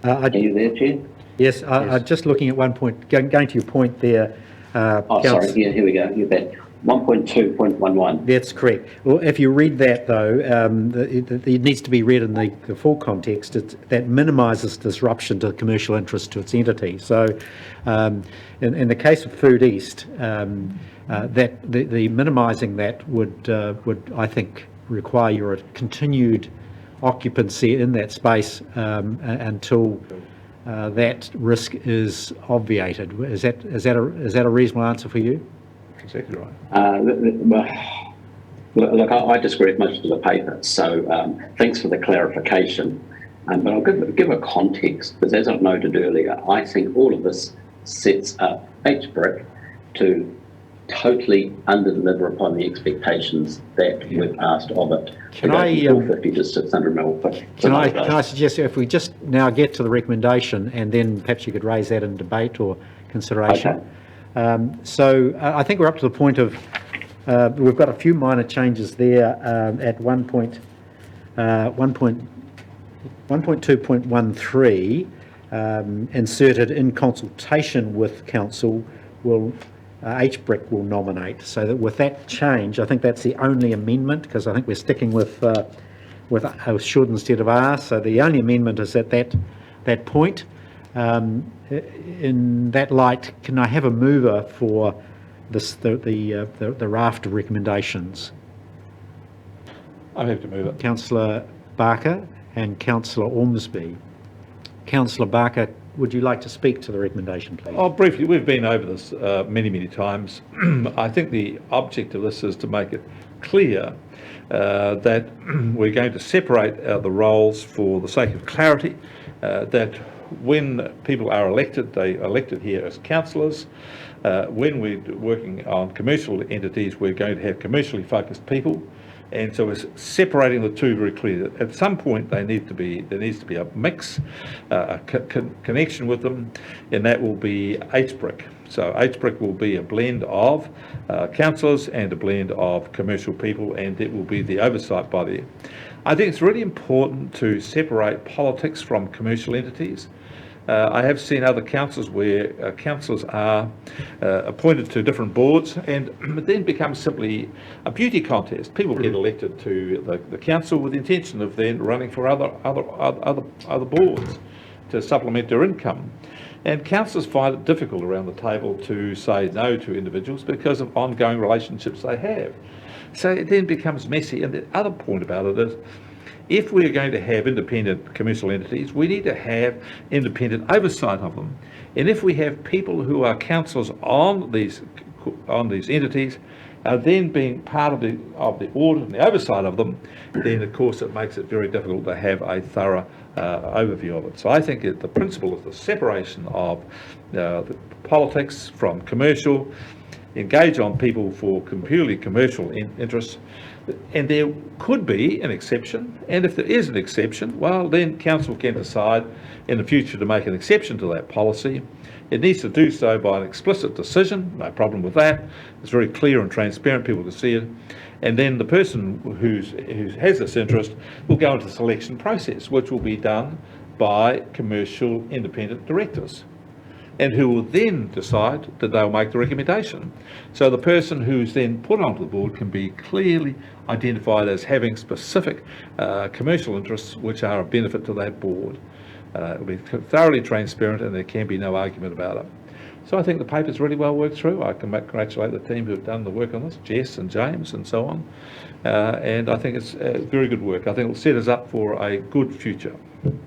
Are you there, Chair? Yes, I'm just looking at one point, going to your point there. Sorry, here we go, you're back. 1.2.11. That's correct. Well, if you read that, though, it needs to be read in the full context. That minimises disruption to commercial interest to its entity. So, in the case of Food East, that the minimising that would I think require your continued occupancy in that space until that risk is obviated. Is that a reasonable answer for you? Exactly right. Look, I disagree with most of the paper, so thanks for the clarification. But I'll give a context, because as I've noted earlier, I think all of this sets up HBRIC to totally under-deliver upon the expectations that we've asked of it. Can I 450 to 600 mil. Can I suggest if we just now get to the recommendation, and then perhaps you could raise that in debate or consideration. Okay. So I think we're up to the point of, we've got a few minor changes there at 1.2.13, inserted in consultation with council, HBRIC will nominate. So that with that change, I think that's the only amendment, because I think we're sticking with should instead of are. So the only amendment is at that point. In that light, can I have a mover for the raft of recommendations? I'm happy to move it. Councillor Barker and Councillor Ormsby. Councillor Barker, would you like to speak to the recommendation, please? Oh, briefly, we've been over this many times. I think the object of this is to make it clear that we're going to separate the roles for the sake of clarity, that when people are elected, they are elected here as councillors. When we're working on commercial entities, we're going to have commercially focused people. And so we're separating the two very clearly. At some point, there needs to be a mix, a connection with them, and that will be HBRIC. So HBRIC will be a blend of councillors and a blend of commercial people, and it will be the oversight body. I think it's really important to separate politics from commercial entities. I have seen other councils where councillors are appointed to different boards, and it then becomes simply a beauty contest. People get elected to the council with the intention of then running for other boards to supplement their income. And councillors find it difficult around the table to say no to individuals because of ongoing relationships they have. So it then becomes messy. And the other point about it is, if we're going to have independent commercial entities, we need to have independent oversight of them. And if we have people who are councillors on these entities, then being part of the audit and the oversight of them, then of course it makes it very difficult to have a thorough overview of it. So I think the principle is the separation of the politics from commercial, engage on people for purely commercial interests. And there could be an exception, and if there is an exception, well, then council can decide in the future to make an exception to that policy. It needs to do so by an explicit decision, no problem with that. It's very clear and transparent, people can see it. And then the person who has this interest will go into the selection process, which will be done by commercial independent directors, and who will then decide that they'll make the recommendation. So the person who's then put onto the board can be clearly identified as having specific commercial interests which are of benefit to that board. It will be thoroughly transparent, and there can be no argument about it. So I think the paper's really well worked through. I can congratulate the team who've done the work on this, Jess and James and so on. And I think it's very good work. I think it'll set us up for a good future.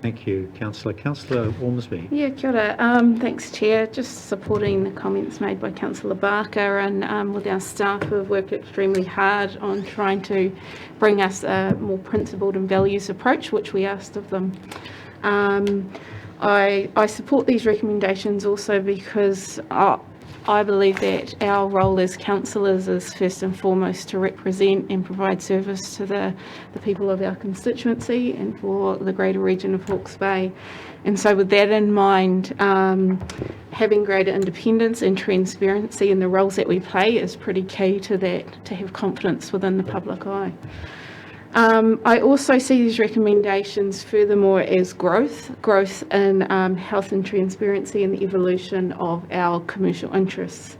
Thank you, Councillor. Councillor Ormsby. Yeah, kia ora. Thanks, Chair. Just supporting the comments made by Councillor Barker and with our staff who have worked extremely hard on trying to bring us a more principled and values approach, which we asked of them. I support these recommendations also because I believe that our role as councillors is first and foremost to represent and provide service to the people of our constituency and for the greater region of Hawke's Bay. And so with that in mind, having greater independence and transparency in the roles that we play is pretty key to that, to have confidence within the public eye. I also see these recommendations furthermore as growth in health and transparency and the evolution of our commercial interests.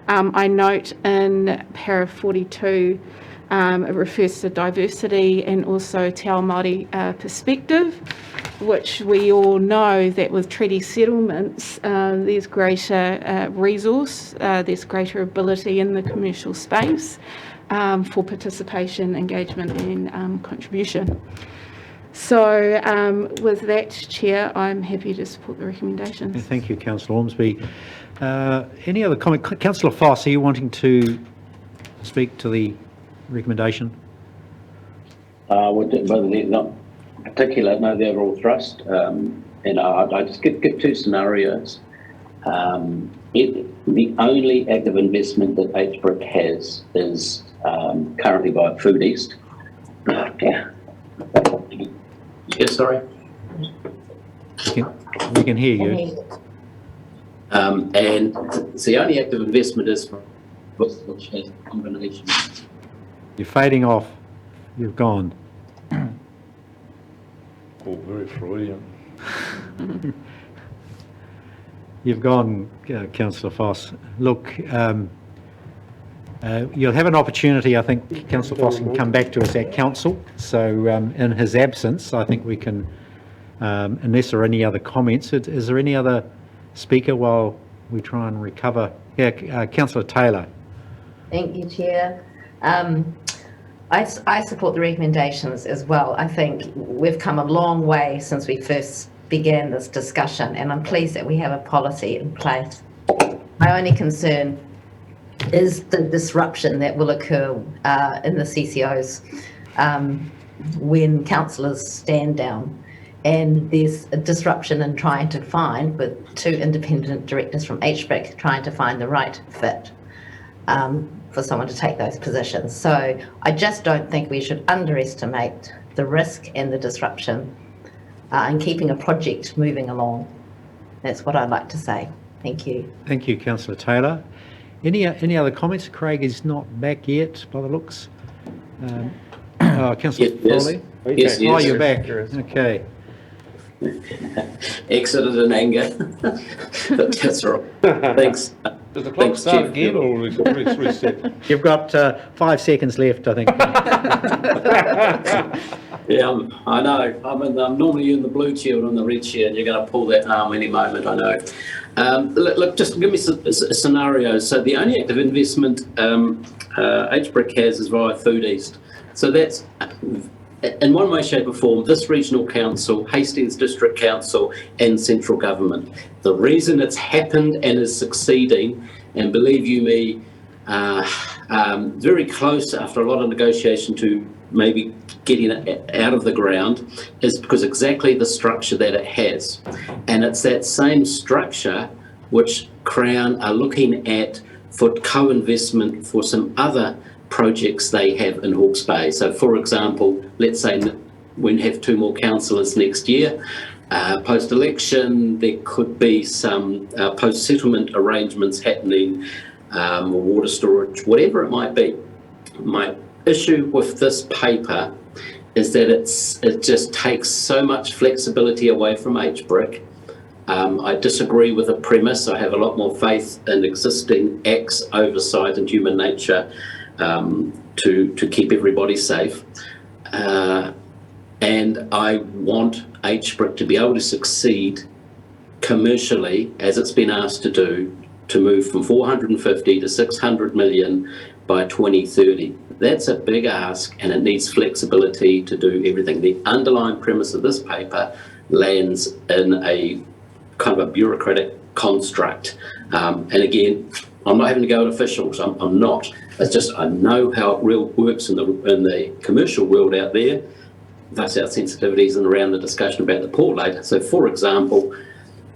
I note in para 42 it refers to diversity and also Te Ao Māori perspective, which we all know that with treaty settlements there's greater resource, there's greater ability in the commercial space for participation, engagement and contribution. So with that, Chair, I'm happy to support the recommendations. Thank you, Councillor Ormsby. Any other comment? Councillor Foss, are you wanting to speak to the recommendation? Whether they're not particular, no, the overall thrust. And I just give two scenarios. The only active investment that HBRIC has is currently by Food East. Yeah, sorry. We can hear you. And the only active investment is which has a combination. You're fading off. You've gone. Oh, very Freudian. You've gone, Councillor Foss. Look, you'll have an opportunity, I think Councillor Foss can come back to us at council. So in his absence, I think we can, unless there are any other comments, is there any other speaker while we try and recover? Yeah, Councillor Taylor. Thank you, Chair. I support the recommendations as well. I think we've come a long way since we first began this discussion, and I'm pleased that we have a policy in place. My only concern is the disruption that will occur in the CCOs when councillors stand down, and there's a disruption in trying to find, with two independent directors from HBRIC trying to find the right fit for someone to take those positions. So I just don't think we should underestimate the risk and the disruption and keeping a project moving along. That's what I'd like to say. Thank you. Thank you, Councillor Taylor. Any other comments? Craig is not back yet, by the looks. Councillor Foley? Yes, Oh, you're back. Okay. Exited in anger. But that's all right. Thanks. Does the clock start again or reset? You've got 5 seconds left, I think. Yeah, I know. I'm normally in the blue chair and on the red chair, and you're going to pull that arm any moment, I know. Look, just give me a scenario. So the only active investment HBRIC has is via Food East. So that's, in one way, shape or form, this regional council, Hastings District Council and central government. The reason it's happened and is succeeding, and believe you me, very close after a lot of negotiation to maybe getting it out of the ground, is because exactly the structure that it has. And it's that same structure which Crown are looking at for co-investment for some other projects they have in Hawke's Bay. So for example, let's say we have 2 more councillors next year. Post-election, there could be some post-settlement arrangements happening, water storage, whatever it might be. My issue with this paper is that it just takes so much flexibility away from HBRIC. I disagree with the premise. I have a lot more faith in existing acts, oversight and human nature to keep everybody safe. And I want HBRIC to be able to succeed commercially, as it's been asked to do, to move from 450 to 600 million by 2030. That's a big ask, and it needs flexibility to do everything. The underlying premise of this paper lands in a kind of a bureaucratic construct. And again, I'm not having to go at officials. I'm not. It's just I know how it real works in the commercial world out there. That's our sensitivities and around the discussion about the port later. So, for example,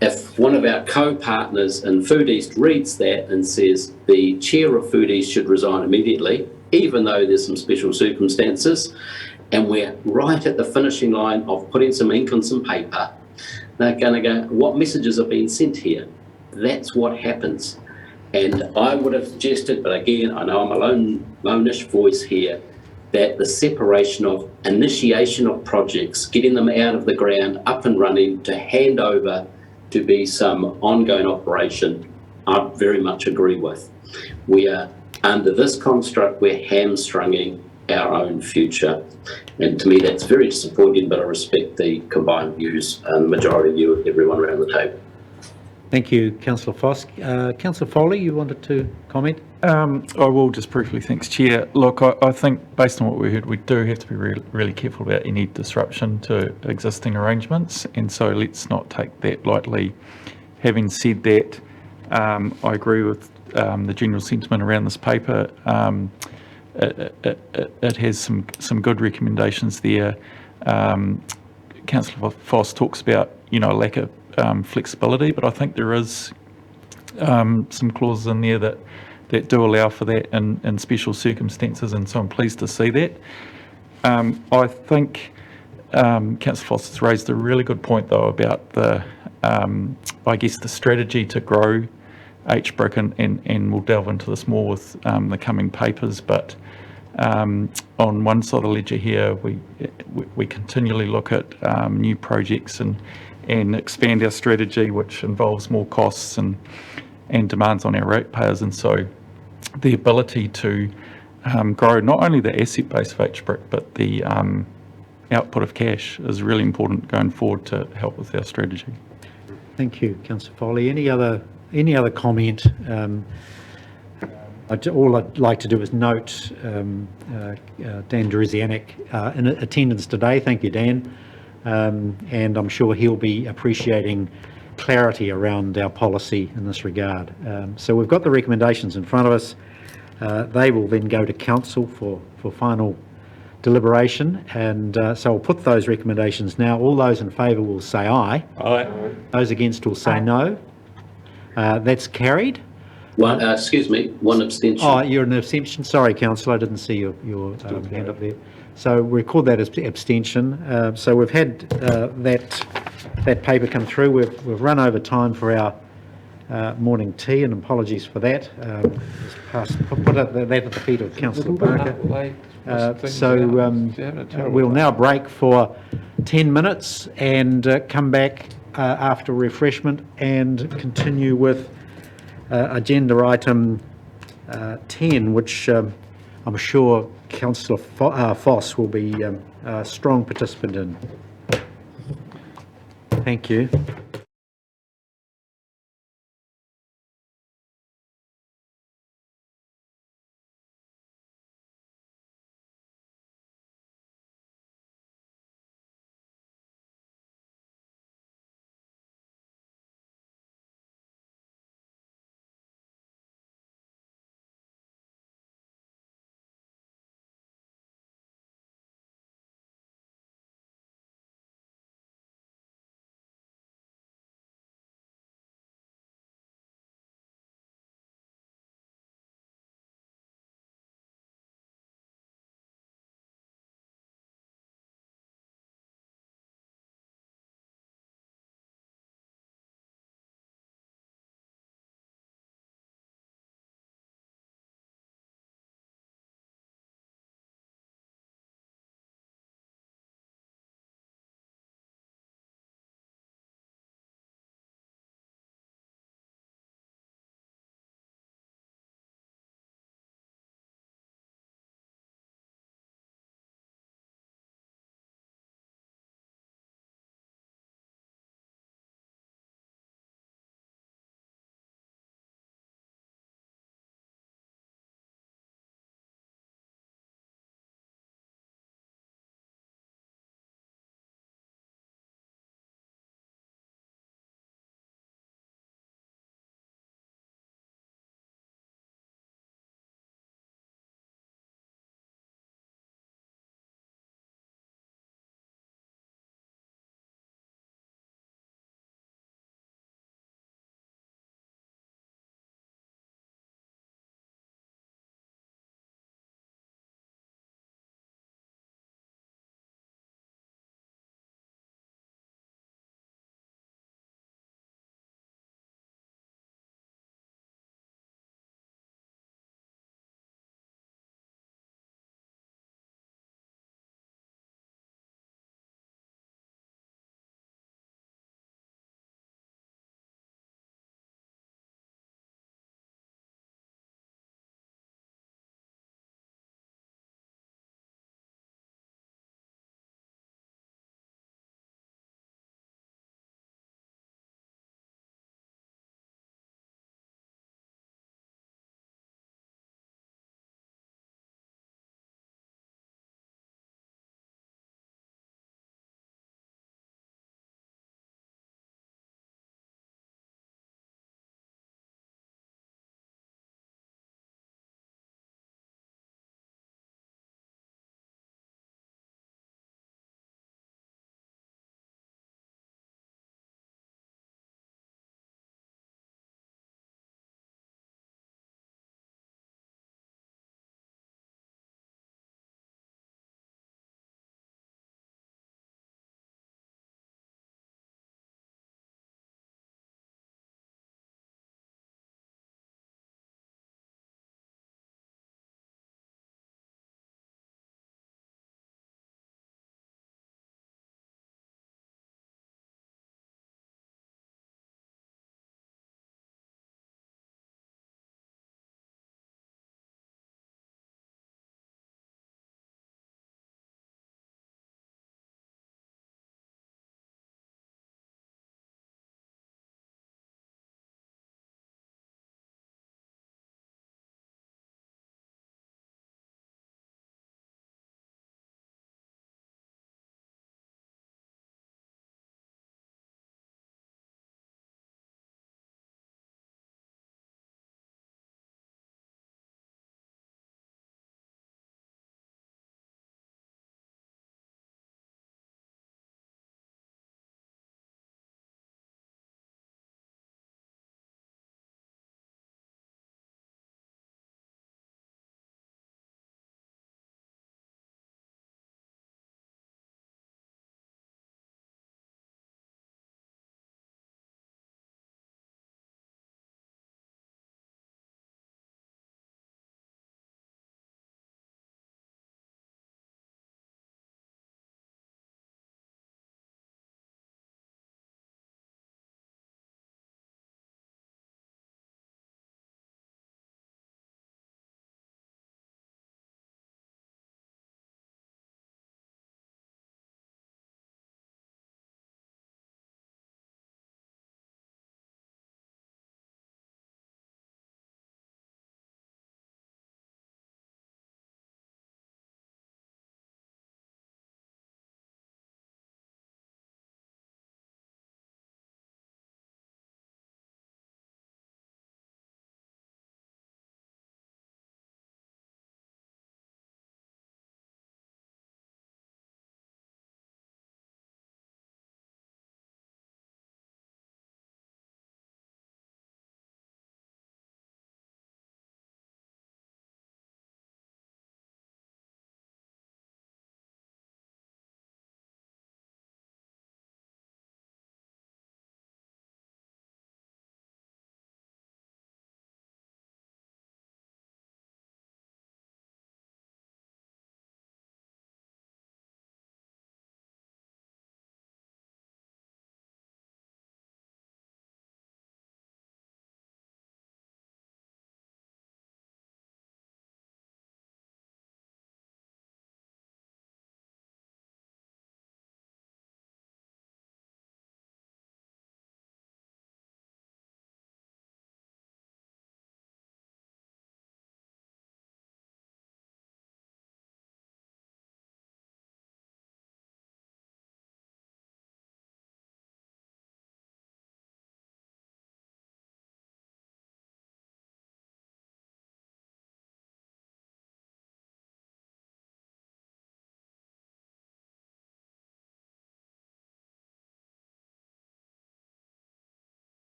if one of our co-partners in Food East reads that and says the chair of Food East should resign immediately, even though there's some special circumstances, and we're right at the finishing line of putting some ink on some paper, they're going to go, what messages are being sent here? That's what happens. And I would have suggested, but again, I know I'm a lone-ish voice here, that the separation of initiation of projects, getting them out of the ground, up and running, to hand over to be some ongoing operation, I very much agree with. We are, under this construct, we're hamstringing our own future. And to me, that's very disappointing, but I respect the combined views and the majority view of everyone around the table. Thank you, Councillor Foss. Councillor Foley, you wanted to comment? I will just briefly, thanks, Chair. Look, I think based on what we heard, we do have to be really careful about any disruption to existing arrangements, and so let's not take that lightly. Having said that, I agree with the general sentiment around this paper. It has some good recommendations there. Councillor Foss talks about, lack of flexibility, but I think there is some clauses in there that do allow for that in special circumstances, and so I'm pleased to see that. I think Councillor Foss has raised a really good point, though, about the strategy to grow HBRIC, and we'll delve into this more with the coming papers, but on one side of the ledger here, we continually look at new projects and expand our strategy, which involves more costs and demands on our ratepayers, and so the ability to grow not only the asset base of HBRIC, but the output of cash is really important going forward to help with our strategy. Thank you, Councillor Foley. Any other comment? All I'd like to do is note Dan Druzianic in attendance today. Thank you, Dan. And I'm sure he'll be appreciating clarity around our policy in this regard. So we've got the recommendations in front of us. They will then go to council for final deliberation, and so I'll put those recommendations now. All those in favour will say aye. Aye. Those against will say no. That's carried. Excuse me, one abstention. Oh, you're an abstention. Sorry, councillor, I didn't see your hand up there. So we record that as abstention. So we've had that paper come through. We've run over time for our morning tea, and apologies for that. Put that at the feet of Councillor Barker. We'll now break for 10 minutes and come back after refreshment and continue with agenda item 10, which I'm sure Councillor Foss will be a strong participant in. Thank you.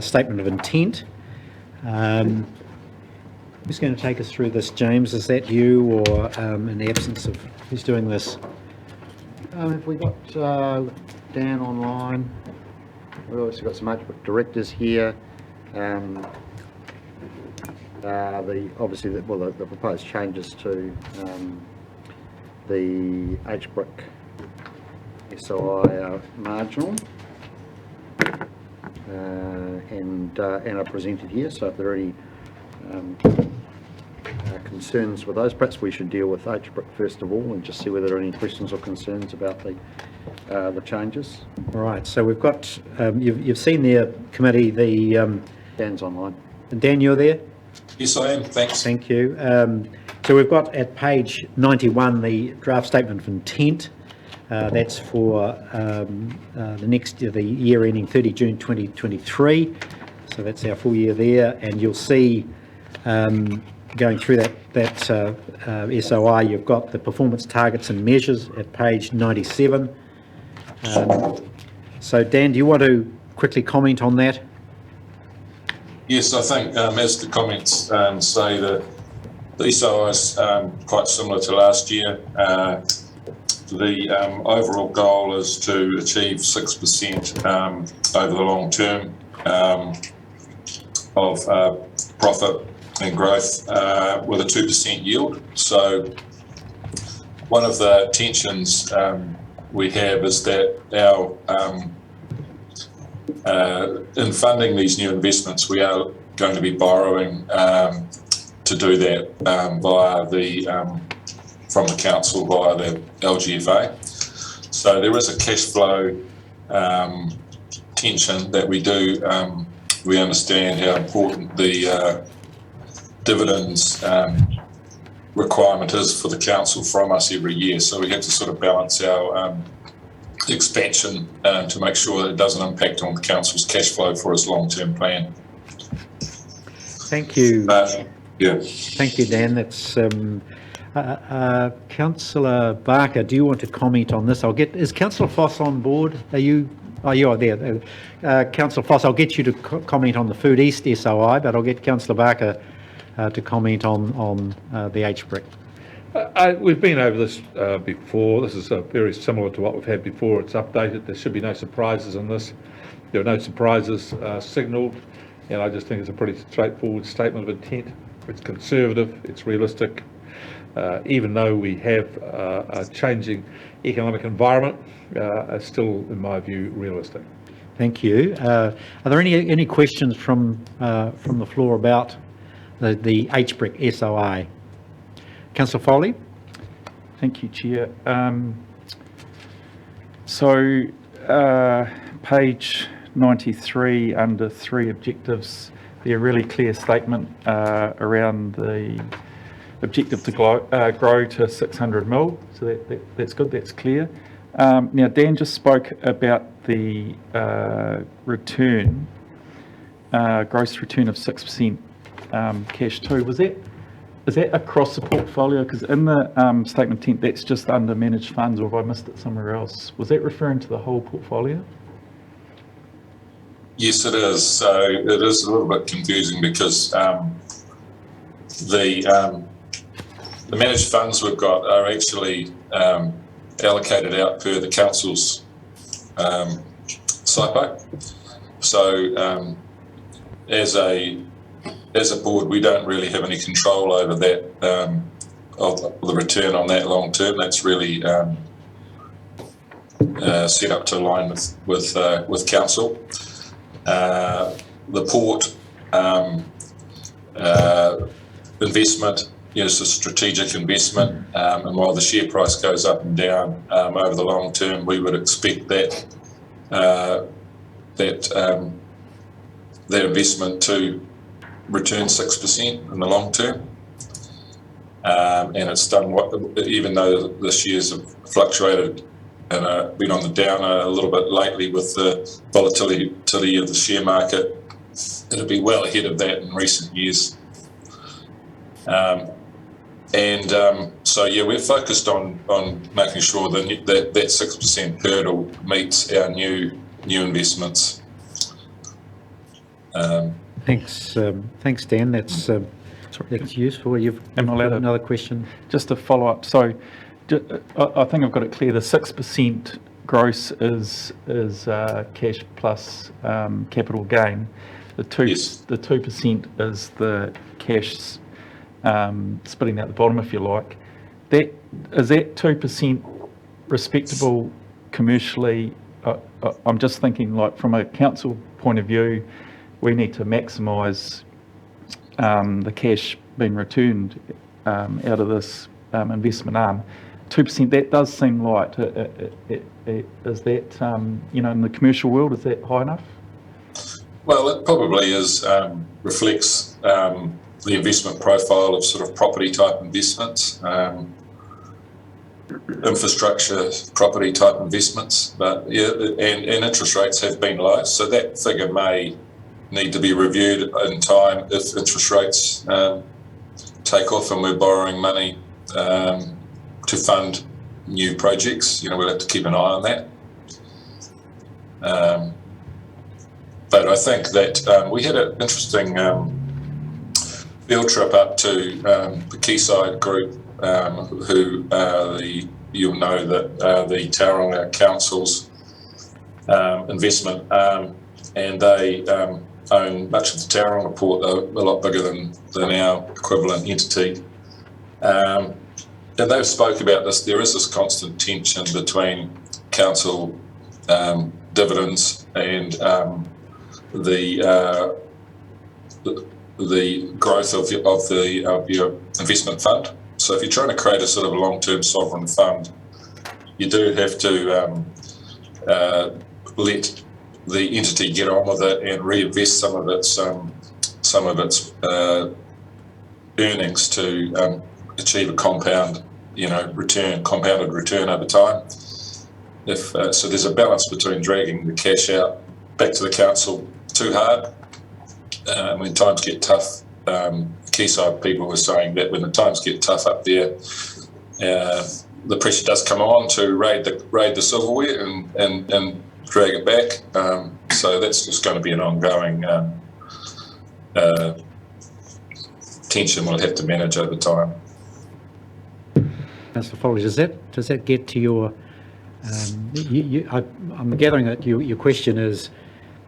statement of intent. Who's going to take us through this, James? Is that you, or in the absence of who's doing this? Have we got Dan online? We've also got some directors here. Obviously the proposed changes to the H-brick SOI are marginal and are presented here. So if there are any concerns with those, perhaps we should deal with H-brick first of all and just see whether there are any questions or concerns about the changes. All right. So we've got you've seen there, committee, the Dan's online. Dan, you're there? Yes, I am. Thanks. Thank you. So we've got at page 91 the draft statement of intent. That's for the year ending 30 June 2023. So that's our full year there, and you'll see going through that SOI, you've got the performance targets and measures at page 97. So Dan, do you want to quickly comment on that? Yes, I think as the comments say, the SOI is quite similar to last year. The overall goal is to achieve 6% over the long term of profit and growth with a 2% yield. So one of the tensions we have is that our in funding these new investments, we are going to be borrowing to do that from the council via the LGFA. So there is a cash flow tension that we do. We understand how important the dividends requirement is for the council from us every year. So we have to sort of balance our expansion to make sure that it doesn't impact on the council's cash flow for its long-term plan. Thank you. Yeah. Thank you, Dan. That's Councillor Barker. Do you want to comment on this? Is Councillor Foss on board? Are you? Oh, you are there. Councillor Foss, I'll get you to comment on the Food East SOI, but I'll get Councillor Barker to comment on the H-brick. We've been over this before. This is very similar to what we've had before. It's updated. There should be no surprises in this. There are no surprises signalled, and I just think it's a pretty straightforward statement of intent. It's conservative, it's realistic. Even though we have a changing economic environment, it's still, in my view, realistic. Thank you. Are there any questions from the floor about the H-brick SOI? Councillor Foley. Thank you, Chair. Page 93 under 3 objectives, there are really clear statement around the objective to grow to 600 mil. So that's good, that's clear. Now, Dan just spoke about the return, gross return of 6% cash too. Is that across the portfolio? Because in the statement of intent, that's just under managed funds, or have I missed it somewhere else? Was that referring to the whole portfolio? Yes, it is. So it is a little bit confusing because the managed funds we've got are actually allocated out per the council's SIPO. So as a board, we don't really have any control over that, of the return on that long term. That's really set up to align with council. The port investment is a strategic investment, and while the share price goes up and down over the long term, we would expect that that investment to return 6% in the long term, and it's done even though the shares have fluctuated and been on the down a little bit lately with the volatility of the share market. It'll be well ahead of that in recent years. So yeah, we're focused on making sure that 6% hurdle meets our new investments. Thanks, Dan. That's useful. You've Am I allowed got another question? Just to follow up, so I think I've got it clear. The 6% gross is cash plus capital gain. The 2% is the cash splitting out the bottom, if you like. Is that 2% respectable commercially? I'm just thinking, like, from a council point of view, we need to maximise the cash being returned out of this investment arm. 2%, that does seem light. Is that, in the commercial world, is that high enough? Well, it probably is, reflects the investment profile of sort of property type investments, infrastructure property type investments, but yeah, and interest rates have been low, so that figure may need to be reviewed in time if interest rates take off and we're borrowing money to fund new projects. We'll have to keep an eye on that. But I think that we had an interesting field trip up to the Quayside group, who you'll know that the Tauranga Council's investment arm, and they own much of the Tauranga port. They're a lot bigger than our equivalent entity. And they've spoke about this. There is this constant tension between council dividends and the growth of your investment fund. So if you're trying to create a sort of long-term sovereign fund, you do have to let the entity get on with it and reinvest some of its earnings to achieve a compounded return over time. So there's a balance between dragging the cash out back to the council too hard. When times get tough, Quayside people were saying that when the times get tough up there, the pressure does come on to raid the silverware and drag it back. So that's just going to be an ongoing tension we'll have to manage over time. Councillor Foley, does that get to your? I'm gathering that your question is,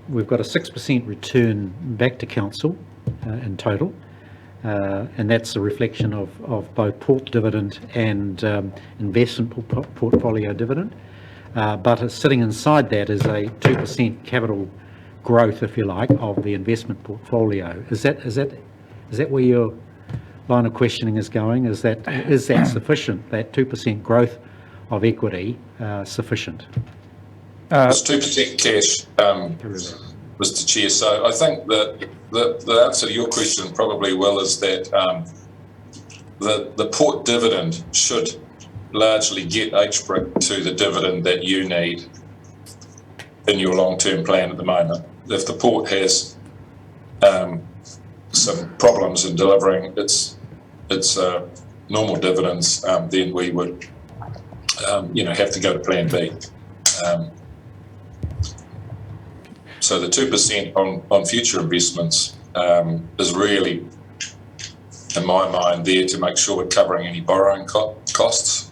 we've got a 6% return back to council in total, and that's a reflection of both port dividend and investment portfolio dividend. But sitting inside that is a 2% capital growth, if you like, of the investment portfolio. Is that where your line of questioning is going? Is that sufficient? That 2% growth of equity sufficient? It's 2% cash, Mr. Chair. So I think that the answer to your question probably, Will, is that the port dividend should largely get HBRIC to the dividend that you need in your long-term plan at the moment. If the port has some problems in delivering its normal dividends, then we would have to go to plan B. So the 2% on future investments is really, in my mind, there to make sure we're covering any borrowing costs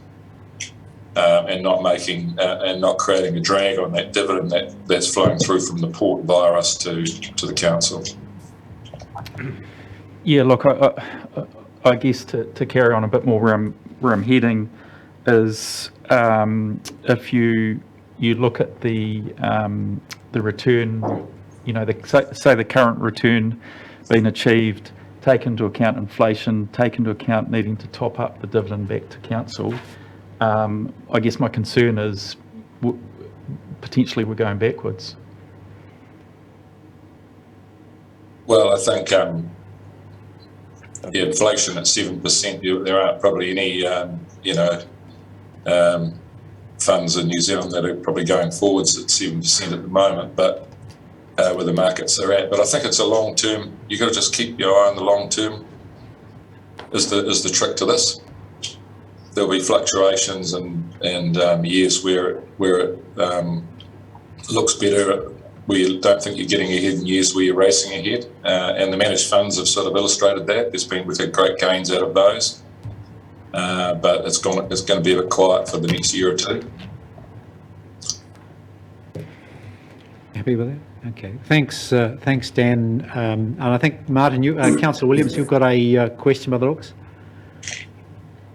and not creating a drag on that dividend that's flowing through from the port via us to the council. Yeah, look, I guess to carry on a bit more where I'm heading is, if you look at the return, say the current return being achieved, take into account inflation, take into account needing to top up the dividend back to council. I guess my concern is potentially we're going backwards. Well, I think the inflation at 7%, there aren't probably any funds in New Zealand that are probably going forwards at 7% at the moment, but where the markets are at. But I think it's a long term. You've got to just keep your eye on the long term. Is the trick to this? There'll be fluctuations and years where it looks better we don't think you're getting ahead in years where you're racing ahead. And the managed funds have sort of illustrated that. We've had great gains out of those. But it's going to be a bit quiet for the next year or two. Happy with that? Okay. Thanks, Dan. And I think, Martin, Councillor Williams, you've got a question by the looks?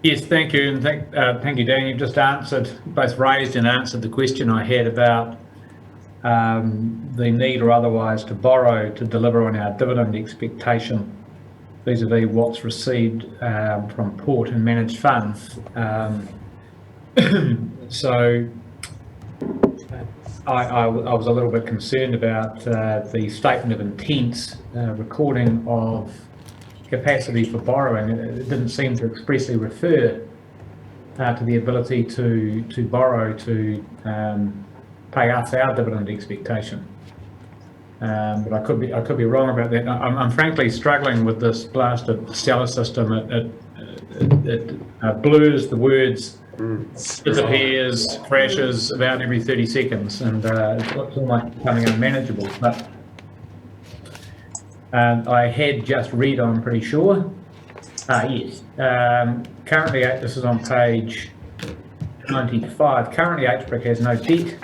Yes, thank you, and thank you, Dan. You've just both raised and answered the question I had about the need or otherwise to borrow to deliver on our dividend expectation vis-a-vis what's received from port and managed funds. So I was a little bit concerned about the statement of intents recording of capacity for borrowing. It didn't seem to expressly refer to the ability to borrow to pay us our dividend expectation. But I could be wrong about that. I'm frankly struggling with this blasted Stellar system. It blurs the words, disappears, crashes about every 30 seconds, and it's almost becoming unmanageable. But I had just read, I'm pretty sure. Yes. Currently, this is on page 95. Currently, HBRIC has no debt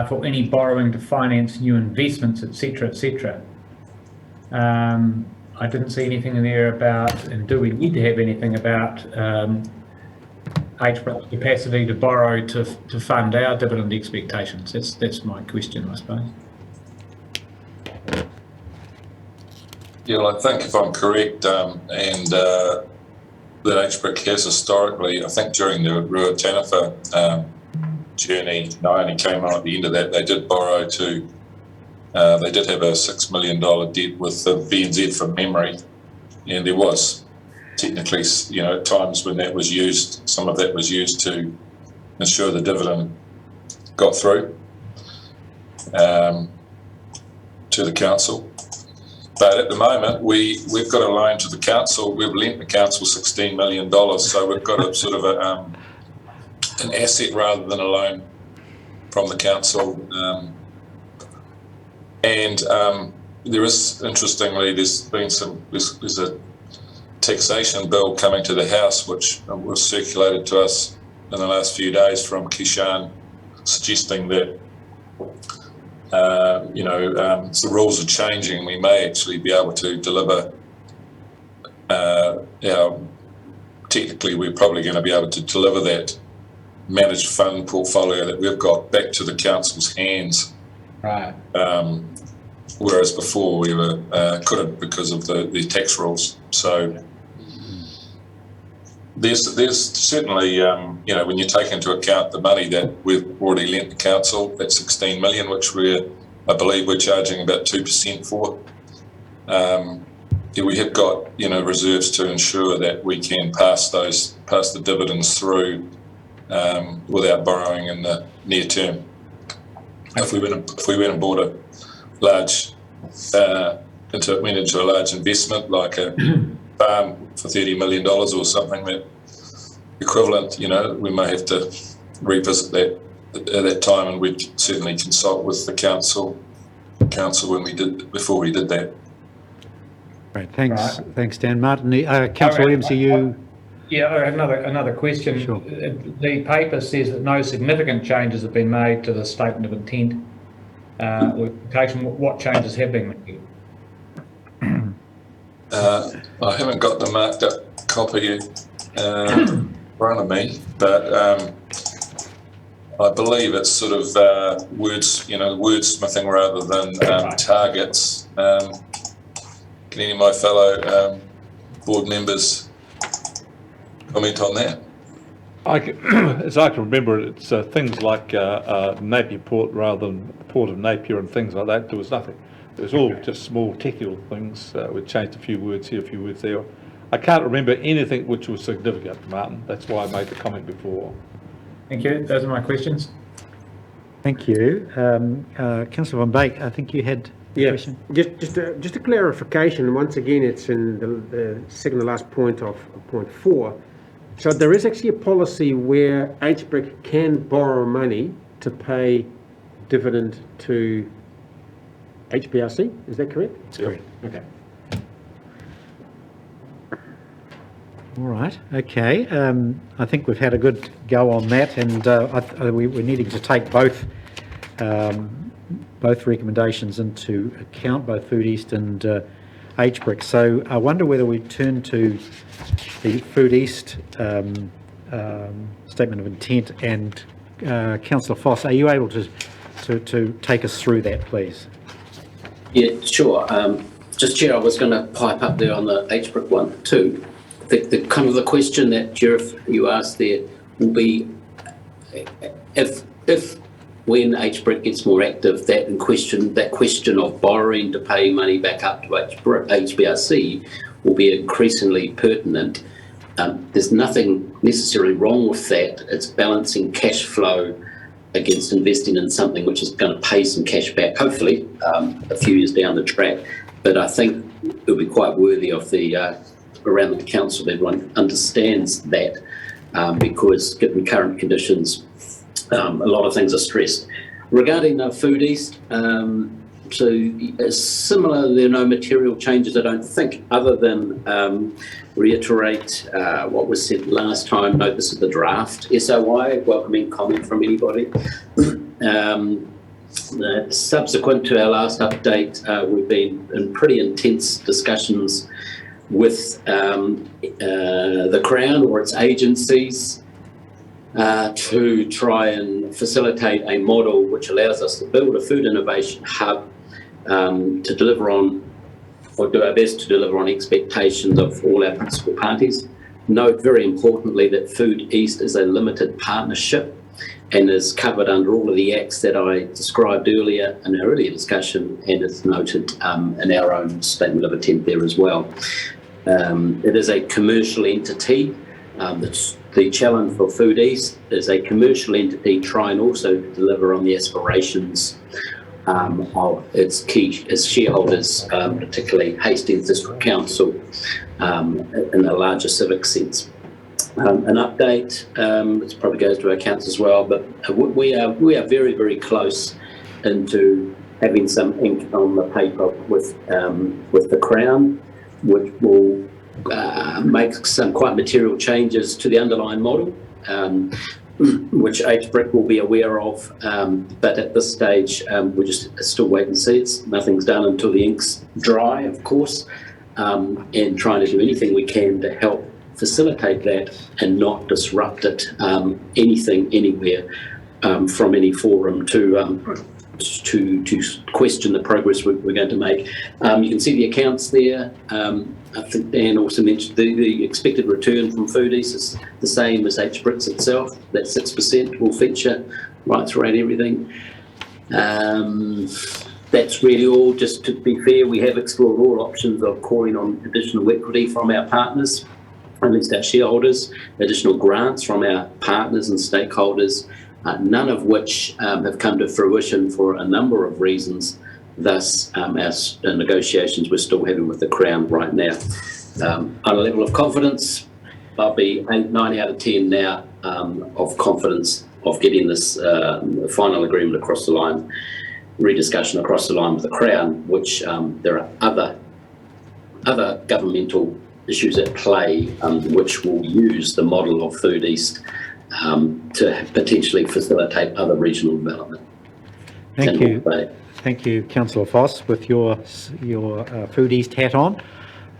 for any borrowing to finance new investments, etc., etc. I didn't see anything in there about, and do we need to have anything about HBRIC's capacity to borrow to fund our dividend expectations? That's my question, I suppose. Yeah, well, I think if I'm correct, and that HBRIC has historically, I think during the Rua Taniwha journey, Naomi came on at the end of that, they did borrow to, they did have a $6 million debt with the BNZ from memory, and there was technically, times when that was used, some of that was used to ensure the dividend got through to the council. But at the moment, we've got a loan to the council. We've lent the council $16 million, so we've got a sort of an asset rather than a loan from the council. There is, interestingly, there's a taxation bill coming to the House, which was circulated to us in the last few days from Kishan, suggesting that the rules are changing. We may actually be able to deliver technically we're probably going to be able to deliver that managed fund portfolio that we've got back to the council's hands. Right. Whereas before we couldn't because of the tax rules. So there's certainly, when you take into account the money that we've already lent the council, that 16 million, which I believe we're charging about 2% for. We have got, reserves to ensure that we can pass the dividends through without borrowing in the near term. If we went and bought a large, went into a large investment like a farm for $30 million or something that equivalent, we may have to revisit that at that time, and we'd certainly consult with the council before we did that. Great, thanks, right. Thanks, Dan. Martin, Councillor Williams, are you? Yeah, another question. Sure. The paper says that no significant changes have been made to the statement of intent. What changes have been made? I haven't got the marked up copy in front of me, but I believe it's sort of wordsmithing rather than targets. Can any of my fellow board members comment on that? As I can remember, it's things like Napier Port rather than Port of Napier and things like that. There was nothing. It was all just small technical things. We changed a few words here, a few words there. I can't remember anything which was significant, Martin. That's why I made the comment before. Thank you. Those are my questions. Thank you. Councillor Van Beek, I think you had a question. Just a clarification. Once again, it's in the second to last point of point 4. So there is actually a policy where HBRIC can borrow money to pay dividend to HPRC, is that correct? Correct. Okay. All right, okay. I think we've had a good go on that, and we're needing to take both recommendations into account, both Food East and HBRIC. So I wonder whether we turn to the Food East statement of intent, and Councillor Foss, are you able to take us through that, please? Yeah, sure. Just Chair, I was going to pipe up there on the HBRIC one too. The kind of the question that you asked there will be if when HBRIC gets more active, that question of borrowing to pay money back up to HBRC will be increasingly pertinent. There's nothing necessarily wrong with that. It's balancing cash flow against investing in something which is going to pay some cash back, hopefully, a few years down the track. But I think it'll be quite worthy of around the council, everyone understands that, because given current conditions, a lot of things are stressed. Regarding Food East, so similar, there are no material changes, I don't think, other than reiterate what was said last time. Note this is the draft SOI, welcoming comment from anybody. Subsequent to our last update, we've been in pretty intense discussions with the Crown or its agencies to try and facilitate a model which allows us to build a food innovation hub to deliver on, or do our best to deliver on expectations of all our principal parties. Note very importantly that Food East is a limited partnership and is covered under all of the acts that I described earlier in our earlier discussion, and it's noted in our own statement of intent there as well. It is a commercial entity. The challenge for Food East is a commercial entity trying also to deliver on the aspirations of its shareholders, particularly Hastings District Council, in a larger civic sense. An update, this probably goes to our council as well, but we are very, very close into having some ink on the paper with the Crown, which will make some quite material changes to the underlying model, which HBRIC will be aware of, but at this stage we're just still wait and see. Nothing's done until the ink's dry, of course, and trying to do anything we can to help facilitate that and not disrupt it, anything, anywhere, from any forum to question the progress we're going to make. You can see the accounts there. I think Dan also mentioned the expected return from Food East is the same as HBRIC's itself. That 6% will feature right throughout everything. That's really all. Just to be fair, we have explored all options of calling on additional equity from our partners, at least our shareholders, additional grants from our partners and stakeholders, none of which have come to fruition for a number of reasons. Thus, our negotiations we're still having with the Crown right now. On a level of confidence, I'll be 8, 9 out of 10 now of confidence of getting this final agreement across the line, rediscussion across the line with the Crown, which there are other governmental issues at play which will use the model of Food East to potentially facilitate other regional development. Thank you. Thank you, Councillor Foss, with your Food East hat on.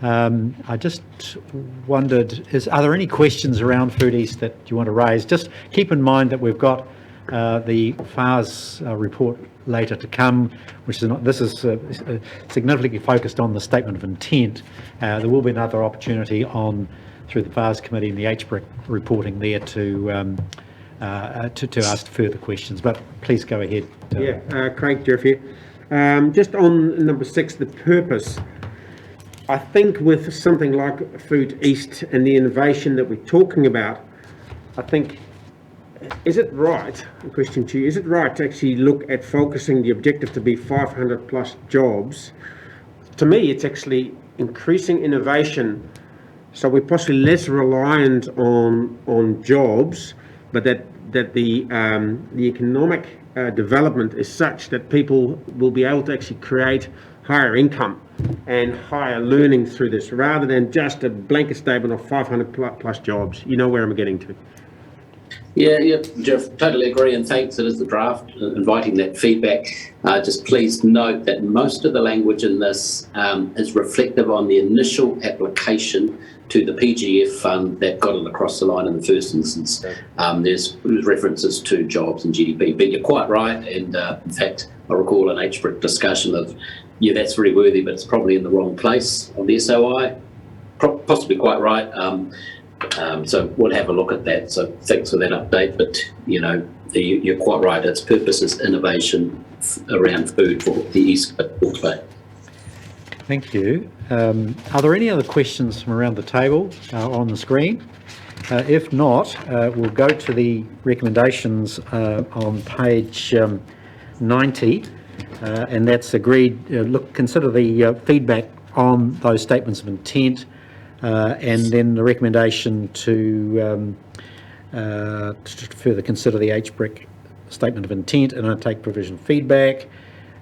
I just wondered, are there any questions around Food East that you want to raise? Just keep in mind that we've got the FARS report later to come, which is not, this is significantly focused on the statement of intent. There will be another opportunity through the FARS committee and the HBRIC reporting there to ask further questions, but please go ahead. Craig Jeff here. Just on number 6, the purpose. I think with something like Food East and the innovation that we're talking about, I think, is it right, a question to you, is it right to actually look at focusing the objective to be 500 plus jobs? To me, it's actually increasing innovation, so we're possibly less reliant on jobs, but that the economic development is such that people will be able to actually create higher income and higher learning through this, rather than just a blanket statement of 500 plus jobs. You know where I'm getting to. Yeah, Jeff, totally agree, and thanks. It is the draft, inviting that feedback. Just please note that most of the language in this is reflective on the initial application to the PGF fund that got it across the line in the first instance. There's references to jobs and GDP, but you're quite right, and in fact, I recall an HBRIC discussion of, yeah, that's very worthy, but it's probably in the wrong place on the SOI. Possibly quite right. So we'll have a look at that. So thanks for that update. But you know, you're quite right. Its purpose is innovation around food for the East Coast Bay. Thank you. Are there any other questions from around the table on the screen? If not, we'll go to the recommendations on page 90, and that's agreed. Consider the feedback on those statements of intent. And then the recommendation to further consider the HBRIC statement of intent and undertake provision feedback,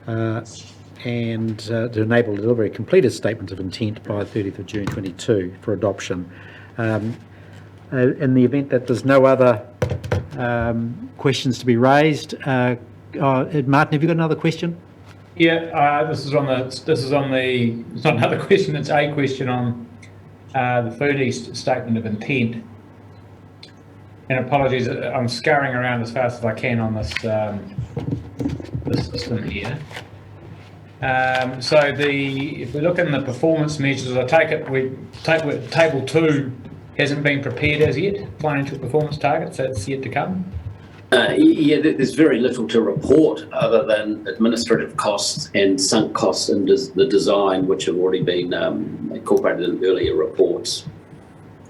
and to enable delivery of completed statements of intent by 30th of June 22 for adoption. In the event that there's no other questions to be raised, Martin, have you got another question? Yeah, this is on the. It's not another question. It's a question on the Food East statement of intent. And apologies, I'm scurrying around as fast as I can on this system here. If we look in the performance measures, I take it table 2 hasn't been prepared as yet. Financial performance targets, that's yet to come. Yeah, there's very little to report other than administrative costs and sunk costs in the design, which have already been incorporated in earlier reports.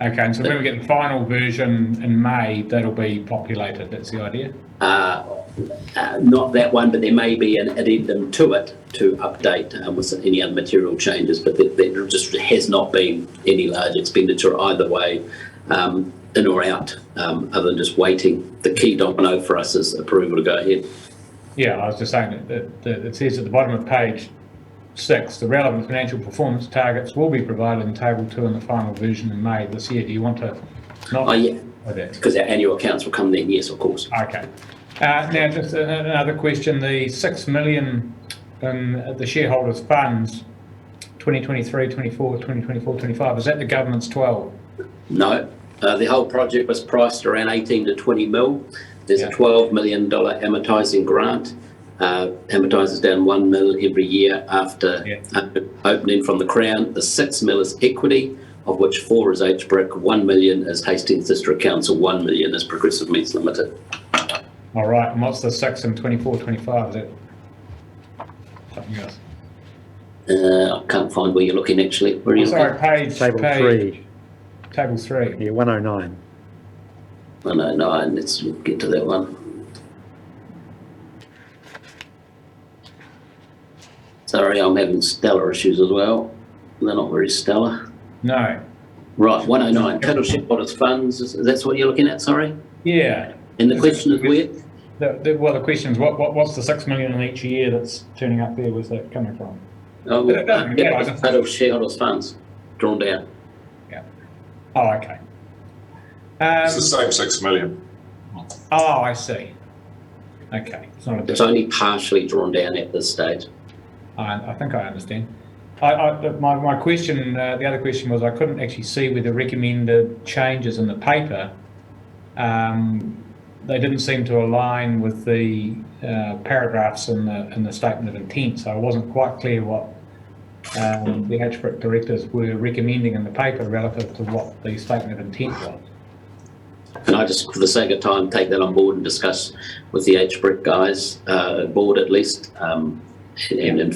Okay, and so when we get the final version in May, that'll be populated, that's the idea? Not that one, but there may be an addendum to it to update with any other material changes, but there just has not been any large expenditure either way, in or out, other than just waiting. The key domino for us is approval to go ahead. Yeah, I was just saying that it says at the bottom of page 6, the relevant financial performance targets will be provided in table 2 in the final version in May this year. Do you want to not? Oh yeah, because our annual accounts will come then, yes, of course. Okay. Now, just another question. The 6 million in the shareholders' funds, 2023, 24, 2024, 25, is that the government's 12? No. The whole project was priced around 18 to 20 mil. There's a $12 million amortising grant. Amortises down 1 mil every year after opening from the Crown. The 6 mil is equity, of which 4 is HBRIC, 1 million is Hastings District Council, 1 million is Progressive Meats Limited. All right, and what's the 6 and 24, 25? Is that something else? I can't find where you're looking actually. Where are you looking? Table 3. Table 3. Yeah, 109. 109, let's get to that one. Sorry, I'm having stellar issues as well. They're not very stellar. No. Right, 109, total shareholders funds, that's what you're looking at, sorry? Yeah. And the question is where? Well, the question is what's the 6 million in each year that's turning up there? Where's that coming from? Oh, total shareholders funds drawn down. Yeah. Oh, okay. It's the same 6 million. Oh, I see. Okay. It's only partially drawn down at this stage. I think I understand. My question, the other question was I couldn't actually see where the recommended changes in the paper. They didn't seem to align with the paragraphs in the statement of intent, so I wasn't quite clear what the HBRIC directors were recommending in the paper relative to what the statement of intent was. And I just, for the sake of time, take that on board and discuss with the HBRIC guys, board at least, and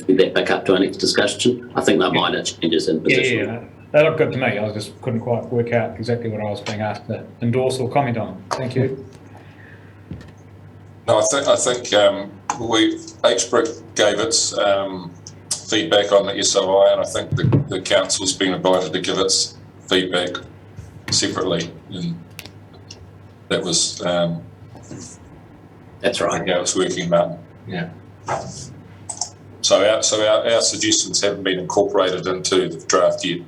feed that back up to our next discussion. I think they're minor changes in position. Yeah, they look good to me. I just couldn't quite work out exactly what I was being asked to endorse or comment on. Thank you. No, I think HBRIC gave its feedback on the SOI, and I think the council's been invited to give its feedback separately. And that was That's right. How it's working, Martin. Yeah. So our suggestions haven't been incorporated into the draft yet.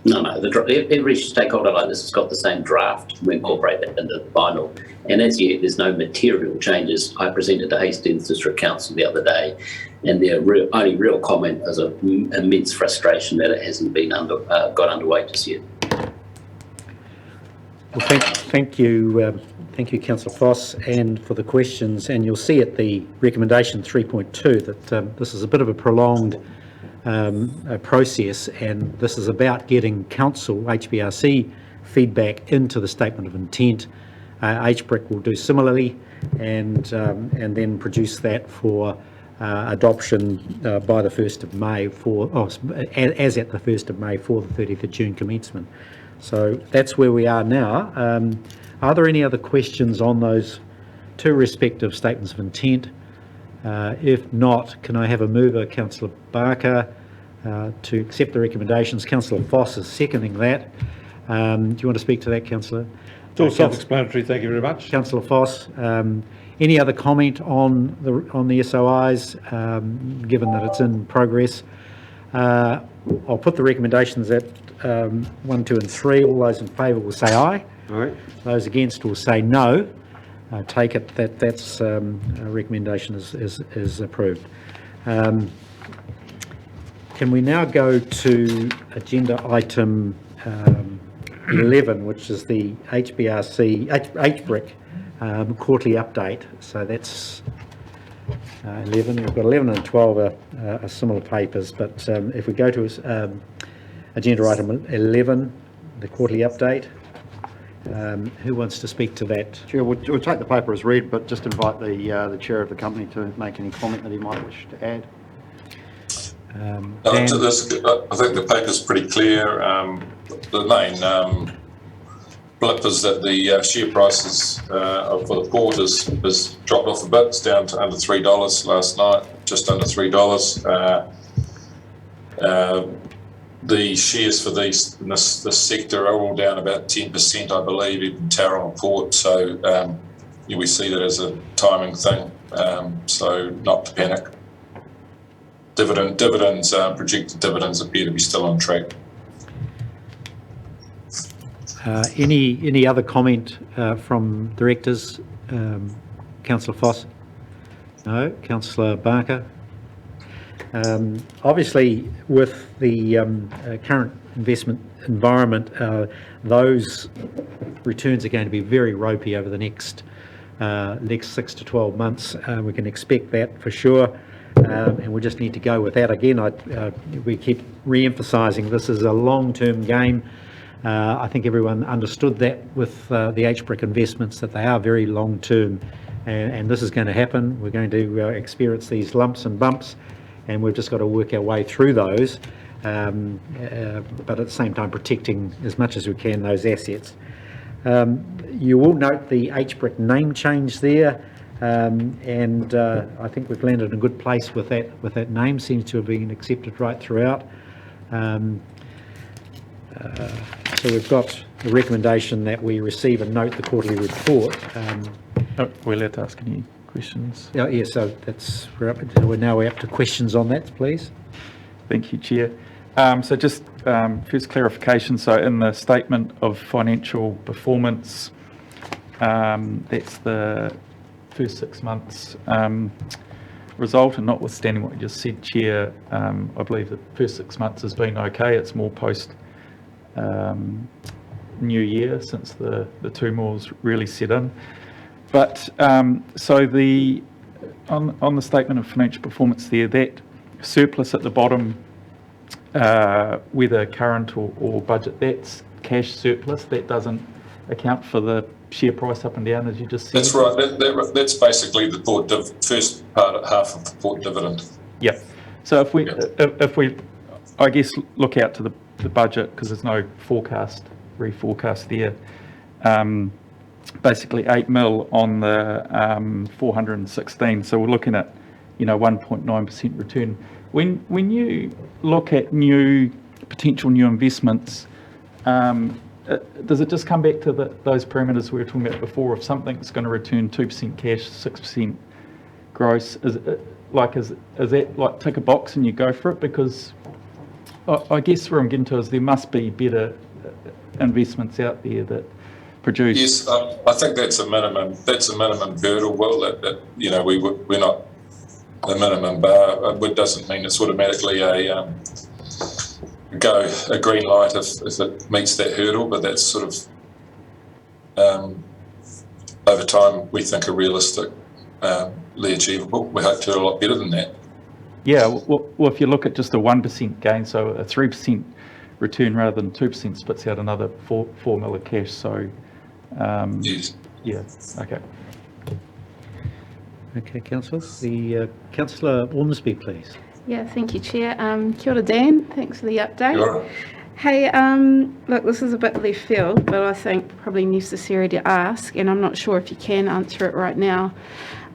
No, every stakeholder like this has got the same draft. We incorporate that into the final. And as yet, there's no material changes. I presented to Hastings District Council the other day, and their only real comment is of immense frustration that it hasn't been got underway just yet. Well, thank you, Councillor Foss, and for the questions. And you'll see at the recommendation 3.2 that this is a bit of a prolonged process, and this is about getting council HBRC feedback into the statement of intent. HBRIC will do similarly, and then produce that for adoption by the 1st of May as at the 1st of May for the 30th of June commencement. So that's where we are now. Are there any other questions on those two respective statements of intent? If not, can I have a mover, Councillor Barker, to accept the recommendations? Councillor Foss is seconding that. Do you want to speak to that, Councillor? It's all self-explanatory, thank you very much. Councillor Foss, any other comment on the SOIs, given that it's in progress? I'll put the recommendations at 1, 2 and 3. All those in favour will say aye. All right. Those against will say no. Take it that that's recommendation is approved. Can we now go to agenda item 11, which is the HBRC quarterly update. So that's 11. We've got 11 and 12 are similar papers, but if we go to agenda item 11, the quarterly update. Who wants to speak to that? Chair, we'll take the paper as read, but just invite the chair of the company to make any comment that he might wish to add. To this, I think the paper's pretty clear. The main blip is that the share prices for the port has dropped off a bit. It's down to under $3 last night, just under $3. The shares for this sector are all down about 10%, I believe, even Tauranga Port. So we see that as a timing thing. So not to panic. Projected dividends appear to be still on track. Any other comment from directors? Councillor Foss? No. Councillor Barker? Obviously, with the current investment environment, those returns are going to be very ropey over the next 6 to 12 months. We can expect that for sure. And we just need to go with that. Again, we keep re-emphasising this is a long-term game. I think everyone understood that with the HBRIC investments, that they are very long-term, and this is going to happen. We're going to experience these lumps and bumps, and we've just got to work our way through those, but at the same time protecting as much as we can those assets. You will note the HBRIC name change there. And I think we've landed in a good place with that name. Seems to have been accepted right throughout. So we've got the recommendation that we receive and note the quarterly report. We're allowed to ask any questions? Yeah, so we're now up to questions on that, please. Thank you, Chair. So just first clarification, so in the statement of financial performance, that's the first 6 months result, and notwithstanding what you just said, Chair, I believe the first 6 months has been okay. It's more post New Year since the turmoil's really set in. But so on the statement of financial performance there, that surplus at the bottom, whether current or budget, that's cash surplus. That doesn't account for the share price up and down, as you just said. That's right. That's basically the first half of the port dividend. Yeah. So if we, I guess, look out to the budget, because there's no reforecast there. Basically 8 mil on the 416. So we're looking at 1.9% return. When you look at potential new investments, does it just come back to those parameters we were talking about before? If something's going to return 2% cash, 6% gross, is that like tick a box and you go for it? Because I guess where I'm getting to is there must be better investments out there that produce. Yes, I think that's a minimum hurdle. Well, that we're not the minimum bar. It doesn't mean it's automatically a green light if it meets that hurdle, but that's sort of over time we think are realistically achievable. We hope to do a lot better than that. Yeah, well, if you look at just a 1% gain, so a 3% return rather than 2% splits out another 4 mil of cash. So, yes. Yeah, okay. Okay, Councillor. Councillor Ormsby, please. Yeah, thank you, Chair. Kia ora, Dan. Thanks for the update. Sure. Hey, look, this is a bit left field, but I think probably necessary to ask, and I'm not sure if you can answer it right now.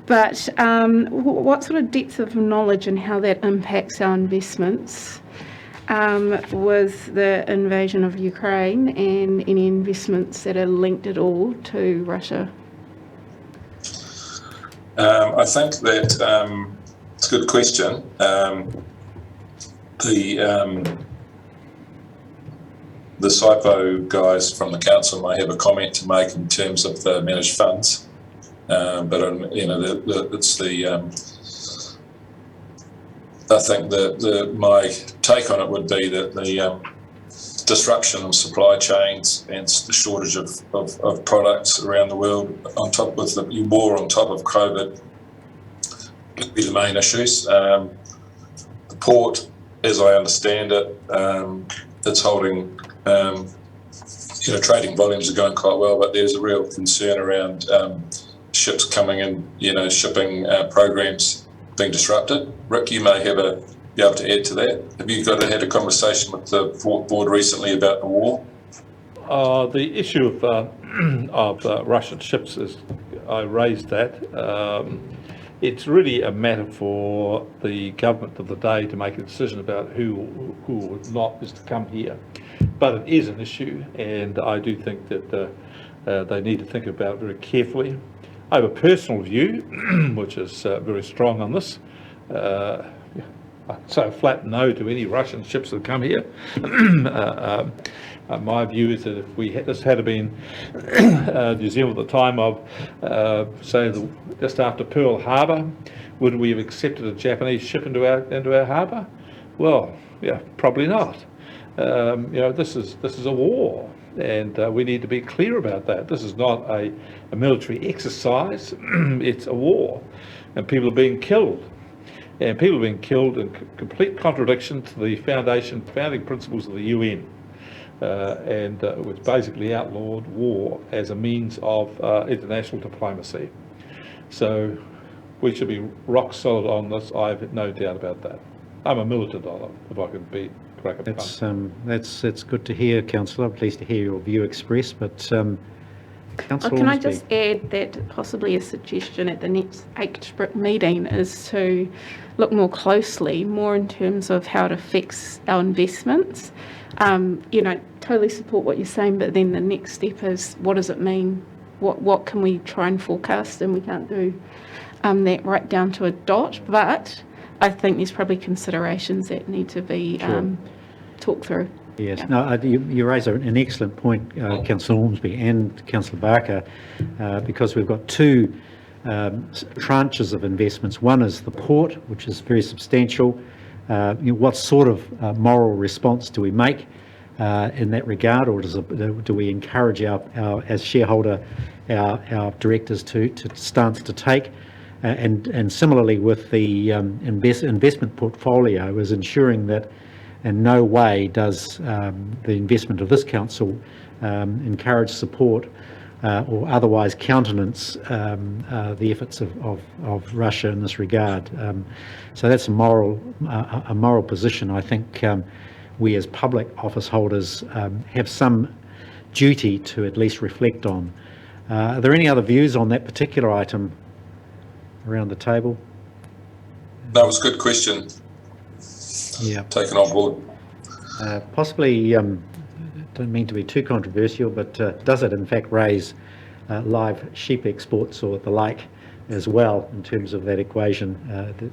But what sort of depth of knowledge and how that impacts our investments with the invasion of Ukraine and any investments that are linked at all to Russia? I think that it's a good question. The SIPO guys from the council may have a comment to make in terms of the managed funds, but it's I think that my take on it would be that the disruption of supply chains and the shortage of products around the world, on top with the war on top of COVID, would be the main issues. The port, as I understand it, it's holding. Trading volumes are going quite well, but there's a real concern around ships coming in, shipping programs being disrupted. Rick, you may be able to add to that. Have you had a conversation with the board recently about the war? The issue of Russian ships is, I raised that. It's really a matter for the government of the day to make a decision about who or not is to come here. But it is an issue, and I do think that they need to think about it very carefully. I have a personal view, which is very strong on this. I'd say a flat no to any Russian ships that come here. My view is that if this had been New Zealand at the time of, just after Pearl Harbor, would we have accepted a Japanese ship into our harbour? Well, yeah, probably not. This is a war, and we need to be clear about that. This is not a military exercise; it's a war, and people are being killed. And people are being killed in complete contradiction to the founding principles of the UN, which basically outlawed war as a means of international diplomacy. So we should be rock solid on this. I have no doubt about that. I'm a militant on it, if I can be correct. That's good to hear, Councillor. I'm pleased to hear your view expressed, but Councillor Can I Ormsby. just add that possibly a suggestion at the next ACT meeting is to look more closely, more in terms of how it affects our investments. Totally support what you're saying, but then the next step is, what does it mean? What can we try and forecast? And we can't do that right down to a dot, but I think there's probably considerations that need to be talked through. Yes, Yeah. no, you raise an excellent point, Councillor Ormsby and Councillor Barker, because we've got two tranches of investments. One is the port, which is very substantial. What sort of moral response do we make in that regard, or do we encourage our as shareholder, our directors to stance to take? And similarly with the investment portfolio, is ensuring that in no way does the investment of this council encourage, support or otherwise countenance the efforts of Russia in this regard. So that's a moral position I think we as public office holders have some duty to at least reflect on. Are there any other views on that particular item around the table? That was a good question. Yeah. Taken on board. Possibly don't mean to be too controversial, but does it in fact raise live sheep exports or the like as well in terms of that equation?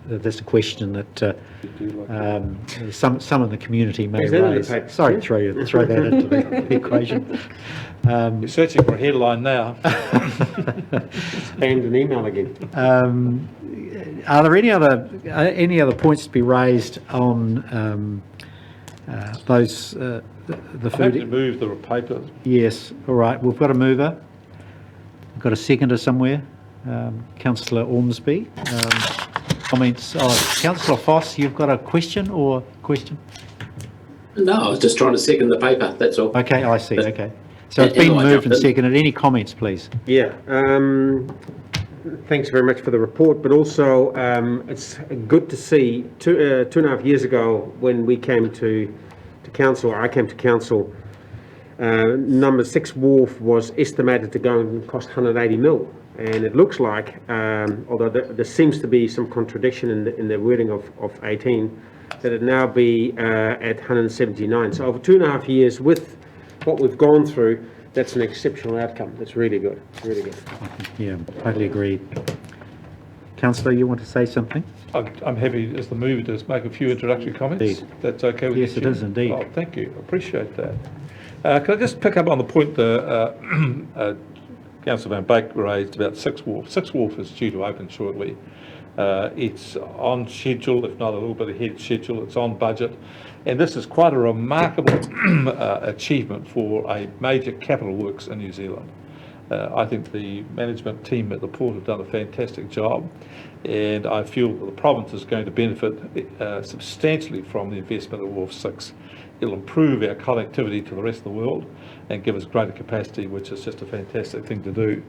That's a question that some of the community may Is that in the raise. paper? Sorry, throw that into the equation. You're searching for a headline now. And an email again. Are there any other points to be raised on those the I hope to food? move the paper. Yes. All right. We've got a mover. We've got a seconder somewhere. Councillor Ormsby. Comments. Oh, Councillor Foss, you've got a question or question? No, I was just trying to second the paper, that's all. Okay, I see. Okay. So it's been moved and seconded. Any comments, please? Yeah. Thanks very much for the report, but also it's good to see 2.5 years ago when we came to council, or I came to council, number 6 wharf was estimated to go and cost 180 mil. And it looks like, although there seems to be some contradiction in the wording of 18, that it now be at 179. So over 2.5 years, with what we've gone through, that's an exceptional outcome. That's really good. Really good. Yeah, totally agreed. Councillor, you want to say something? I'm happy as the mover to make a few introductory comments. Indeed. That's okay with you? Yes, it is indeed. Oh, thank you. I appreciate that. Can I just pick up on the point that Councillor Van Beek raised about 6 Wharf. 6 Wharf is due to open shortly. It's on schedule, if not a little bit ahead of schedule. It's on budget. And this is quite a remarkable achievement for a major capital works in New Zealand. I think the management team at the port have done a fantastic job, and I feel that the province is going to benefit substantially from the investment at Wharf 6. It'll improve our connectivity to the rest of the world and give us greater capacity, which is just a fantastic thing to do.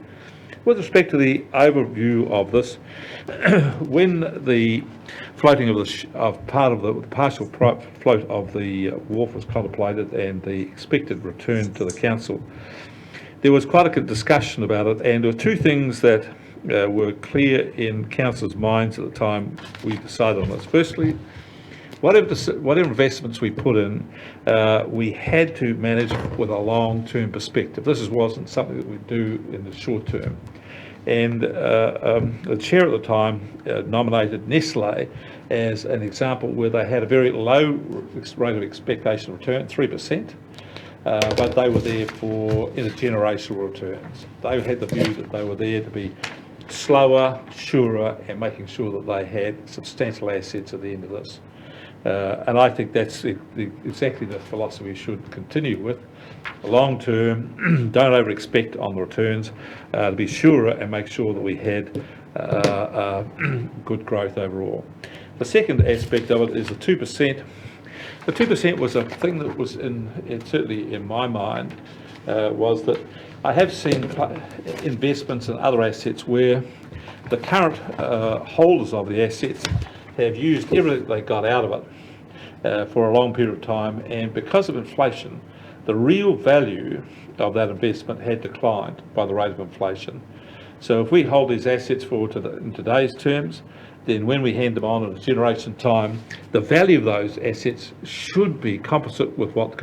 With respect to the overview of this, when the floating of part of the partial float of the wharf was contemplated and the expected return to the council, there was quite a discussion about it, and there were 2 things that were clear in council's minds at the time we decided on this. Firstly, whatever investments we put in, we had to manage with a long-term perspective. This wasn't something that we do in the short term. And the chair at the time nominated Nestle as an example where they had a very low rate of expectation of return, 3%, but they were there for intergenerational returns. They had the view that they were there to be slower, surer, and making sure that they had substantial assets at the end of this. And I think that's exactly the philosophy we should continue with. Long term, don't over expect on the returns, to be surer and make sure that we had good growth overall. The second aspect of it is the 2%. The 2% was a thing that was certainly in my mind, was that I have seen investments in other assets where the current holders of the assets have used everything they got out of it for a long period of time, and because of inflation, the real value of that investment had declined by the rate of inflation. So if we hold these assets forward in today's terms, then when we hand them on in a generation time, the value of those assets should be comparable with what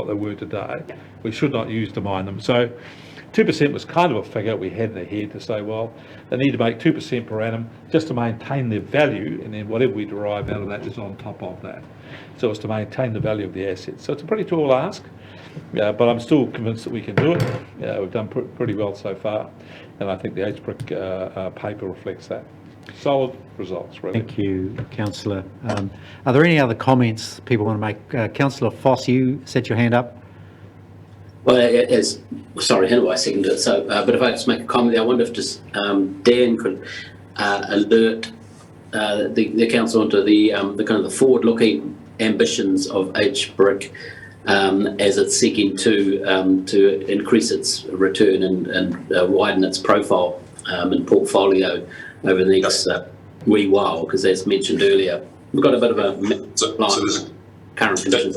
they were today. We should not use to mine them. So 2% was kind of a figure we had in our head to say, well, they need to make 2% per annum just to maintain their value, and then whatever we derive out of that is on top of that. So it's to maintain the value of the assets. So it's a pretty tall ask, but I'm still convinced that we can do it. We've done pretty well so far, and I think the HBRIC paper reflects that. Solid results, really. Thank you, Councillor. Are there any other comments people want to make? Councillor Foss, you set your hand up. Well, sorry, how do I second it? So, but if I just make a comment there, I wonder if just Dan could alert the council onto the kind of the forward-looking ambitions of HBRIC as it's seeking to increase its return and widen its profile and portfolio over the next wee while, because as mentioned earlier, we've got a bit of a current conditions.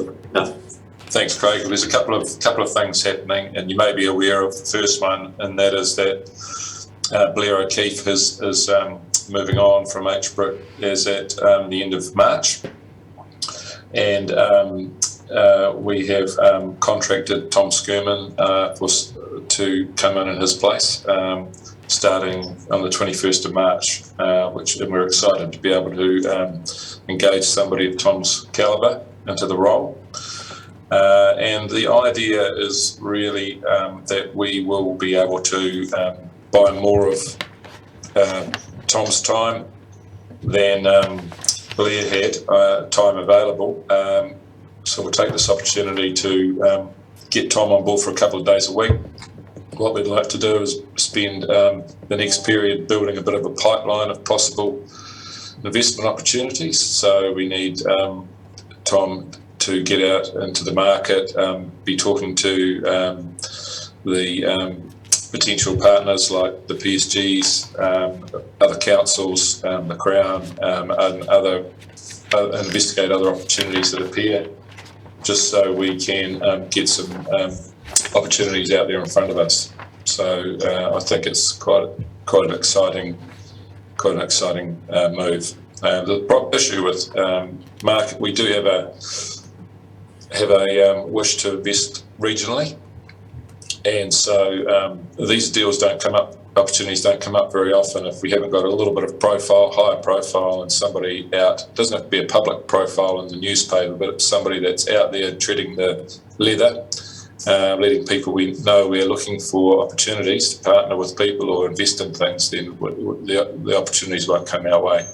Thanks, Craig. There's a couple of things happening, and you may be aware of the first one, and that is that Blair O'Keefe is moving on from HBRIC as at the end of March, and we have contracted Tom Skirman to come in his place, starting on the 21st of March, and we're excited to be able to engage somebody of Tom's calibre into the role. And the idea is really that we will be able to buy more of Tom's time than Blair had time available. So we'll take this opportunity to get Tom on board for a couple of days a week. What we'd like to do is spend the next period building a bit of a pipeline of possible investment opportunities. So we need Tom to get out into the market, be talking to the potential partners like the PSGs, other councils, the Crown, and investigate other opportunities that appear, just so we can get some opportunities out there in front of us. So I think it's quite an exciting move. The issue with market, we do have a wish to invest regionally, and so these deals don't come up, opportunities don't come up very often if we haven't got a little bit of profile, higher profile, and somebody out. It doesn't have to be a public profile in the newspaper, but it's somebody that's out there treading the leather, letting people we know we're looking for opportunities to partner with people or invest in things. Then the opportunities won't come our way.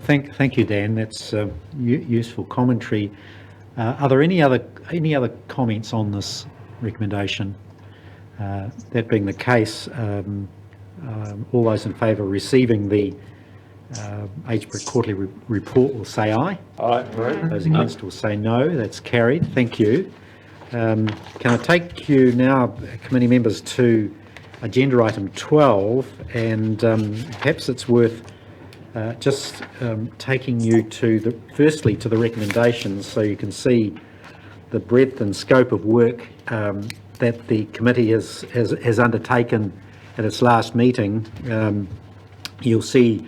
Thank you, Dan. That's useful commentary. Are there any other comments on this recommendation? That being the case, all those in favour of receiving the HBRIC quarterly report will say aye. Aye. Those against will say no. That's carried. Thank you. Can I take you now, committee members, to agenda item 12, and perhaps it's worth just taking you to firstly to the recommendations, so you can see the breadth and scope of work that the committee has undertaken at its last meeting. You'll see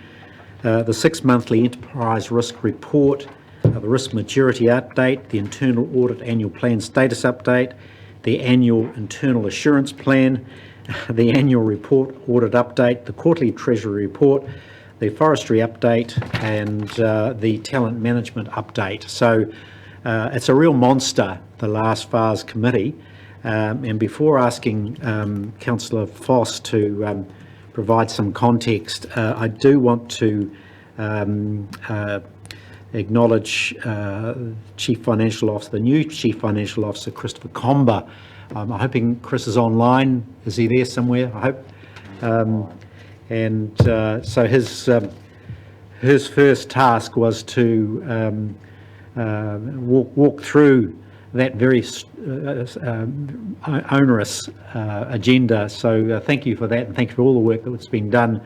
the 6 monthly enterprise risk report, the risk maturity update, the internal audit annual plan status update, the annual internal assurance plan, the annual report audit update, the quarterly treasury report, the forestry update, and the talent management update. So it's a real monster, the last FARS committee. And before asking Councillor Foss to provide some context, I do want to acknowledge Chief Financial Officer, the new Chief Financial Officer, Christopher Comber. I'm hoping Chris is online. Is he there somewhere? I hope. So his first task was to walk through that very onerous agenda. So thank you for that, and thank you for all the work that's been done.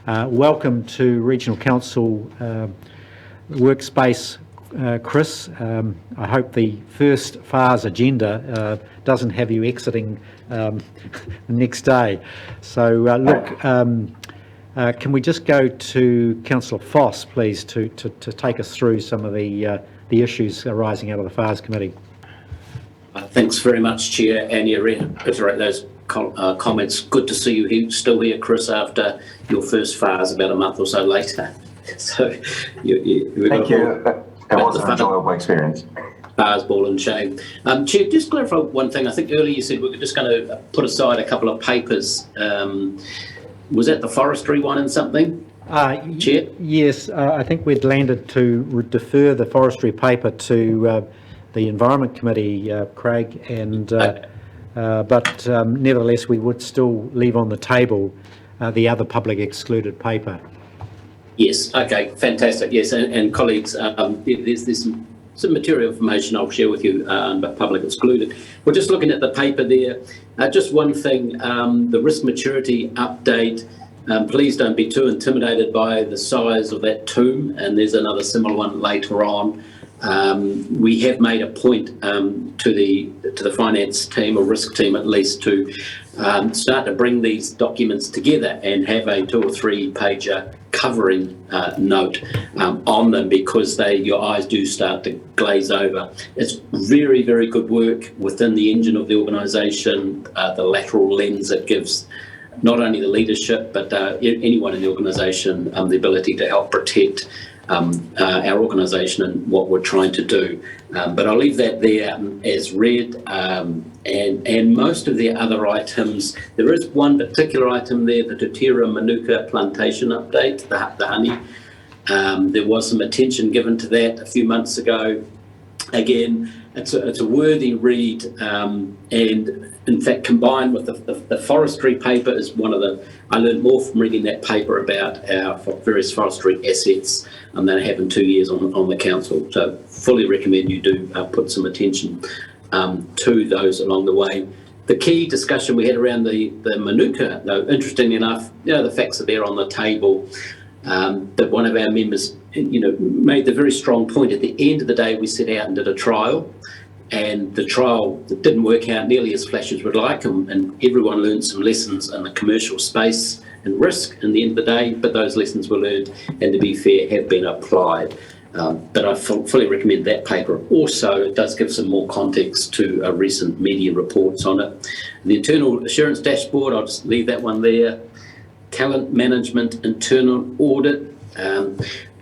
Welcome to Regional Council workspace, Chris. I hope the first FARS agenda doesn't have you exiting the next day. So look, can we just go to Councillor Foss, please, to take us through some of the issues arising out of the FARS committee. Thanks very much, Chair, and you reiterate those comments. Good to see you still here, Chris, after your first FARS about a month or so later. So Thank you. It was an enjoyable experience. FARS ball and chain. Chair, just clarify one thing. I think earlier you said we were just going to put aside a couple of papers. Was that the forestry one and something? Chair? Yes, I think we'd landed to defer the forestry paper to the Environment Committee, Craig, and but nevertheless we would still leave on the table the other public excluded paper. Yes, okay, fantastic. Yes, and colleagues, there's some material information I'll share with you, but public excluded. We're just looking at the paper there. Just one thing, the risk maturity update, please don't be too intimidated by the size of that tomb, and there's another similar one later on. We have made a point to the finance team, or risk team at least, to start to bring these documents together and have a 2 or 3 pager covering note on them, because your eyes do start to glaze over. It's very, very good work within the engine of the organisation, the lateral lens it gives not only the leadership but anyone in the organisation the ability to help protect our organisation and what we're trying to do. But I'll leave that there as read. And most of the other items, there is one particular item there, the Tutira Manuka plantation update, the honey. There was some attention given to that a few months ago. Again, it's a worthy read, and in fact, combined with the forestry paper is one of the, I learned more from reading that paper about our various forestry assets than I have in 2 years on the council. So fully recommend you do put some attention to those along the way. The key discussion we had around the Manuka, though, interestingly enough, the facts are there on the table, but one of our members, made the very strong point. At the end of the day, we set out and did a trial, and the trial didn't work out nearly as flash as we'd like, and everyone learned some lessons in the commercial space and risk in the end of the day, but those lessons were learned and, to be fair, have been applied. But I fully recommend that paper. Also, it does give some more context to recent media reports on it. The internal assurance dashboard, I'll just leave that one there. Talent management, internal audit.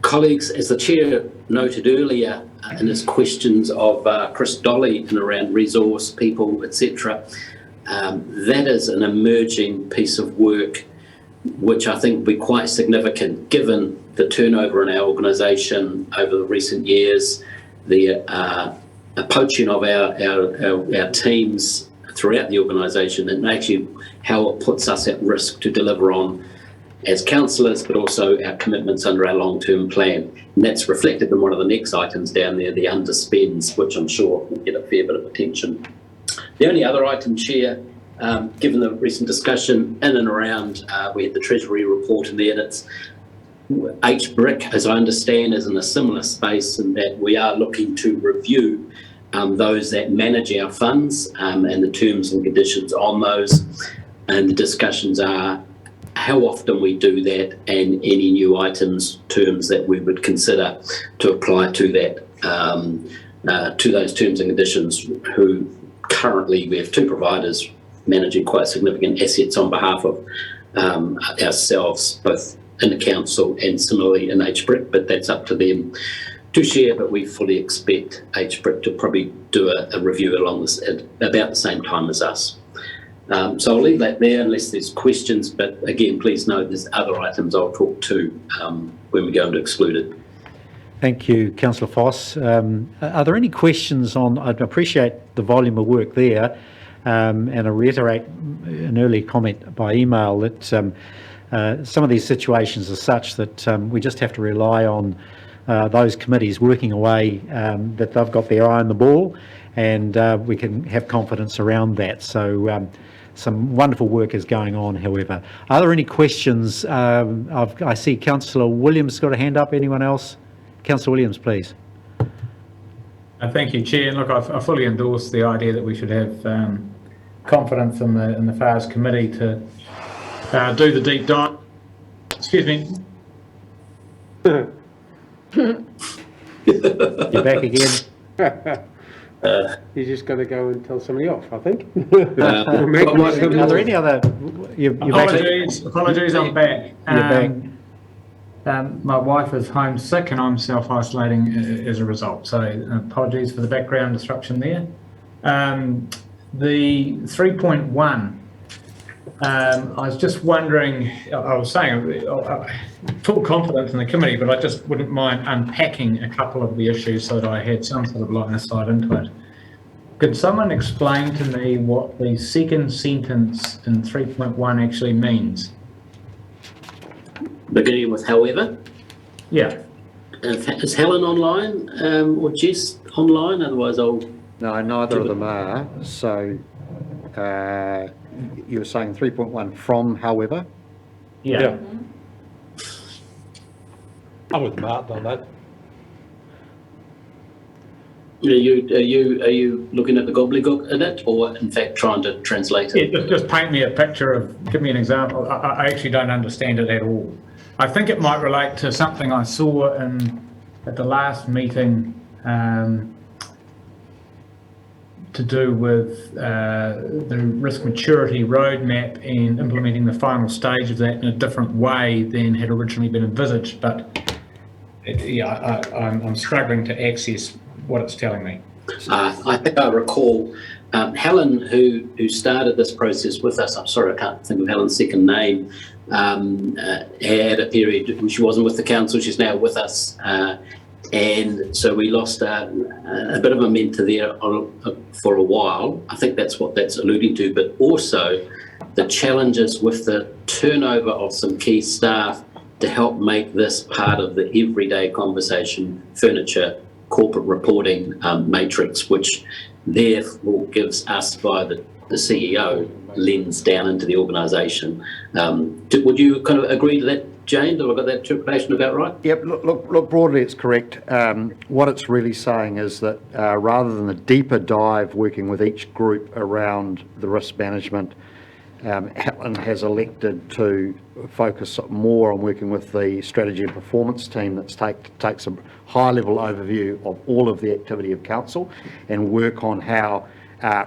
Colleagues, as the chair noted earlier in his questions of Chris Dolly and around resource, people, etc., that is an emerging piece of work which I think will be quite significant given the turnover in our organisation over the recent years, the poaching of our teams throughout the organisation, and actually how it puts us at risk to deliver on as councillors, but also our commitments under our long-term plan. And that's reflected in one of the next items down there, the underspends, which I'm sure will get a fair bit of attention. The only other item, Chair, given the recent discussion in and around, we had the Treasury report in there, and it's HBRIC, as I understand, is in a similar space in that we are looking to review those that manage our funds and the terms and conditions on those. And the discussions are how often we do that and any new items, terms that we would consider to apply to that, to those terms and conditions, who currently we have two providers managing quite significant assets on behalf of ourselves, both in the council and similarly in HBRIC, but that's up to them to share. But we fully expect HBRIC to probably do a review along this at about the same time as us. So I'll leave that there unless there's questions, but again, please note there's other items I'll talk to when we go into excluded. Thank you, Councillor Foss. Are there any questions on, I'd appreciate the volume of work there, and I reiterate an early comment by email that some of these situations are such that we just have to rely on those committees working away, that they've got their eye on the ball, and we can have confidence around that. So some wonderful work is going on, however. Are there any questions? I see Councillor Williams got a hand up. Anyone else? Councillor Williams, please. Thank you, Chair. And look, I fully endorse the idea that we should have confidence in the FARS committee to do the deep dive. Excuse me. You're back again. You just got to go and tell somebody off, I think. Are there any other? Apologies, I'm back. You're back. My wife is home sick and I'm self-isolating as a result. So apologies for the background disruption there. The 3.1, I was just wondering, I was saying, full confidence in the committee, but I just wouldn't mind unpacking a couple of the issues so that I had some sort of line of sight into it. Could someone explain to me what the second sentence in 3.1 actually means? Beginning with however? Yeah. Is Helen online or Jess online? Otherwise I'll... No, neither of them are. So you were saying 3.1 from however? Yeah. I'm with Martin on that. Are you looking at the gobbledygook in it, or in fact trying to translate it? Yeah, just paint me a picture of, give me an example. I actually don't understand it at all. I think it might relate to something I saw at the last meeting to do with the risk maturity roadmap and implementing the final stage of that in a different way than had originally been envisaged. But I'm struggling to access what it's telling me. I think I recall Helen, who started this process with us, I'm sorry, I can't think of Helen's second name, had a period when she wasn't with the council. She's now with us. And so we lost a bit of a mentor there for a while. I think that's what that's alluding to, but also the challenges with the turnover of some key staff to help make this part of the everyday conversation furniture corporate reporting matrix, which therefore gives us, via the CEO, lens down into the organisation. Would you kind of agree to that, Jane? Have I got that interpretation about right? Yep, look, broadly it's correct. What it's really saying is that rather than a deeper dive working with each group around the risk management, Helen has elected to focus more on working with the strategy and performance team that takes a high-level overview of all of the activity of council and work on how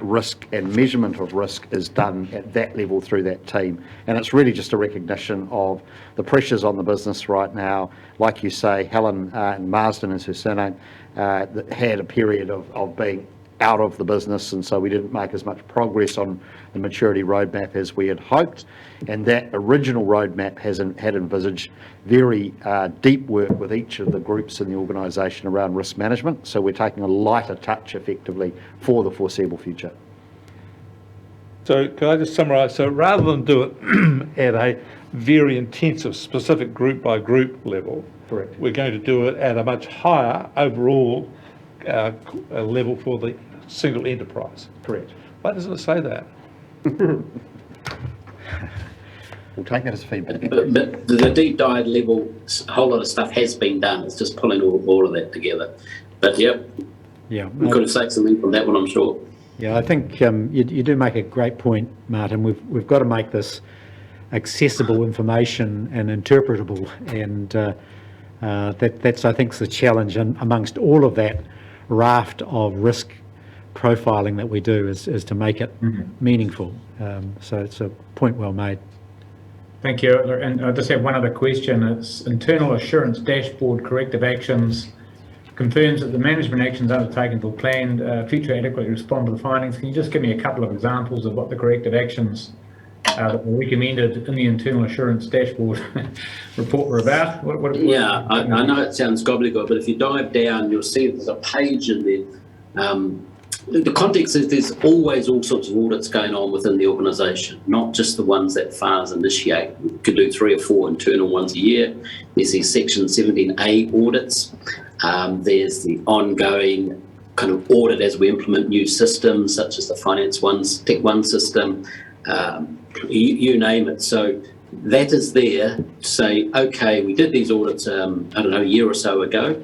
risk and measurement of risk is done at that level through that team. And it's really just a recognition of the pressures on the business right now. Like you say, Helen Marsden is her surname, that had a period of being out of the business, and so we didn't make as much progress on the maturity roadmap as we had hoped. And that original roadmap had envisaged very deep work with each of the groups in the organisation around risk management. So we're taking a lighter touch effectively for the foreseeable future. So can I just summarise? So rather than do it at a very intensive specific group by group level, correct, we're going to do it at a much higher overall level for the single enterprise. Correct. Why doesn't it say that? We'll take that as feedback. But the deep dive level, a whole lot of stuff has been done. It's just pulling all of that together. But yeah, we could have saved something from that one, I'm sure. Yeah, I think you do make a great point, Martin. We've got to make this accessible information and interpretable, and that's I think the challenge amongst all of that raft of risk profiling that we do is to make it meaningful. So it's a point well made. Thank you. And I just have one other question. It's internal assurance dashboard corrective actions confirms that the management actions undertaken or planned future adequately respond to the findings. Can you just give me a couple of examples of what the corrective actions that were recommended in the internal assurance dashboard report were about? Yeah, I know it sounds gobbledygook, but if you dive down, you'll see there's a page in there. The context is there's always all sorts of audits going on within the organisation, not just the ones that FARs initiate. We could do 3 or 4 internal ones a year. There's these Section 17A audits. There's the ongoing kind of audit as we implement new systems, such as the Finance One's Tech One system, you name it. So that is there to say, okay, we did these audits, I don't know, a year or so ago,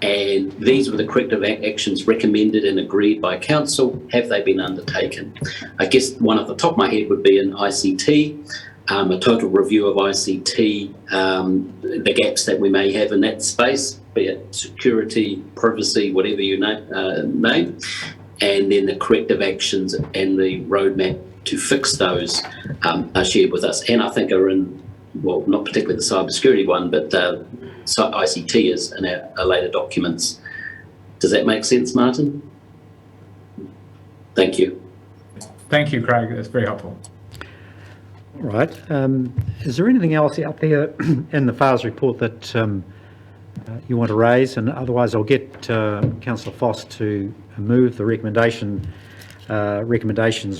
and these were the corrective actions recommended and agreed by council. Have they been undertaken? I guess one off the top of my head would be in ICT, a total review of ICT, the gaps that we may have in that space, be it security, privacy, whatever you name, and then the corrective actions and the roadmap to fix those are shared with us, and I think are in, well, not particularly the cybersecurity one, but ICT is in our later documents. Does that make sense, Martin? Thank you. Thank you, Craig. That's very helpful. All right. Is there anything else out there in the FARS report that you want to raise? And otherwise, I'll get Councillor Foss to move the recommendations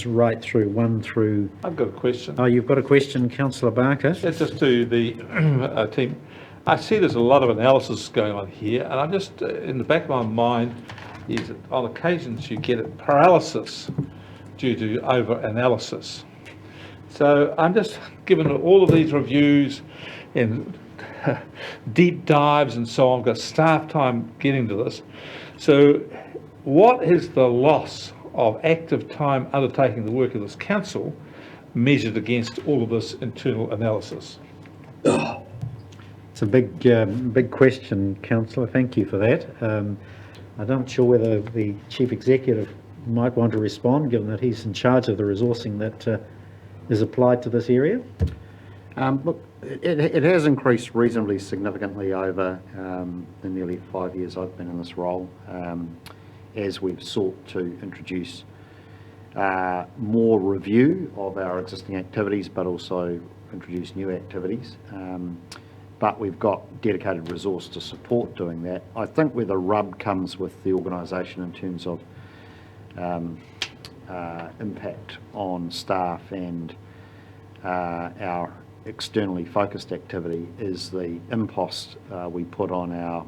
right through 1 through... I've got a question. Oh, you've got a question, Councillor Barker? That's just to the team. I see there's a lot of analysis going on here, and I'm just, in the back of my mind, is that on occasions you get paralysis due to over-analysis. So I'm just, given all of these reviews and deep dives and so on, I've got staff time getting to this. So what is the loss of active time undertaking the work of this council measured against all of this internal analysis? It's a big question, Councillor. Thank you for that. I'm not sure whether the Chief Executive might want to respond, given that he's in charge of the resourcing that is applied to this area. Look, it has increased reasonably significantly over the nearly 5 years I've been in this role, as we've sought to introduce more review of our existing activities, but also introduce new activities. But we've got dedicated resource to support doing that. I think where the rub comes with the organisation in terms of impact on staff and our externally focused activity is the impost we put on our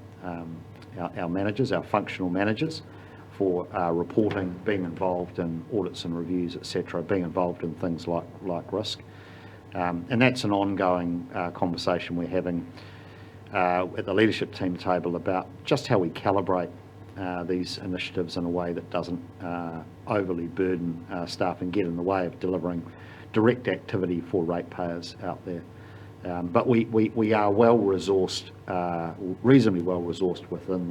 managers, our functional managers, for reporting, being involved in audits and reviews, etc., being involved in things like risk. And that's an ongoing conversation we're having at the leadership team table about just how we calibrate these initiatives in a way that doesn't overly burden staff and get in the way of delivering direct activity for ratepayers out there. But we are well resourced, reasonably well resourced within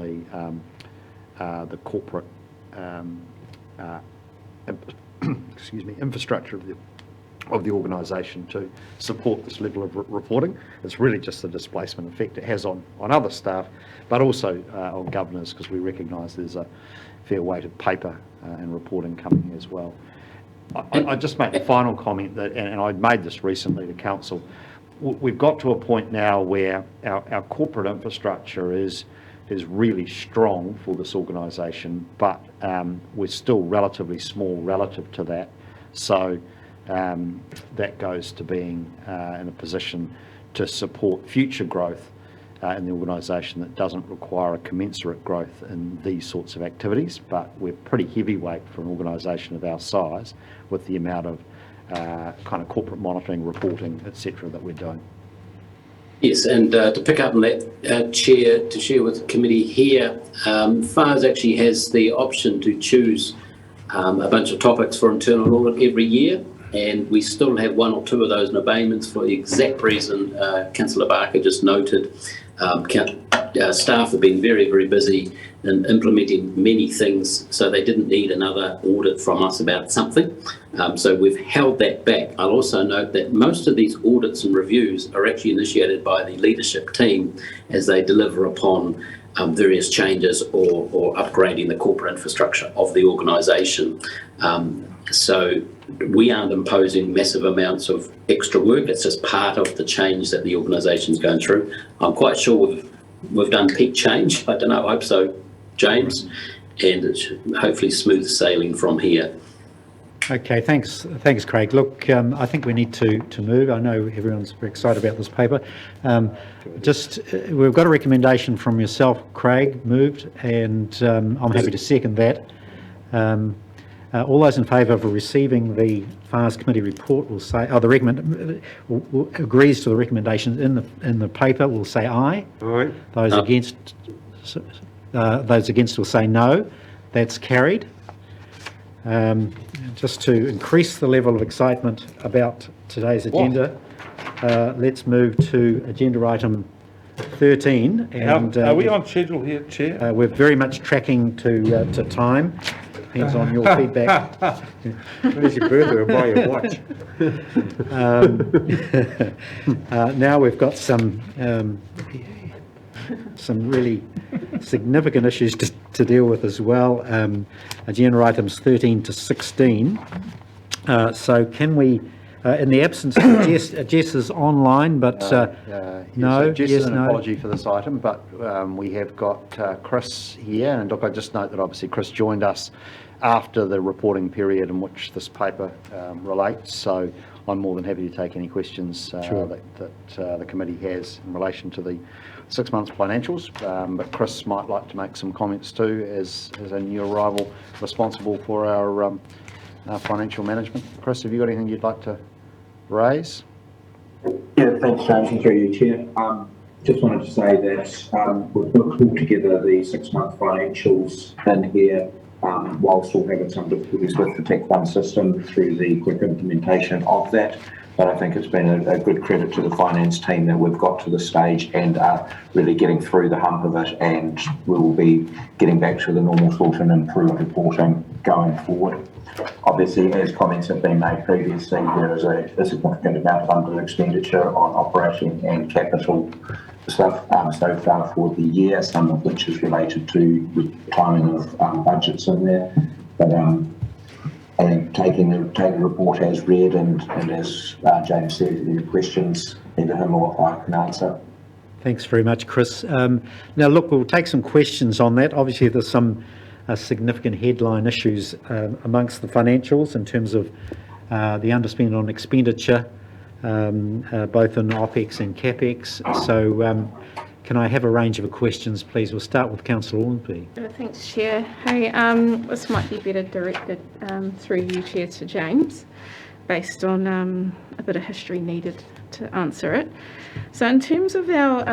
the corporate infrastructure of the organisation to support this level of reporting. It's really just the displacement effect it has on other staff, but also on governors, because we recognise there's a fair weight of paper and reporting coming as well. I just make a final comment that, and I made this recently to council, we've got to a point now where our corporate infrastructure is really strong for this organisation, but we're still relatively small relative to that. So that goes to being in a position to support future growth in the organisation that doesn't require a commensurate growth in these sorts of activities, but we're pretty heavyweight for an organisation of our size with the amount of kind of corporate monitoring, reporting, etc. that we're doing. Yes, and to pick up on that, Chair, to share with the committee here, FARS actually has the option to choose a bunch of topics for internal audit every year, and we still have one or two of those in abeyance for the exact reason Councillor Barker just noted. Staff have been very, very busy in implementing many things, so they didn't need another audit from us about something. So we've held that back. I'll also note that most of these audits and reviews are actually initiated by the leadership team as they deliver upon various changes or upgrading the corporate infrastructure of the organisation. So we aren't imposing massive amounts of extra work. It's just part of the change that the organisation's going through. I'm quite sure we've done peak change. I don't know, I hope so, James, and it should hopefully smooth sailing from here. Okay, thanks, Craig. Look, I think we need to move. I know everyone's very excited about this paper. We've got a recommendation from yourself, Craig, moved, and I'm happy to second that. All those in favour of receiving the FARS committee report will say, agrees to the recommendations in the paper will say aye. Aye. Those against will say no. That's carried. Just to increase the level of excitement about today's agenda, let's move to agenda item 13. And are we on schedule here, Chair? We're very much tracking to time. Depends on your feedback. Where's your birthday? I'll buy you a watch. Now we've got some really significant issues to deal with as well. Agenda items 13 to 16. So can we, in the absence of Jess is online, but no. Jess yes, is an no. apology for this item, but we have got Chris here, and look, I just note that obviously Chris joined us after the reporting period in which this paper relates, so I'm more than happy to take any questions that the committee has in relation to the 6 months financials, but Chris might like to make some comments too as a new arrival responsible for our financial management. Chris, have you got anything you'd like to raise? Yeah, thanks, James, and through you, Chair. Just wanted to say that we've pulled together the 6 month financials in here whilst still having some difficulties with the Tech One system through the quick implementation of that. But I think it's been a good credit to the finance team that we've got to this stage and are really getting through the hump of it, and we will be getting back to the normal sort and improved reporting going forward. Obviously, as comments have been made previously, there is a significant amount of under expenditure on operating and capital stuff so far for the year, some of which is related to the timing of budgets in there. But I think taking the report as read and as James said, any questions, either him or I can answer. Thanks very much, Chris. Now, look, we'll take some questions on that. Obviously, there's some significant headline issues amongst the financials in terms of the underspend on expenditure, both in OPEX and CAPEX. So can I have a range of questions, please? We'll start with Councillor Ormsby. Thanks, Chair. Hey, this might be better directed through you, Chair, to James, based on a bit of history needed to answer it. So in terms of our,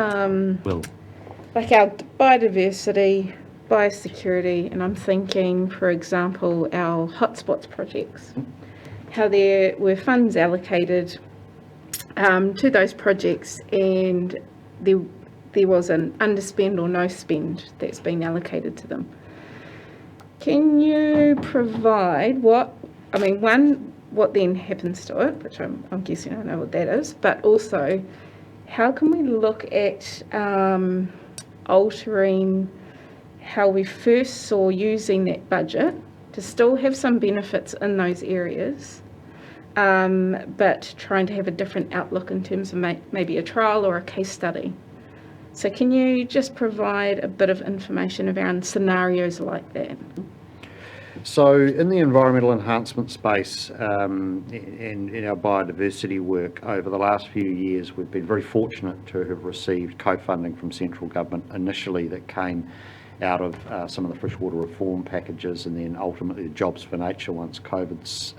like our biodiversity, biosecurity, and I'm thinking, for example, our hotspots projects, how there were funds allocated to those projects, and there was an underspend or no spend that's been allocated to them. Can you provide what then happens to it, which I'm guessing I know what that is, but also how can we look at altering how we first saw using that budget to still have some benefits in those areas, but trying to have a different outlook in terms of maybe a trial or a case study. So can you just provide a bit of information around scenarios like that? So in the environmental enhancement space and in our biodiversity work over the last few years, we've been very fortunate to have received co-funding from central government initially that came out of some of the freshwater reform packages, and then ultimately the Jobs for Nature once COVID's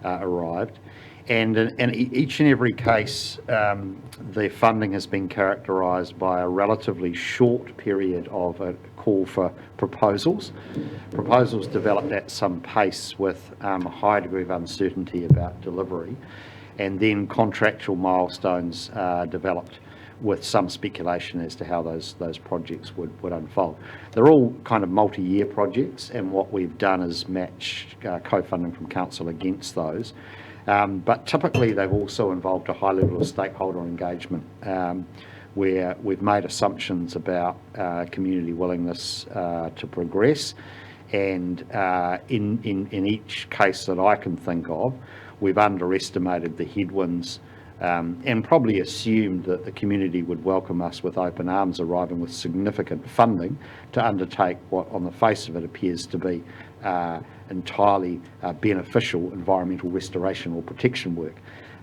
arrived. And in each and every case, the funding has been characterised by a relatively short period of a call for proposals. Proposals developed at some pace with a high degree of uncertainty about delivery, and then contractual milestones developed with some speculation as to how those projects would unfold. They're all kind of multi-year projects, and what we've done is match co-funding from council against those. But typically they've also involved a high level of stakeholder engagement, where we've made assumptions about community willingness to progress, and in each case that I can think of, we've underestimated the headwinds and probably assumed that the community would welcome us with open arms, arriving with significant funding to undertake what on the face of it appears to be entirely beneficial environmental restoration or protection work.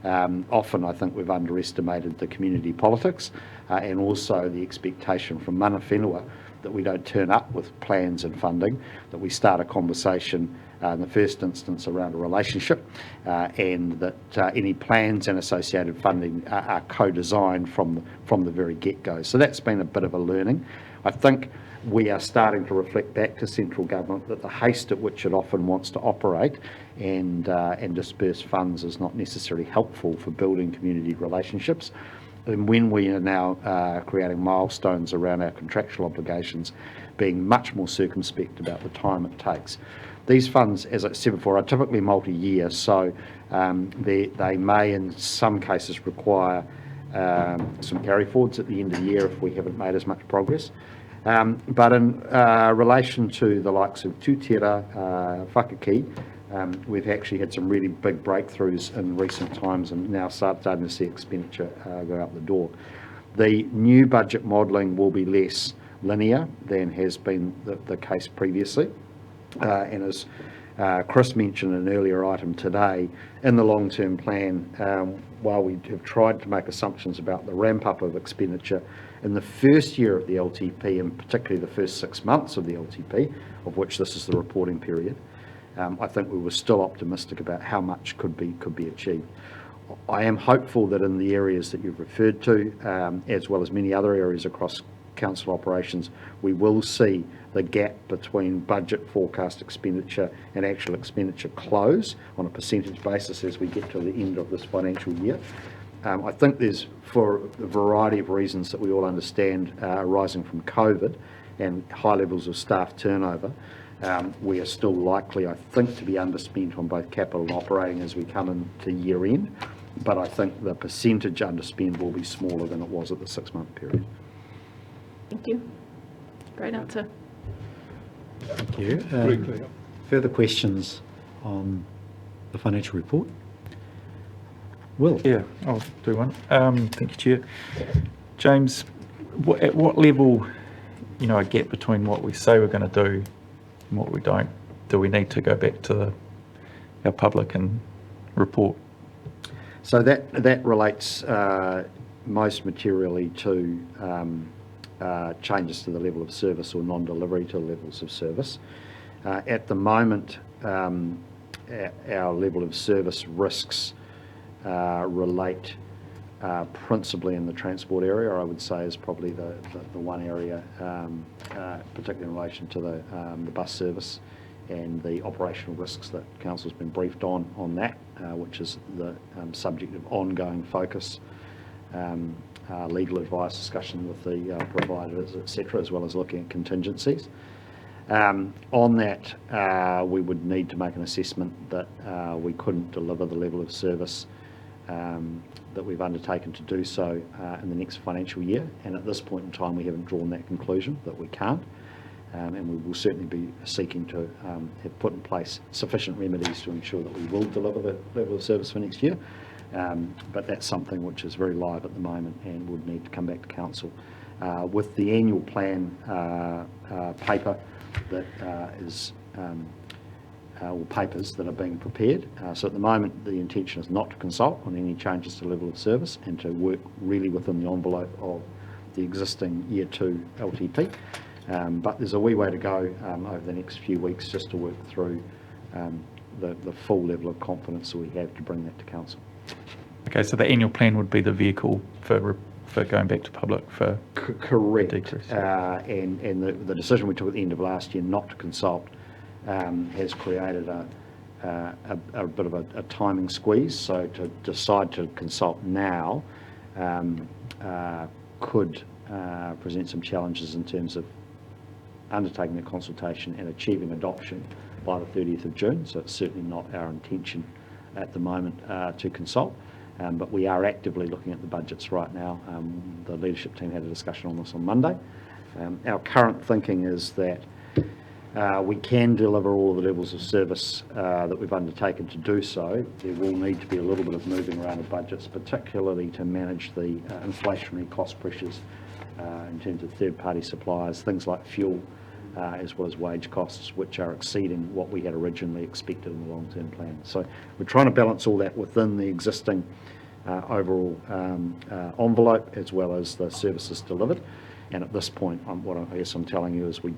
Often I think we've underestimated the community politics and also the expectation from mana whenua that we don't turn up with plans and funding, that we start a conversation in the first instance around a relationship, and that any plans and associated funding are co-designed from the very get-go. So that's been a bit of a learning. I think we are starting to reflect back to central government that the haste at which it often wants to operate and disperse funds is not necessarily helpful for building community relationships. And when we are now creating milestones around our contractual obligations, being much more circumspect about the time it takes. These funds, as I said before, are typically multi-year, so they may in some cases require some carry forwards at the end of the year if we haven't made as much progress. But in relation to the likes of Tūtera, Whakaki, we've actually had some really big breakthroughs in recent times and now starting to see expenditure go out the door. The new budget modelling will be less linear than has been the case previously. And as Chris mentioned in an earlier item today, in the long-term plan, while we have tried to make assumptions about the ramp-up of expenditure in the first year of the LTP, and particularly the first 6 months of the LTP, of which this is the reporting period, I think we were still optimistic about how much could be achieved. I am hopeful that in the areas that you've referred to, as well as many other areas across council operations, we will see the gap between budget forecast expenditure and actual expenditure close on a percentage basis as we get to the end of this financial year. I think there's, for a variety of reasons that we all understand arising from COVID and high levels of staff turnover, we are still likely, I think, to be underspent on both capital and operating as we come into year end. But I think the percentage underspend will be smaller than it was at the 6-month period. Thank you. Great answer. Thank you. Very clear. Further questions on the financial report? Will? Yeah, I'll do one. Thank you, Chair. James, at what level, a gap between what we say we're going to do and what we don't, do we need to go back to our public and report? So that relates most materially to changes to the level of service or non-delivery to levels of service. At the moment, our level of service risks relate principally in the transport area, I would say, is probably the one area, particularly in relation to the bus service and the operational risks that Council's been briefed on that, which is the subject of ongoing focus, legal advice, discussion with the providers, etc., as well as looking at contingencies. On that, we would need to make an assessment that we couldn't deliver the level of service that we've undertaken to do so in the next financial year, and at this point in time we haven't drawn that conclusion that we can't, and we will certainly be seeking to have put in place sufficient remedies to ensure that we will deliver the level of service for next year, but that's something which is very live at the moment and would need to come back to Council. With the annual plan paper that is or papers that are being prepared. So at the moment, the intention is not to consult on any changes to level of service and to work really within the envelope of the existing Year 2 LTP. But there's a wee way to go over the next few weeks just to work through the full level of confidence that we have to bring that to Council. Okay, so the annual plan would be the vehicle for going back to public for correct decrease. And the decision we took at the end of last year not to consult has created a bit of a timing squeeze. So to decide to consult now could present some challenges in terms of undertaking the consultation and achieving adoption by the 30th of June. So it's certainly not our intention at the moment to consult. But we are actively looking at the budgets right now. The leadership team had a discussion on this on Monday. Our current thinking is that we can deliver all of the levels of service that we've undertaken to do so. There will need to be a little bit of moving around of budgets, particularly to manage the inflationary cost pressures in terms of third-party suppliers, things like fuel, as well as wage costs, which are exceeding what we had originally expected in the long-term plan. So we're trying to balance all that within the existing overall envelope, as well as the services delivered. And at this point, what I guess I'm telling you is we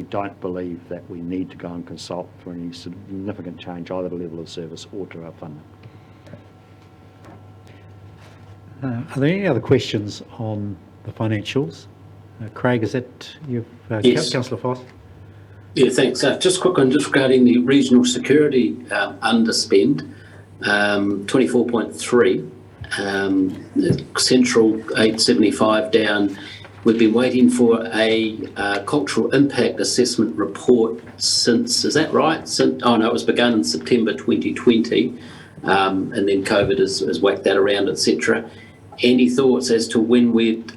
don't believe that we need to go and consult for any significant change, either to level of service or to our funding. Are there any other questions on the financials? Craig, is that you? Yes. Councillor Foss? Yeah, thanks. Just a quick one, just regarding the regional security underspend, 24.3, central 875 down. We've been waiting for a cultural impact assessment report since, is that right? It was begun in September 2020, and then COVID has whacked that around, etc. Any thoughts as to when we'd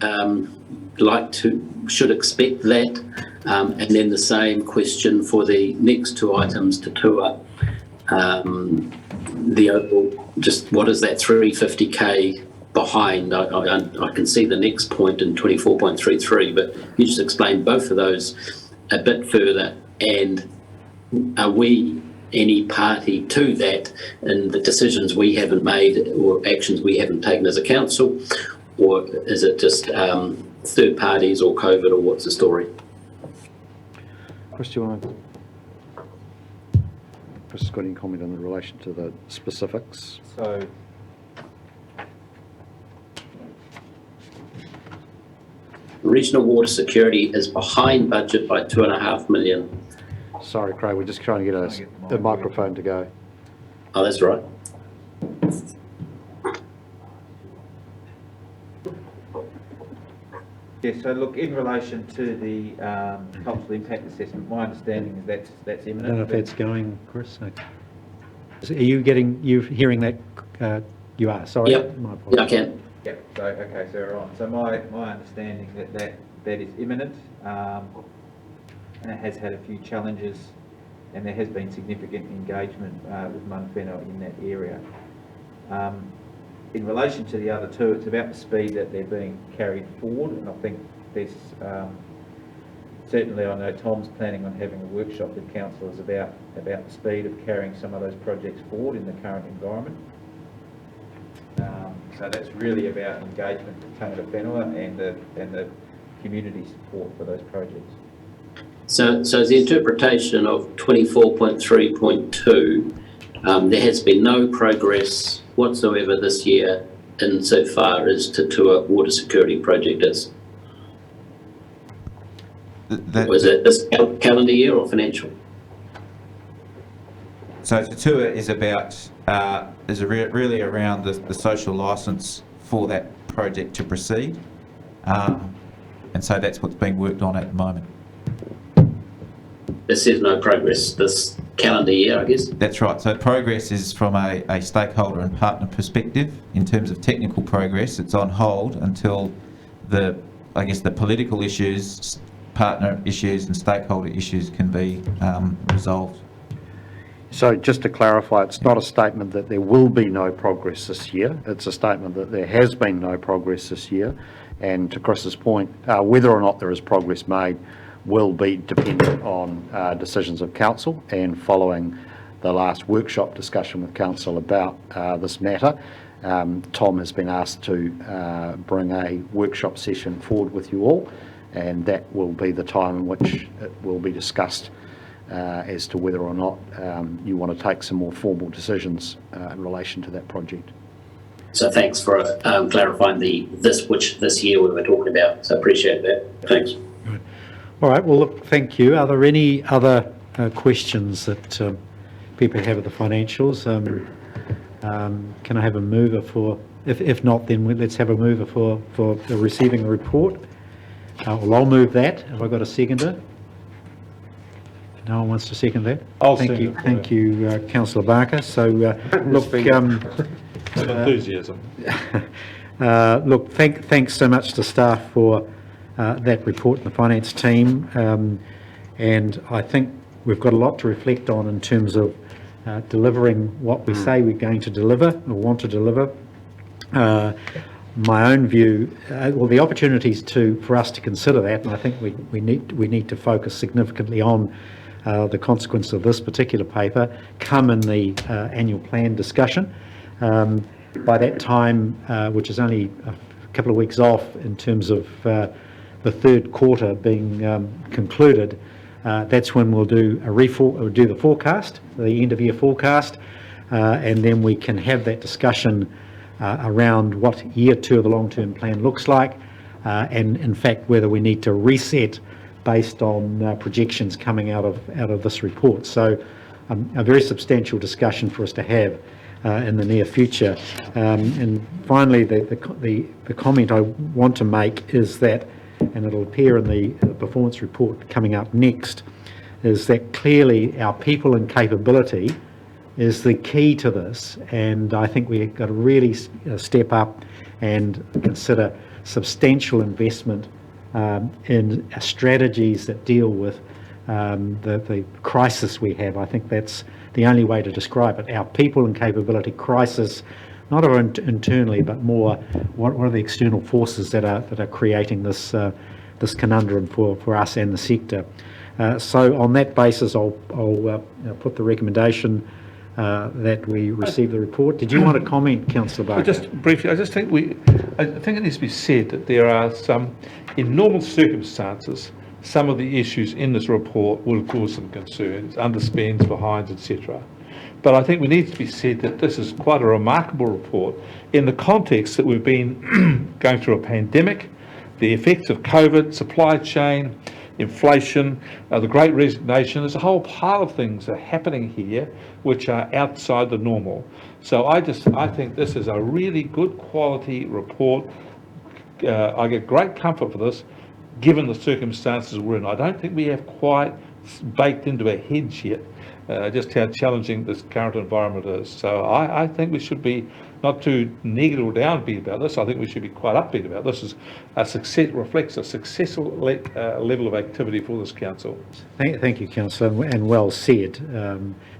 should expect that? And then the same question for the next two items to tour. The overall, just what is that 350k behind? I can see the next point in 24.33, but you just explain both of those a bit further. And are we any party to that in the decisions we haven't made or actions we haven't taken as a council, or is it just third parties or COVID, or what's the story? Chris, do you want to? Chris has got any comment in relation to the specifics? Regional water security is behind budget by 2.5 million. Sorry, Craig, we're just trying to get the microphone to go. Oh, that's right. Yeah, so look, in relation to the cultural impact assessment, my understanding is that's imminent. I don't know if that's going, Chris. Are you hearing that? You are, sorry. Yep. My Yeah, I can. Yep, so, okay, so right. So my understanding that is imminent, and it has had a few challenges, and there has been significant engagement with Manawhenua in that area. In relation to the other two, it's about the speed that they're being carried forward, and I think there's certainly, I know Tom's planning on having a workshop with councillors about the speed of carrying some of those projects forward in the current environment. So that's really about engagement with tangata whenua and the community support for those projects. So the interpretation of 24.3.2, there has been no progress whatsoever this year insofar as to a water security project is. Was it this calendar year or financial? So Tatua is about really around the social licence for that project to proceed, and so that's what's being worked on at the moment. There says no progress this calendar year, I guess. That's right. So progress is from a stakeholder and partner perspective. In terms of technical progress, it's on hold until the political issues, partner issues and stakeholder issues can be resolved. So just to clarify, it's not a statement that there will be no progress this year. It's a statement that there has been no progress this year. And to Chris's point, whether or not there is progress made will be dependent on decisions of council, and following the last workshop discussion with council about this matter, Tom has been asked to bring a workshop session forward with you all, and that will be the time in which it will be discussed as to whether or not you want to take some more formal decisions in relation to that project. So thanks for clarifying this year we were talking about. So appreciate that. Thanks. All right, well, look, thank you. Are there any other questions that people have of the financials? Can I have a mover for, if not, then let's have a mover for the receiving the report. Well, I'll move that. Have I got a seconder? No one wants to second that? Thank you, Councillor Barker. So, look, enthusiasm. Look, thanks so much to staff for that report and the finance team, and I think we've got a lot to reflect on in terms of delivering what we say we're going to deliver or want to deliver. My own view, well, the opportunities for us to consider that, and I think we need to focus significantly on the consequence of this particular paper, come in the annual plan discussion. By that time, which is only a couple of weeks off in terms of the third quarter being concluded, that's when we'll do the forecast, the end of year forecast, and then we can have that discussion around what year two of the long-term plan looks like, and in fact whether we need to reset based on projections coming out of this report. So a very substantial discussion for us to have in the near future. And finally, the comment I want to make is that, and it'll appear in the performance report coming up next, is that clearly our people and capability is the key to this, and I think we've got to really step up and consider substantial investment in strategies that deal with the crisis we have. I think that's the only way to describe it. Our people and capability crisis, not internally, but more what are the external forces that are creating this conundrum for us and the sector. So on that basis, I'll put the recommendation that we receive the report. Did you want to comment, Councillor Barker? Just briefly, I think it needs to be said that there are some, in normal circumstances, some of the issues in this report will cause some concerns, underspends, behinds, etc. But I think we need to be said that this is quite a remarkable report in the context that we've been going through a pandemic, the effects of COVID, supply chain, inflation, the Great Resignation. There's a whole pile of things that are happening here which are outside the normal. So I think this is a really good quality report. I get great comfort for this, given the circumstances we're in. I don't think we have quite baked into our heads yet just how challenging this current environment is. So I think we should be not too negative or downbeat about this. I think we should be quite upbeat about this. Is a success, reflects a successful level of activity for this council. Thank you, Councillor, and well said.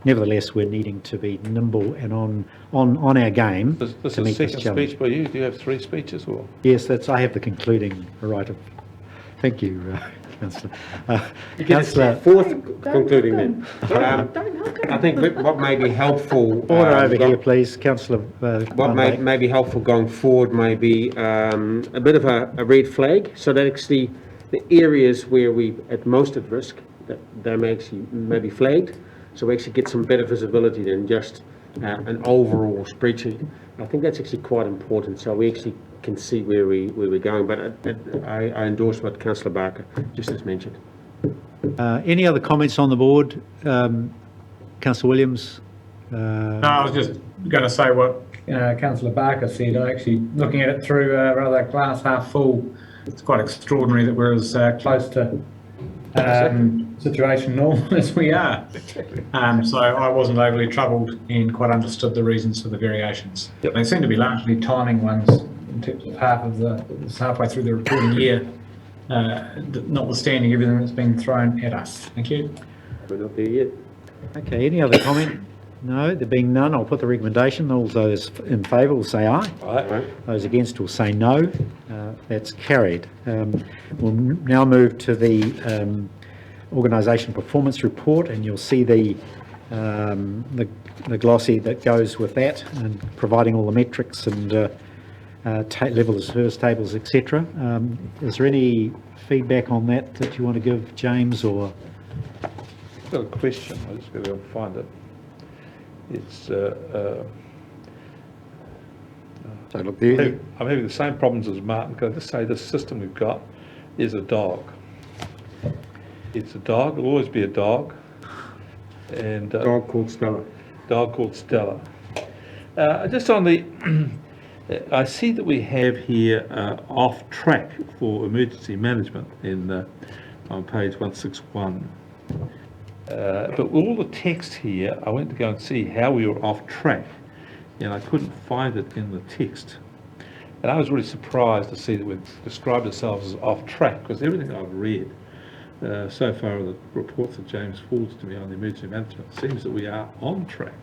Nevertheless, we're needing to be nimble and on our game This to is meet this second challenge. speech by you. Do you have 3 speeches or? Yes, I have the concluding right of. Thank you, Councillor. You get a fourth concluding then. I think what may be helpful. Order over here, please, Councillor. What may be helpful going forward may be a bit of a red flag, so that actually the areas where we at most at risk, that they may be flagged, so we actually get some better visibility than just an overall spreadsheet. I think that's actually quite important, so we actually can see where we're going. But I endorse what Councillor Barker just has mentioned. Any other comments on the board? Councillor Williams? No, I was just going to say what Councillor Barker said. I actually, looking at it through rather glass half full, it's quite extraordinary that we're as close to situation normal as we are. So I wasn't overly troubled and quite understood the reasons for the variations. Yep. They seem to be largely timing ones in terms of halfway through the reporting year, notwithstanding everything that's been thrown at us. Thank you. We're not there yet. Okay, any other comment? No, there being none, I'll put the recommendation. All those in favour will say aye. Aye. Those against will say no. That's carried. We'll now move to the organisation performance report, and you'll see the glossy that goes with that, and providing all the metrics and level of service tables, etc. Is there any feedback on that you want to give, James, or? I've got a question. I just got to go and find it. It's so look, I'm having the same problems as Martin. Can I just say this system we've got is a dog. It's a dog. It'll always be a dog. And dog called Stella. Dog called Stella. Just on the, I see that we have here off track for emergency management in on page 161. But all the text here, I went to go and see how we were off track, and I couldn't find it in the text. And I was really surprised to see that we've described ourselves as off track, because everything I've read so far of the reports that James forwards to me on the emergency management seems that we are on track.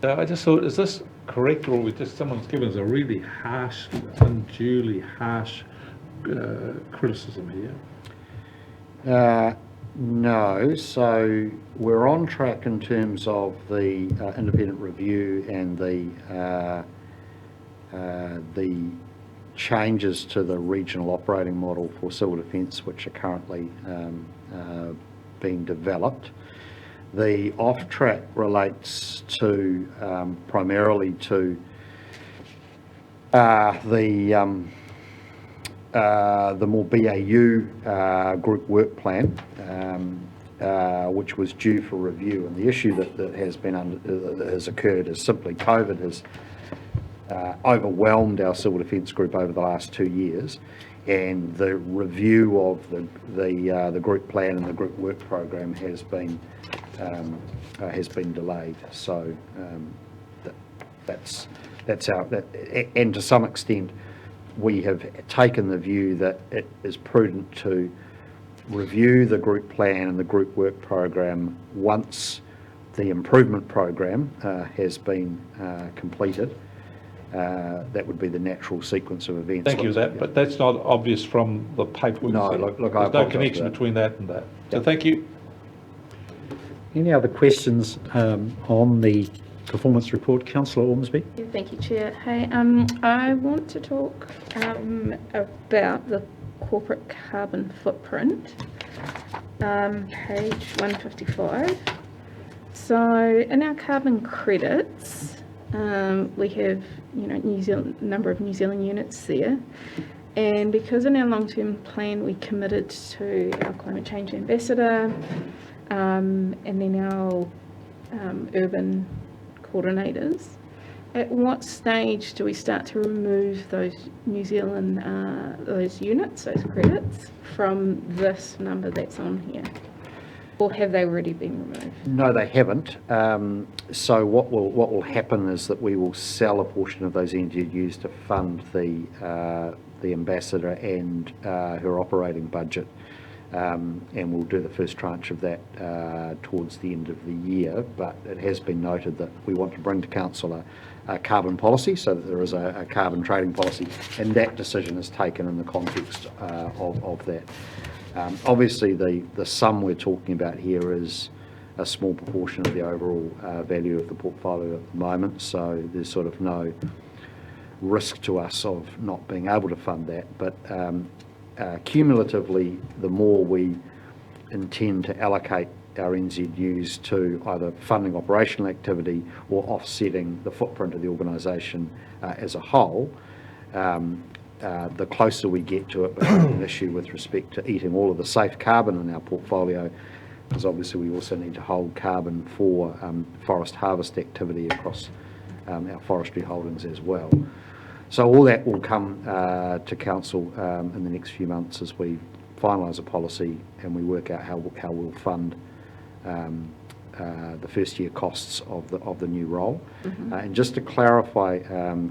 So I just thought, is this correct, or we just someone's given us a really harsh, unduly harsh criticism here? No, so we're on track in terms of the independent review and the changes to the regional operating model for civil defence, which are currently being developed. The off track relates to primarily to the more BAU group work plan, which was due for review, and the issue that has occurred is simply COVID has overwhelmed our civil defence group over the last 2 years, and the review of the group plan and the group work program has been delayed. So that's and to some extent we have taken the view that it is prudent to review the group plan and the group work program once the improvement program has been completed. That would be the natural sequence of events. Thank you for that, but that's not obvious from the paperwork. No, look, there's no connection between that and that. So thank you. Any other questions on the performance report? Councillor Ormsby. Yeah, thank you, Chair. Hey, I want to talk about the corporate carbon footprint, page 155. So in our carbon credits, we have, New Zealand, number of New Zealand units there, And because in our long-term plan we committed to our climate change ambassador and then our urban coordinators, at what stage do we start to remove those New Zealand, those units, those credits from this number that's on here? Or have they already been removed? No, they haven't. So what will happen is that we will sell a portion of those NZUs to fund the ambassador and her operating budget, and we'll do the first tranche of that towards the end of the year. But it has been noted that we want to bring to council a carbon policy, so that there is a carbon trading policy, and that decision is taken in the context of that. Obviously, the sum we're talking about here is a small proportion of the overall value of the portfolio at the moment, so there's sort of no risk to us of not being able to fund that. But cumulatively, the more we intend to allocate our NZUs to either funding operational activity or offsetting the footprint of the organisation as a whole, the closer we get to it becoming an issue with respect to eating all of the safe carbon in our portfolio, because obviously we also need to hold carbon for forest harvest activity across our forestry holdings as well. So all that will come to council in the next few months as we finalise a policy and we work out how we'll fund the first year costs of the new role. And just to clarify,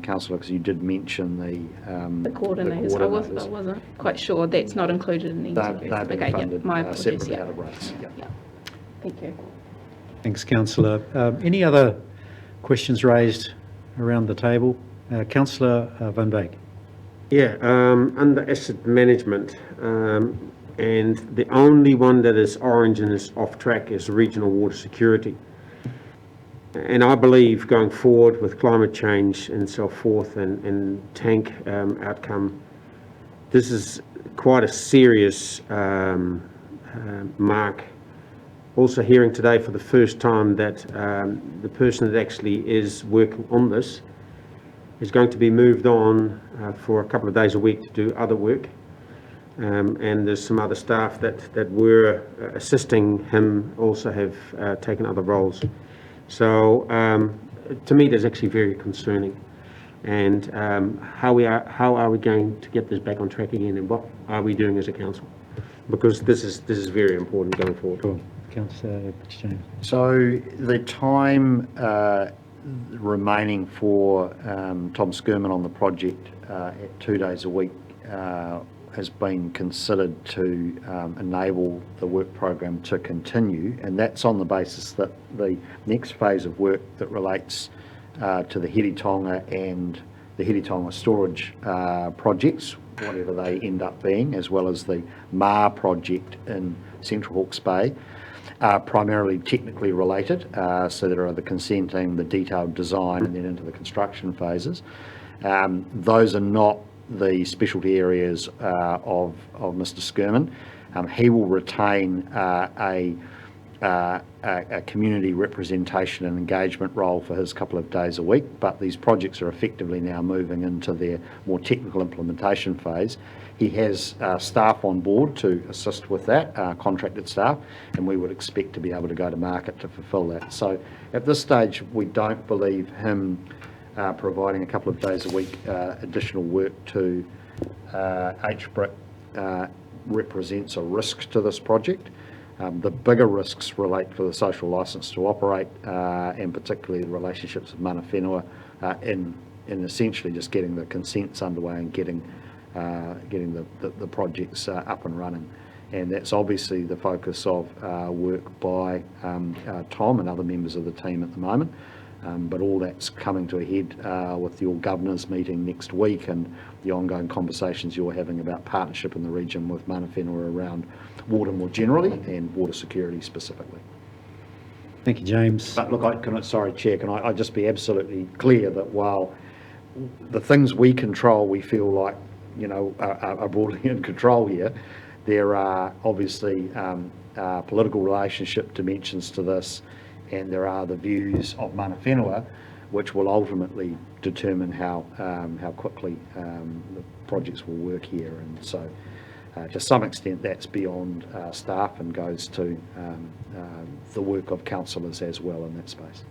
Councillor, because you did mention the coordinators. I wasn't quite sure. That's not included in the interview. They've been funded separately out of rates. Yeah. Thank you. Thanks, Councillor. Any other questions raised around the table? Councillor Van Beek. Yeah, under asset management, and the only one that is orange and is off track is regional water security. And I believe going forward with climate change and so forth and tank outcome, this is quite a serious mark. Also hearing today for the first time that the person that actually is working on this is going to be moved on for a couple of days a week to do other work. And there's some other staff that were assisting him also have taken other roles. So to me, that's actually very concerning. And how are we going to get this back on track again, and what are we doing as a council? Because this is very important going forward. Cool. Councillor James. So the time remaining for Tom Skirman on the project at 2 days a week has been considered to enable the work program to continue, and that's on the basis that the next phase of work that relates to the Hiritonga and the Hiritonga storage projects, whatever they end up being, as well as the MAR project in Central Hawke's Bay, are primarily technically related. So there are the consenting, the detailed design, and then into the construction phases. Those are not the specialty areas of Mr. Skirman. He will retain a community representation and engagement role for his couple of days a week, but these projects are effectively now moving into their more technical implementation phase. He has staff on board to assist with that, contracted staff, and we would expect to be able to go to market to fulfil that. So at this stage, we don't believe him providing a couple of days a week additional work to HBRIC represents a risk to this project. The bigger risks relate to the social licence to operate, and particularly the relationships with mana whenua in essentially just getting the consents underway and getting the projects up and running. And that's obviously the focus of work by Tom and other members of the team at the moment. But all that's coming to a head with the all-governors meeting next week and the ongoing conversations you're having about partnership in the region with mana whenua around water more generally and water security specifically. Thank you, James. But look, sorry, Chair, can I just be absolutely clear that while the things we control, we feel like, are broadly in control here, there are obviously political relationship dimensions to this, and there are the views of mana whenua, which will ultimately determine how quickly the projects will work here. And so to some extent that's beyond staff and goes to the work of councillors as well in that space.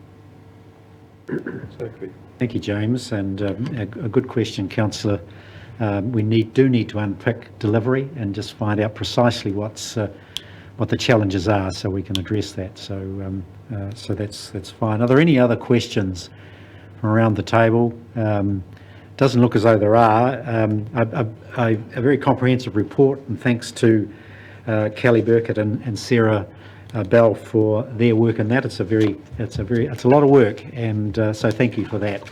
Thank you, James, and a good question, Councillor. We do need to unpick delivery and just find out precisely what the challenges are, so we can address that. So that's fine. Are there any other questions from around the table? Doesn't look as though there are. A very comprehensive report, and thanks to Kelly Burkett and Sarah Bell for their work in that. It's a lot of work, and so thank you for that.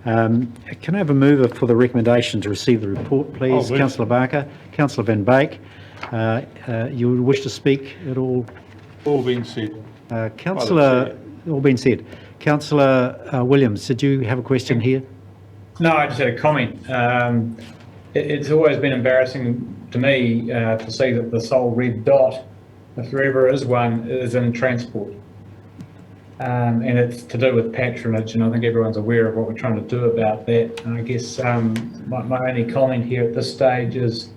Can I have a mover for the recommendation to receive the report, please? Councillor Barker. Councillor Van Beek. You wish to speak at all? All been said. Councillor, all been said. Councillor Williams, did you have a question here? No, I just had a comment. It's always been embarrassing to me to see that the sole red dot, if there ever is one, is in transport. And it's to do with patronage, and I think everyone's aware of what we're trying to do about that. And I guess my only comment here at this stage is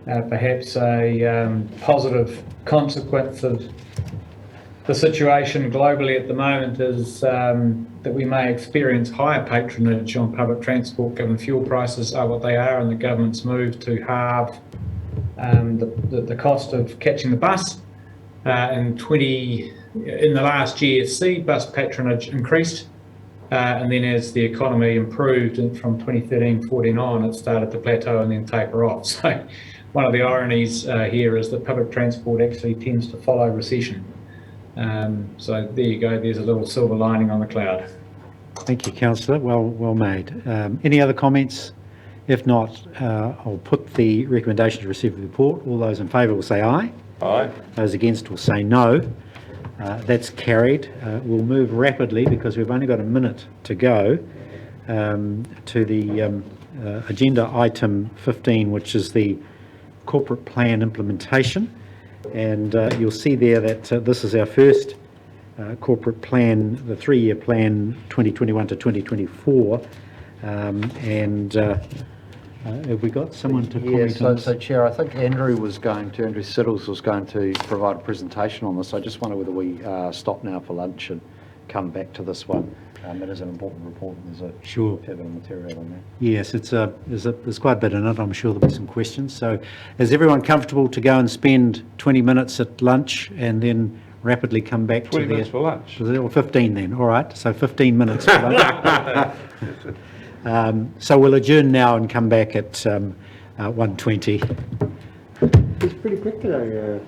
perhaps a positive consequence of the situation globally at the moment is that we may experience higher patronage on public transport given fuel prices are what they are and the government's move to halve the cost of catching the bus. In the last GFC, bus patronage increased, and then as the economy improved from 2013-14 on, it started to plateau and then taper off. So one of the ironies here is that public transport actually tends to follow recession. So there you go, there's a little silver lining on the cloud. Thank you, Councillor. Well made. Any other comments? If not, I'll put the recommendation to receive the report. All those in favour will say aye. Aye. Those against will say no. That's carried. We'll move rapidly because we've only got a minute to go to the agenda item 15, which is the corporate plan implementation. And you'll see there that this is our first corporate plan, the 3-year plan 2021 to 2024. Have we got someone to comment on this? So Chair, I think Andrew Siddles was going to provide a presentation on this. I just wonder whether we stop now for lunch and come back to this one. It is an important report and there's a fair bit of material in there. Yes, there's quite a bit in it. I'm sure there'll be some questions. So is everyone comfortable to go and spend 20 minutes at lunch and then rapidly come back to 20 minutes for lunch? Or 15 then, all right. So 15 minutes for lunch. So we'll adjourn now and come back at 1:20. It's pretty quick today.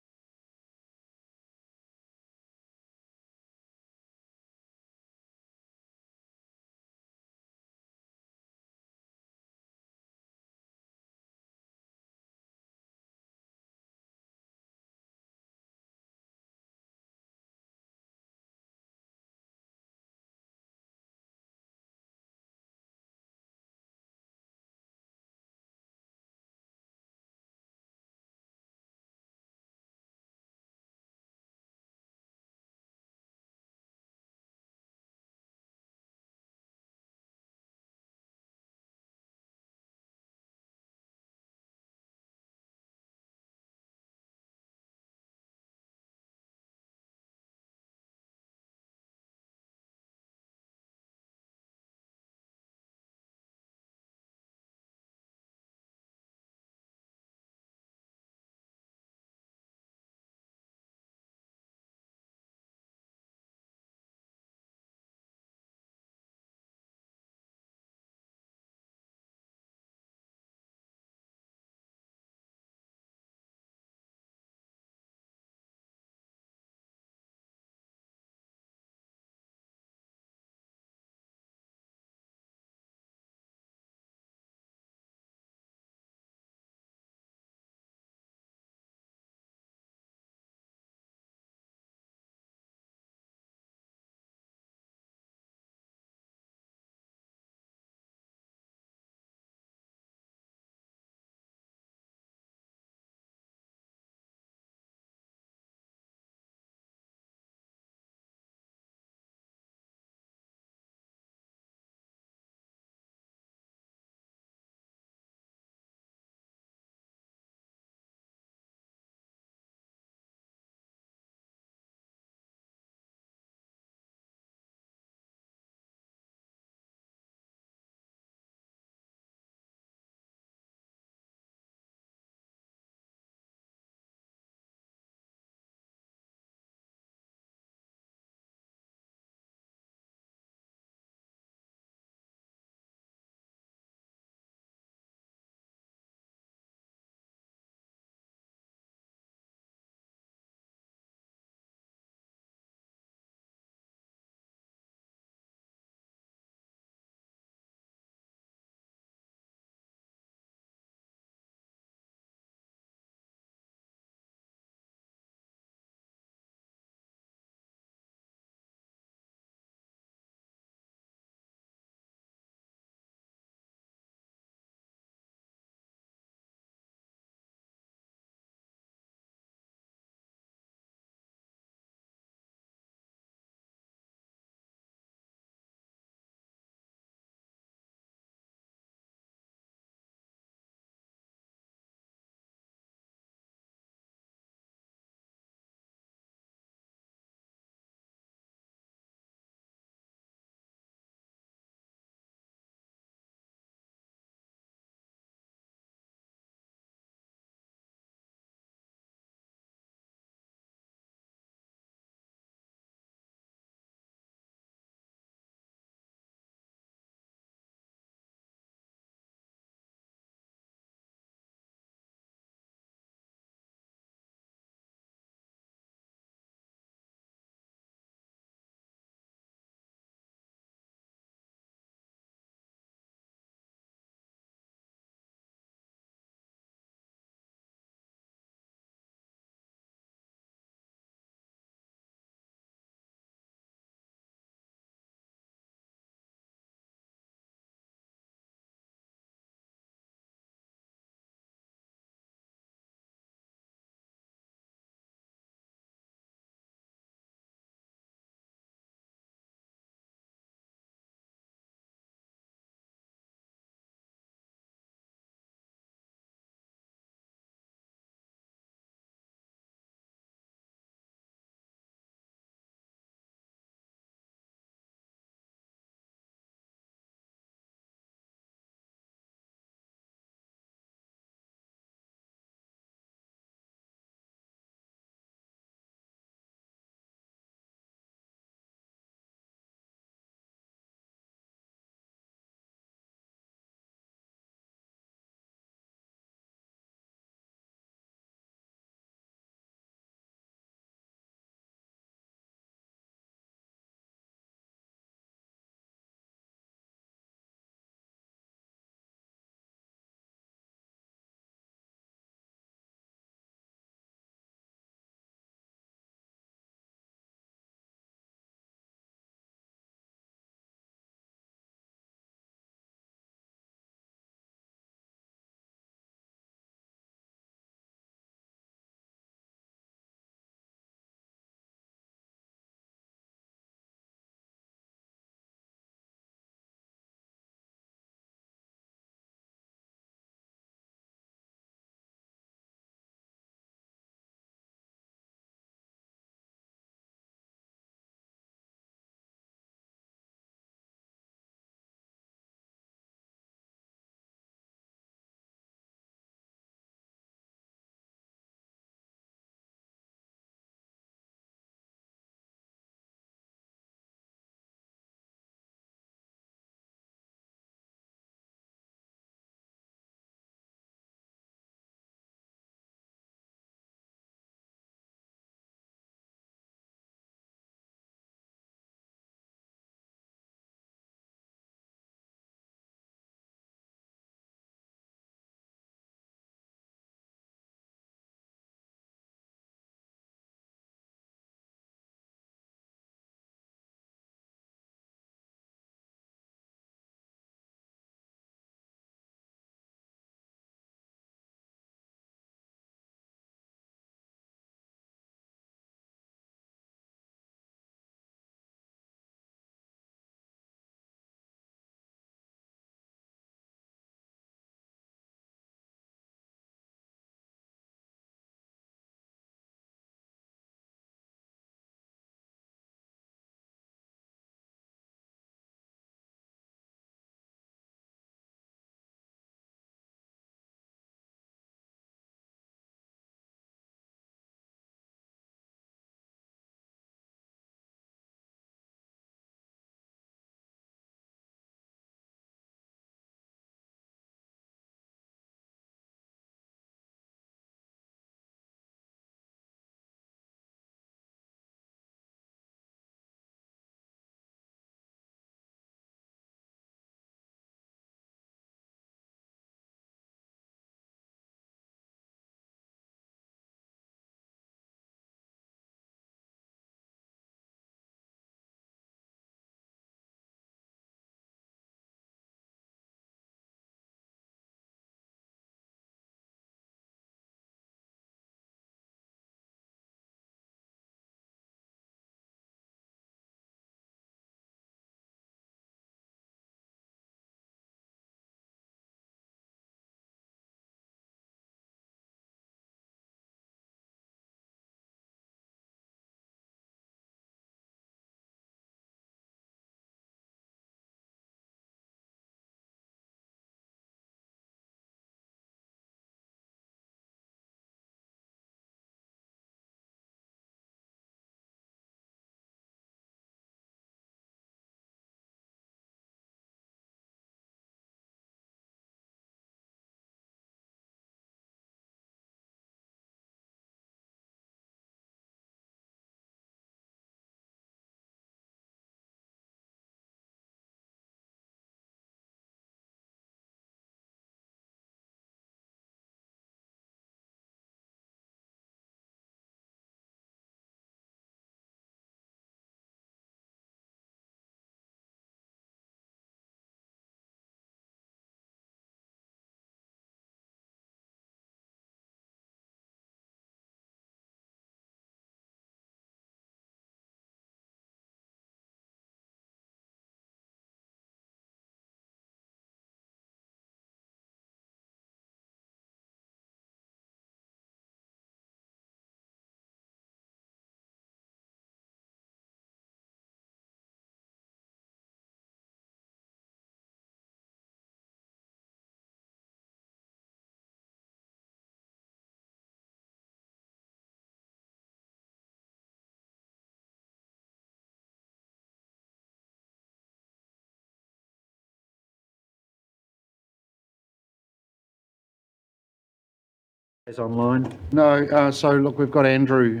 Is online? No, so look, we've got Andrew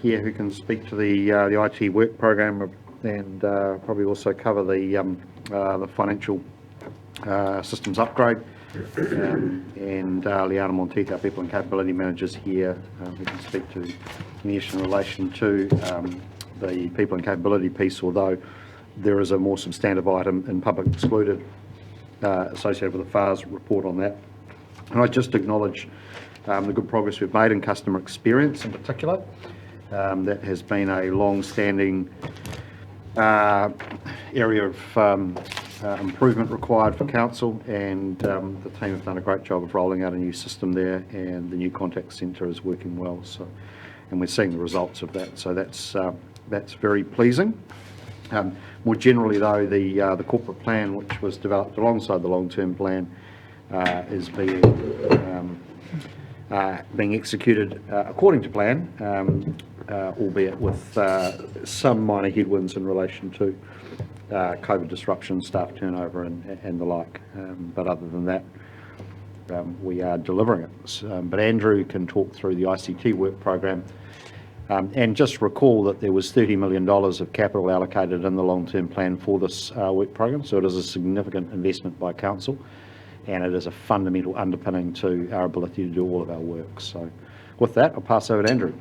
here who can speak to the IT work program and probably also cover the financial systems upgrade. And Liana Monteith, our People and Capability Managers here, who can speak to Nish in relation to the People and Capability piece, although there is a more substantive item in public excluded associated with the FARS report on that. And I just acknowledge the good progress we've made in customer experience in particular. That has been a long-standing area of improvement required for council, and the team have done a great job of rolling out a new system there, and the new contact centre is working well. So, and we're seeing the results of that. So that's very pleasing. More generally, though, the corporate plan, which was developed alongside the long-term plan, is being executed according to plan, albeit with some minor headwinds in relation to COVID disruption, staff turnover and the like. But other than that, we are delivering it. But Andrew can talk through the ICT work program. And just recall that there was $30 million of capital allocated in the long-term plan for this work program. So it is a significant investment by council, and it is a fundamental underpinning to our ability to do all of our work. So with that, I'll pass over to Andrew.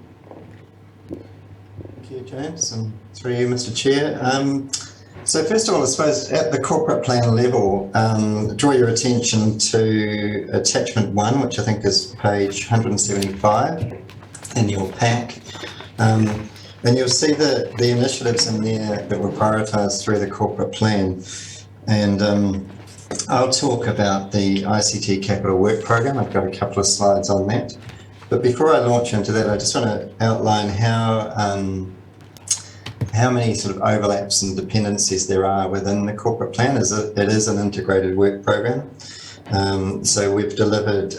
Thank you, James, and through you, Mr. Chair. So first of all, I suppose at the corporate plan level, draw your attention to attachment 1, which I think is page 175 in your pack. And you'll see the initiatives in there that were prioritised through the corporate plan. And I'll talk about the ICT Capital Work Program. I've got a couple of slides on that. But before I launch into that, I just want to outline how many sort of overlaps and dependencies there are within the corporate plan. It is an integrated work program. So we've delivered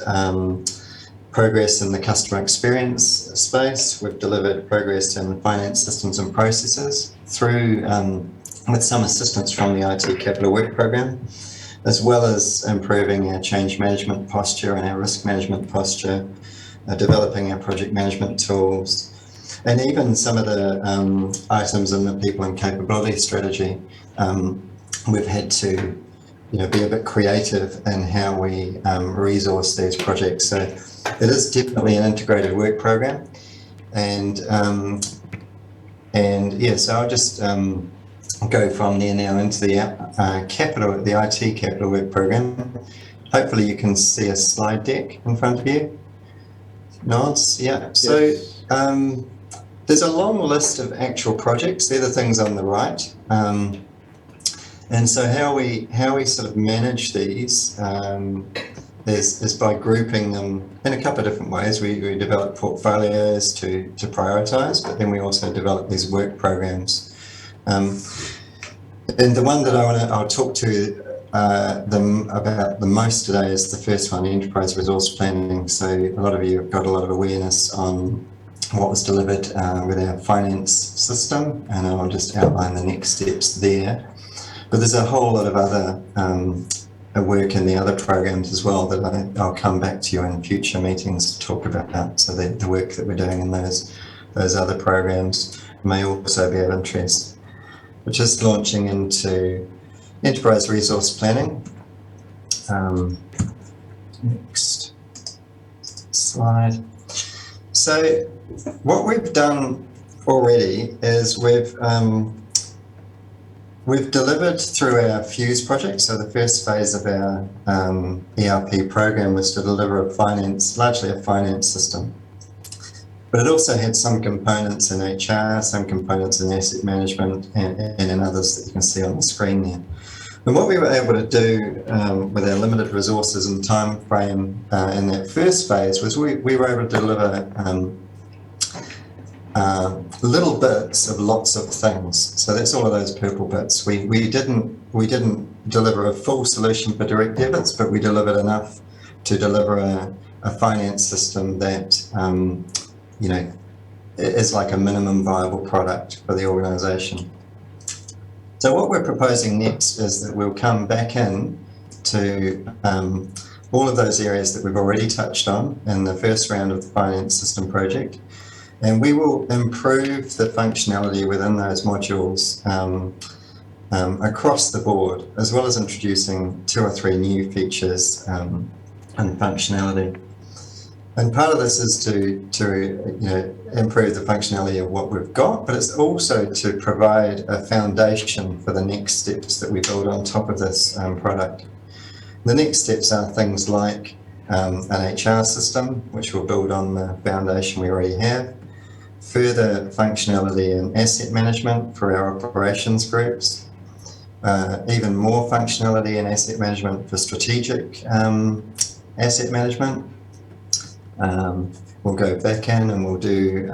progress in the customer experience space. We've delivered progress in finance systems and processes through, with some assistance from the IT Capital Work Program, as well as improving our change management posture and our risk management posture, developing our project management tools, and even some of the items in the people and capability strategy. We've had to be a bit creative in how we resource these projects. So it is definitely an integrated work program, and yeah, so I'll just go from there now into the IT Capital Work Program. Hopefully you can see a slide deck in front of you. Nods, yeah. So there's a long list of actual projects. They're the things on the right. And so how we sort of manage these is by grouping them in a couple of different ways. We develop portfolios to prioritise, but then we also develop these work programs. And the one that I'll talk to them about the most today is the first one, enterprise resource planning. So a lot of you have got a lot of awareness on what was delivered with our finance system, and I'll just outline the next steps there. But there's a whole lot of other work in the other programs as well that I'll come back to you in future meetings to talk about. So the work that we're doing in those other programs may also be of interest. We're just launching into enterprise resource planning. Next slide. So what we've done already is we've delivered through our Fuse project. So the first phase of our ERP program was to deliver largely a finance system. But it also had some components in HR, some components in asset management, and in others that you can see on the screen there. And what we were able to do with our limited resources and time frame in that first phase was we were able to deliver little bits of lots of things. So that's all of those purple bits. We didn't deliver a full solution for direct debits, but we delivered enough to deliver a finance system that is like a minimum viable product for the organisation. So what we're proposing next is that we'll come back in to all of those areas that we've already touched on in the first round of the finance system project. And we will improve the functionality within those modules across the board, as well as introducing 2 or 3 new features and functionality. And part of this is to improve the functionality of what we've got, but it's also to provide a foundation for the next steps that we build on top of this product. The next steps are things like an HR system, which will build on the foundation we already have, further functionality in asset management for our operations groups, even more functionality in asset management for strategic asset management. We'll go back in and we'll do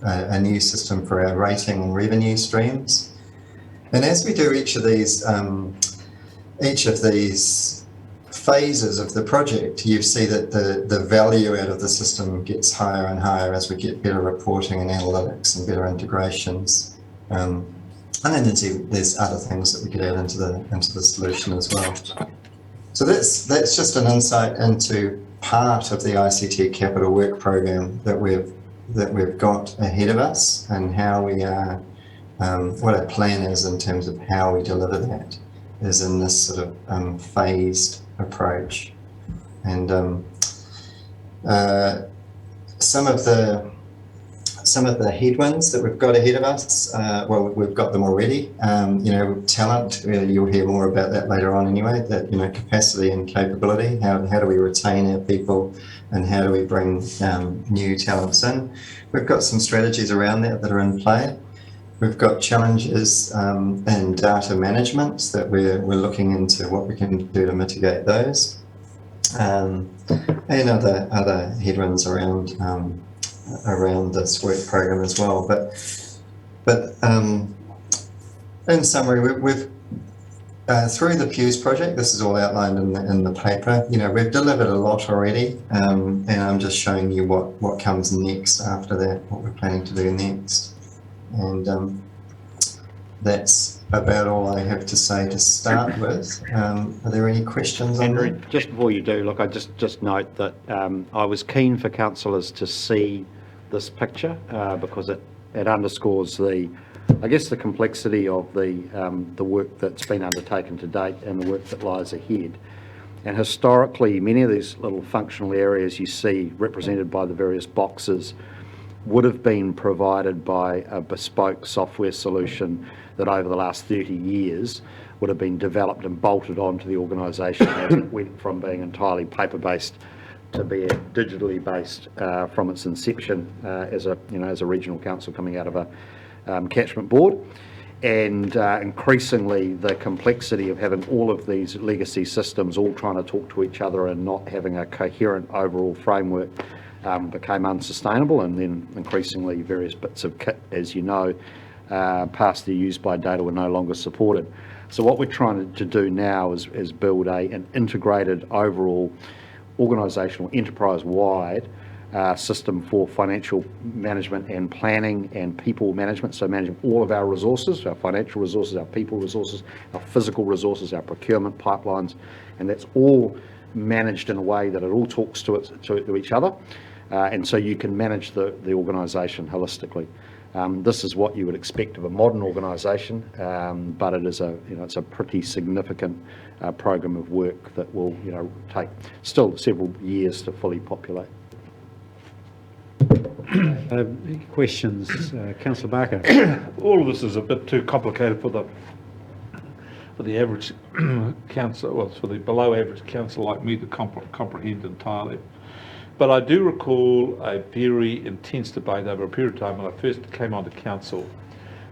a new system for our rating and revenue streams. And as we do each of these phases of the project, you see that the value out of the system gets higher and higher as we get better reporting and analytics and better integrations. And then there's other things that we could add into the solution as well. So that's just an insight into part of the ICT Capital Work Program that we've got ahead of us, and how we are, what our plan is in terms of how we deliver that is in this sort of phased approach. And some of the headwinds that we've got ahead of us, well, we've got them already. Talent, you'll hear more about that later on anyway, that, capacity and capability, how do we retain our people and how do we bring new talents in. We've got some strategies around that are in play. We've got challenges in data management that we're looking into what we can do to mitigate those, and other headwinds around this work program as well. But in summary, we've through the Pews project, this is all outlined in the paper. We've delivered a lot already, and I'm just showing you what comes next after that, what we're planning to do next. And that's about all I have to say to start with. Are there any questions on Andrew, that? just before you do, look, I just note that I was keen for councillors to see this picture because it underscores the complexity of the work that's been undertaken to date and the work that lies ahead. And historically, many of these little functional areas you see represented by the various boxes would have been provided by a bespoke software solution that over the last 30 years would have been developed and bolted onto the organisation as it went from being entirely paper-based to being digitally based from its inception as a regional council coming out of a catchment board. And increasingly the complexity of having all of these legacy systems all trying to talk to each other and not having a coherent overall framework became unsustainable, and then increasingly various bits of kit, as you know, past their use by data were no longer supported. So what we're trying to do now is build an integrated overall organisational enterprise-wide system for financial management and planning and people management, so managing all of our resources, our financial resources, our people resources, our physical resources, our procurement pipelines, and that's all managed in a way that it all talks to each other, and so you can manage the organisation holistically. This is what you would expect of a modern organisation, but it is it's a pretty significant program of work that will take still several years to fully populate. Questions, Councillor Barker? All of this is a bit too complicated for the average council, well, for the below average council like me to comprehend entirely. But I do recall a very intense debate over a period of time when I first came onto council,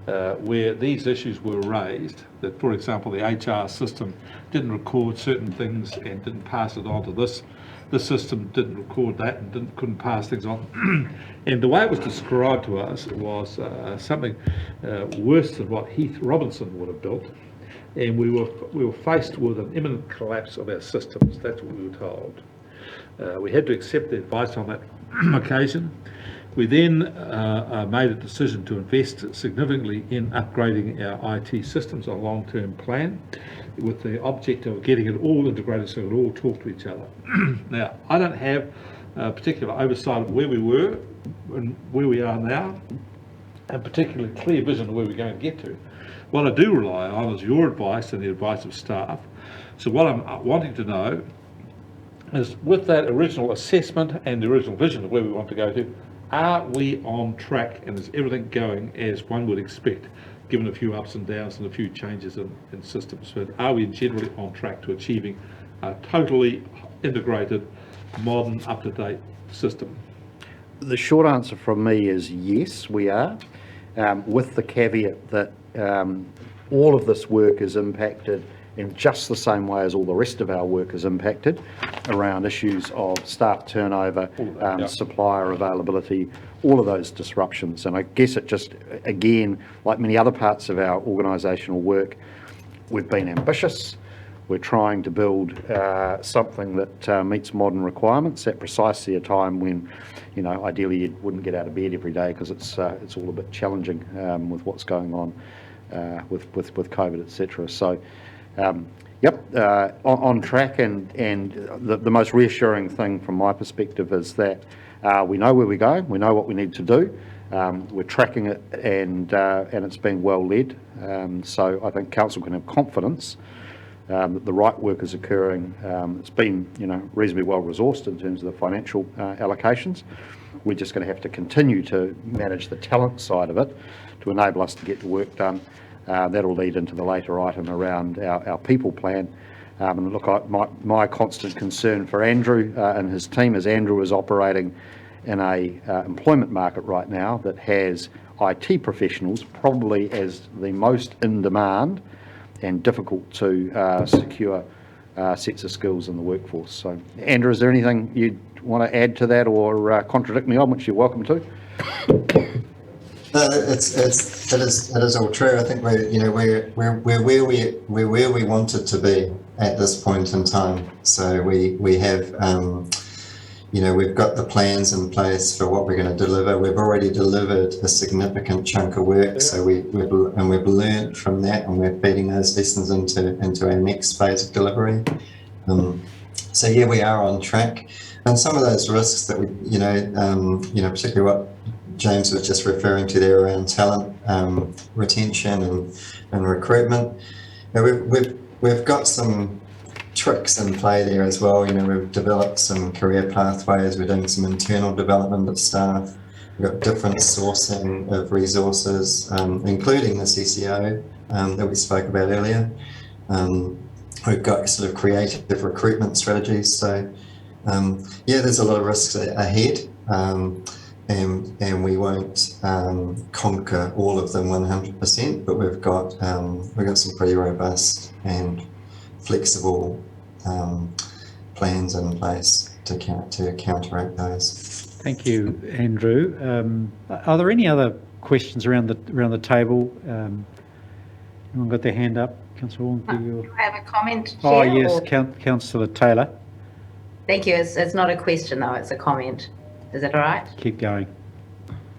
where these issues were raised, that, for example, the HR system didn't record certain things and didn't pass it on to this. The system didn't record that and couldn't pass things on. And the way it was described to us was something worse than what Heath Robinson would have built. And we were faced with an imminent collapse of our systems. That's what we were told. We had to accept the advice on that occasion. We then made a decision to invest significantly in upgrading our IT systems, a long-term plan. with the objective of getting it all integrated so it all talk to each other. Now, I don't have particular oversight of where we were and where we are now, and particularly clear vision of where we're going to get to. What I do rely on is your advice and the advice of staff. So what I'm wanting to know is, with that original assessment and the original vision of where we want to go to, are we on track and is everything going as one would expect, given a few ups and downs and a few changes in systems? But are we generally on track to achieving a totally integrated, modern, up-to-date system? The short answer from me is yes, we are, with the caveat that all of this work is impacted in just the same way as all the rest of our work is impacted, around issues of staff turnover, supplier availability, all of those disruptions. And I guess it just, again, like many other parts of our organisational work, we've been ambitious. We're trying to build something that meets modern requirements at precisely a time when, you know, ideally you wouldn't get out of bed every day, because it's all a bit challenging with what's going on with COVID, etc. So, on track, and the most reassuring thing from my perspective is that we know where we're going, we know what we need to do, we're tracking it, and it's being well led. So I think council can have confidence that the right work is occurring. It's been, you know, reasonably well resourced in terms of the financial allocations. We're just going to have to continue to manage the talent side of it to enable us to get the work done. That'll lead into the later item around our people plan. And look, my constant concern for Andrew and his team is Andrew is operating in a employment market right now that has IT professionals probably as the most in demand and difficult to secure sets of skills in the workforce. So, Andrew, is there anything you'd want to add to that or contradict me on, which you're welcome to? No, it is all true. I think we're where we wanted to be at this point in time. So we have we've got the plans in place for what we're going to deliver. We've already delivered a significant chunk of work, so we've learned from that, and we're feeding those lessons into our next phase of delivery. So yeah, we are on track, and some of those risks that we particularly what James was just referring to there around talent retention and recruitment. We've got some tricks in play there as well. We've developed some career pathways. We're doing some internal development of staff. We've got different sourcing of resources, including the CCO that we spoke about earlier. We've got sort of creative recruitment strategies. So there's a lot of risks ahead. And we won't conquer all of them 100%, but we've got some pretty robust and flexible plans in place to counteract those. Thank you, Andrew. Are there any other questions around the table? Anyone got their hand up? Councillor Wong, I have a comment, Oh Chair, yes, or- Councillor Taylor. Thank you. It's not a question though, it's a comment. Is that all right? Keep going.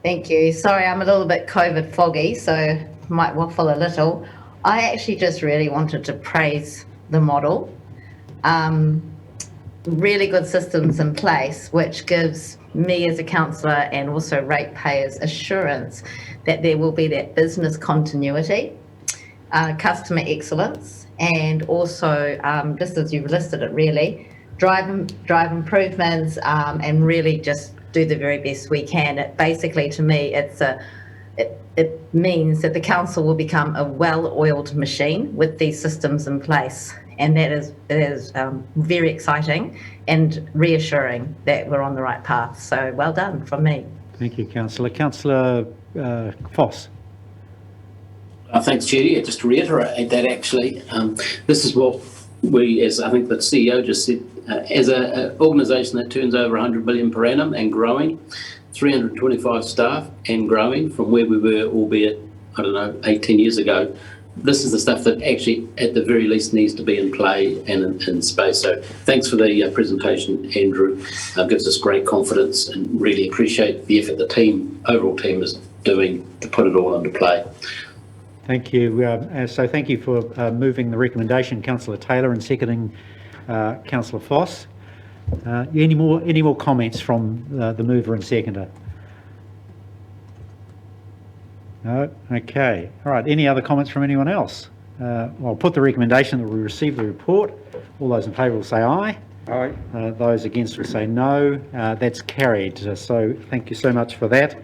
Thank you. Sorry, I'm a little bit COVID foggy, so might waffle a little. I actually just really wanted to praise the model. Really good systems in place, which gives me as a councillor and also ratepayers assurance that there will be that business continuity, customer excellence, and also, just as you've listed it really, drive improvements, and really just do the very best we can. It basically, to me, it means that the council will become a well-oiled machine with these systems in place, and that is very exciting and reassuring that we're on the right path. So well done from me. Thank you, Councillor. Councillor Foss. Thanks, Chair. Yeah, just to reiterate that actually, this is what we, as I think the CEO just said, as an organisation that turns over 100 million per annum and growing, 325 staff and growing from where we were, albeit, 18 years ago, this is the stuff that actually, at the very least, needs to be in play and in space. So thanks for the presentation, Andrew. Gives us great confidence, and really appreciate the effort the overall team is doing to put it all into play. Thank you. So thank you for moving the recommendation, Councillor Taylor, and seconding Councillor Foss. Any more comments from the mover and seconder? No? Okay. All right. Any other comments from anyone else? I'll put the recommendation that we receive the report. All those in favour will say aye. Aye. Those against will say no. That's carried. So thank you so much for that.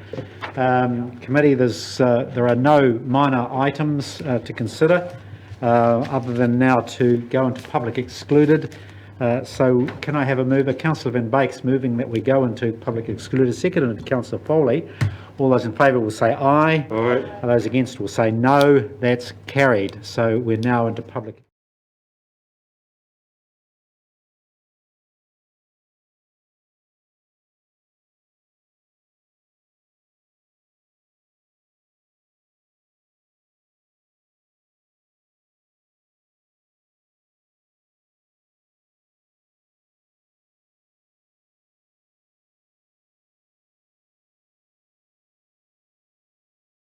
Committee, there are no minor items to consider other than now to go into public excluded. So can I have a mover? Councillor Van Beek's moving that we go into public excluded, seconded Councillor Foley. All those in favour will say aye. Aye. Those against will say no. That's carried. So we're now into public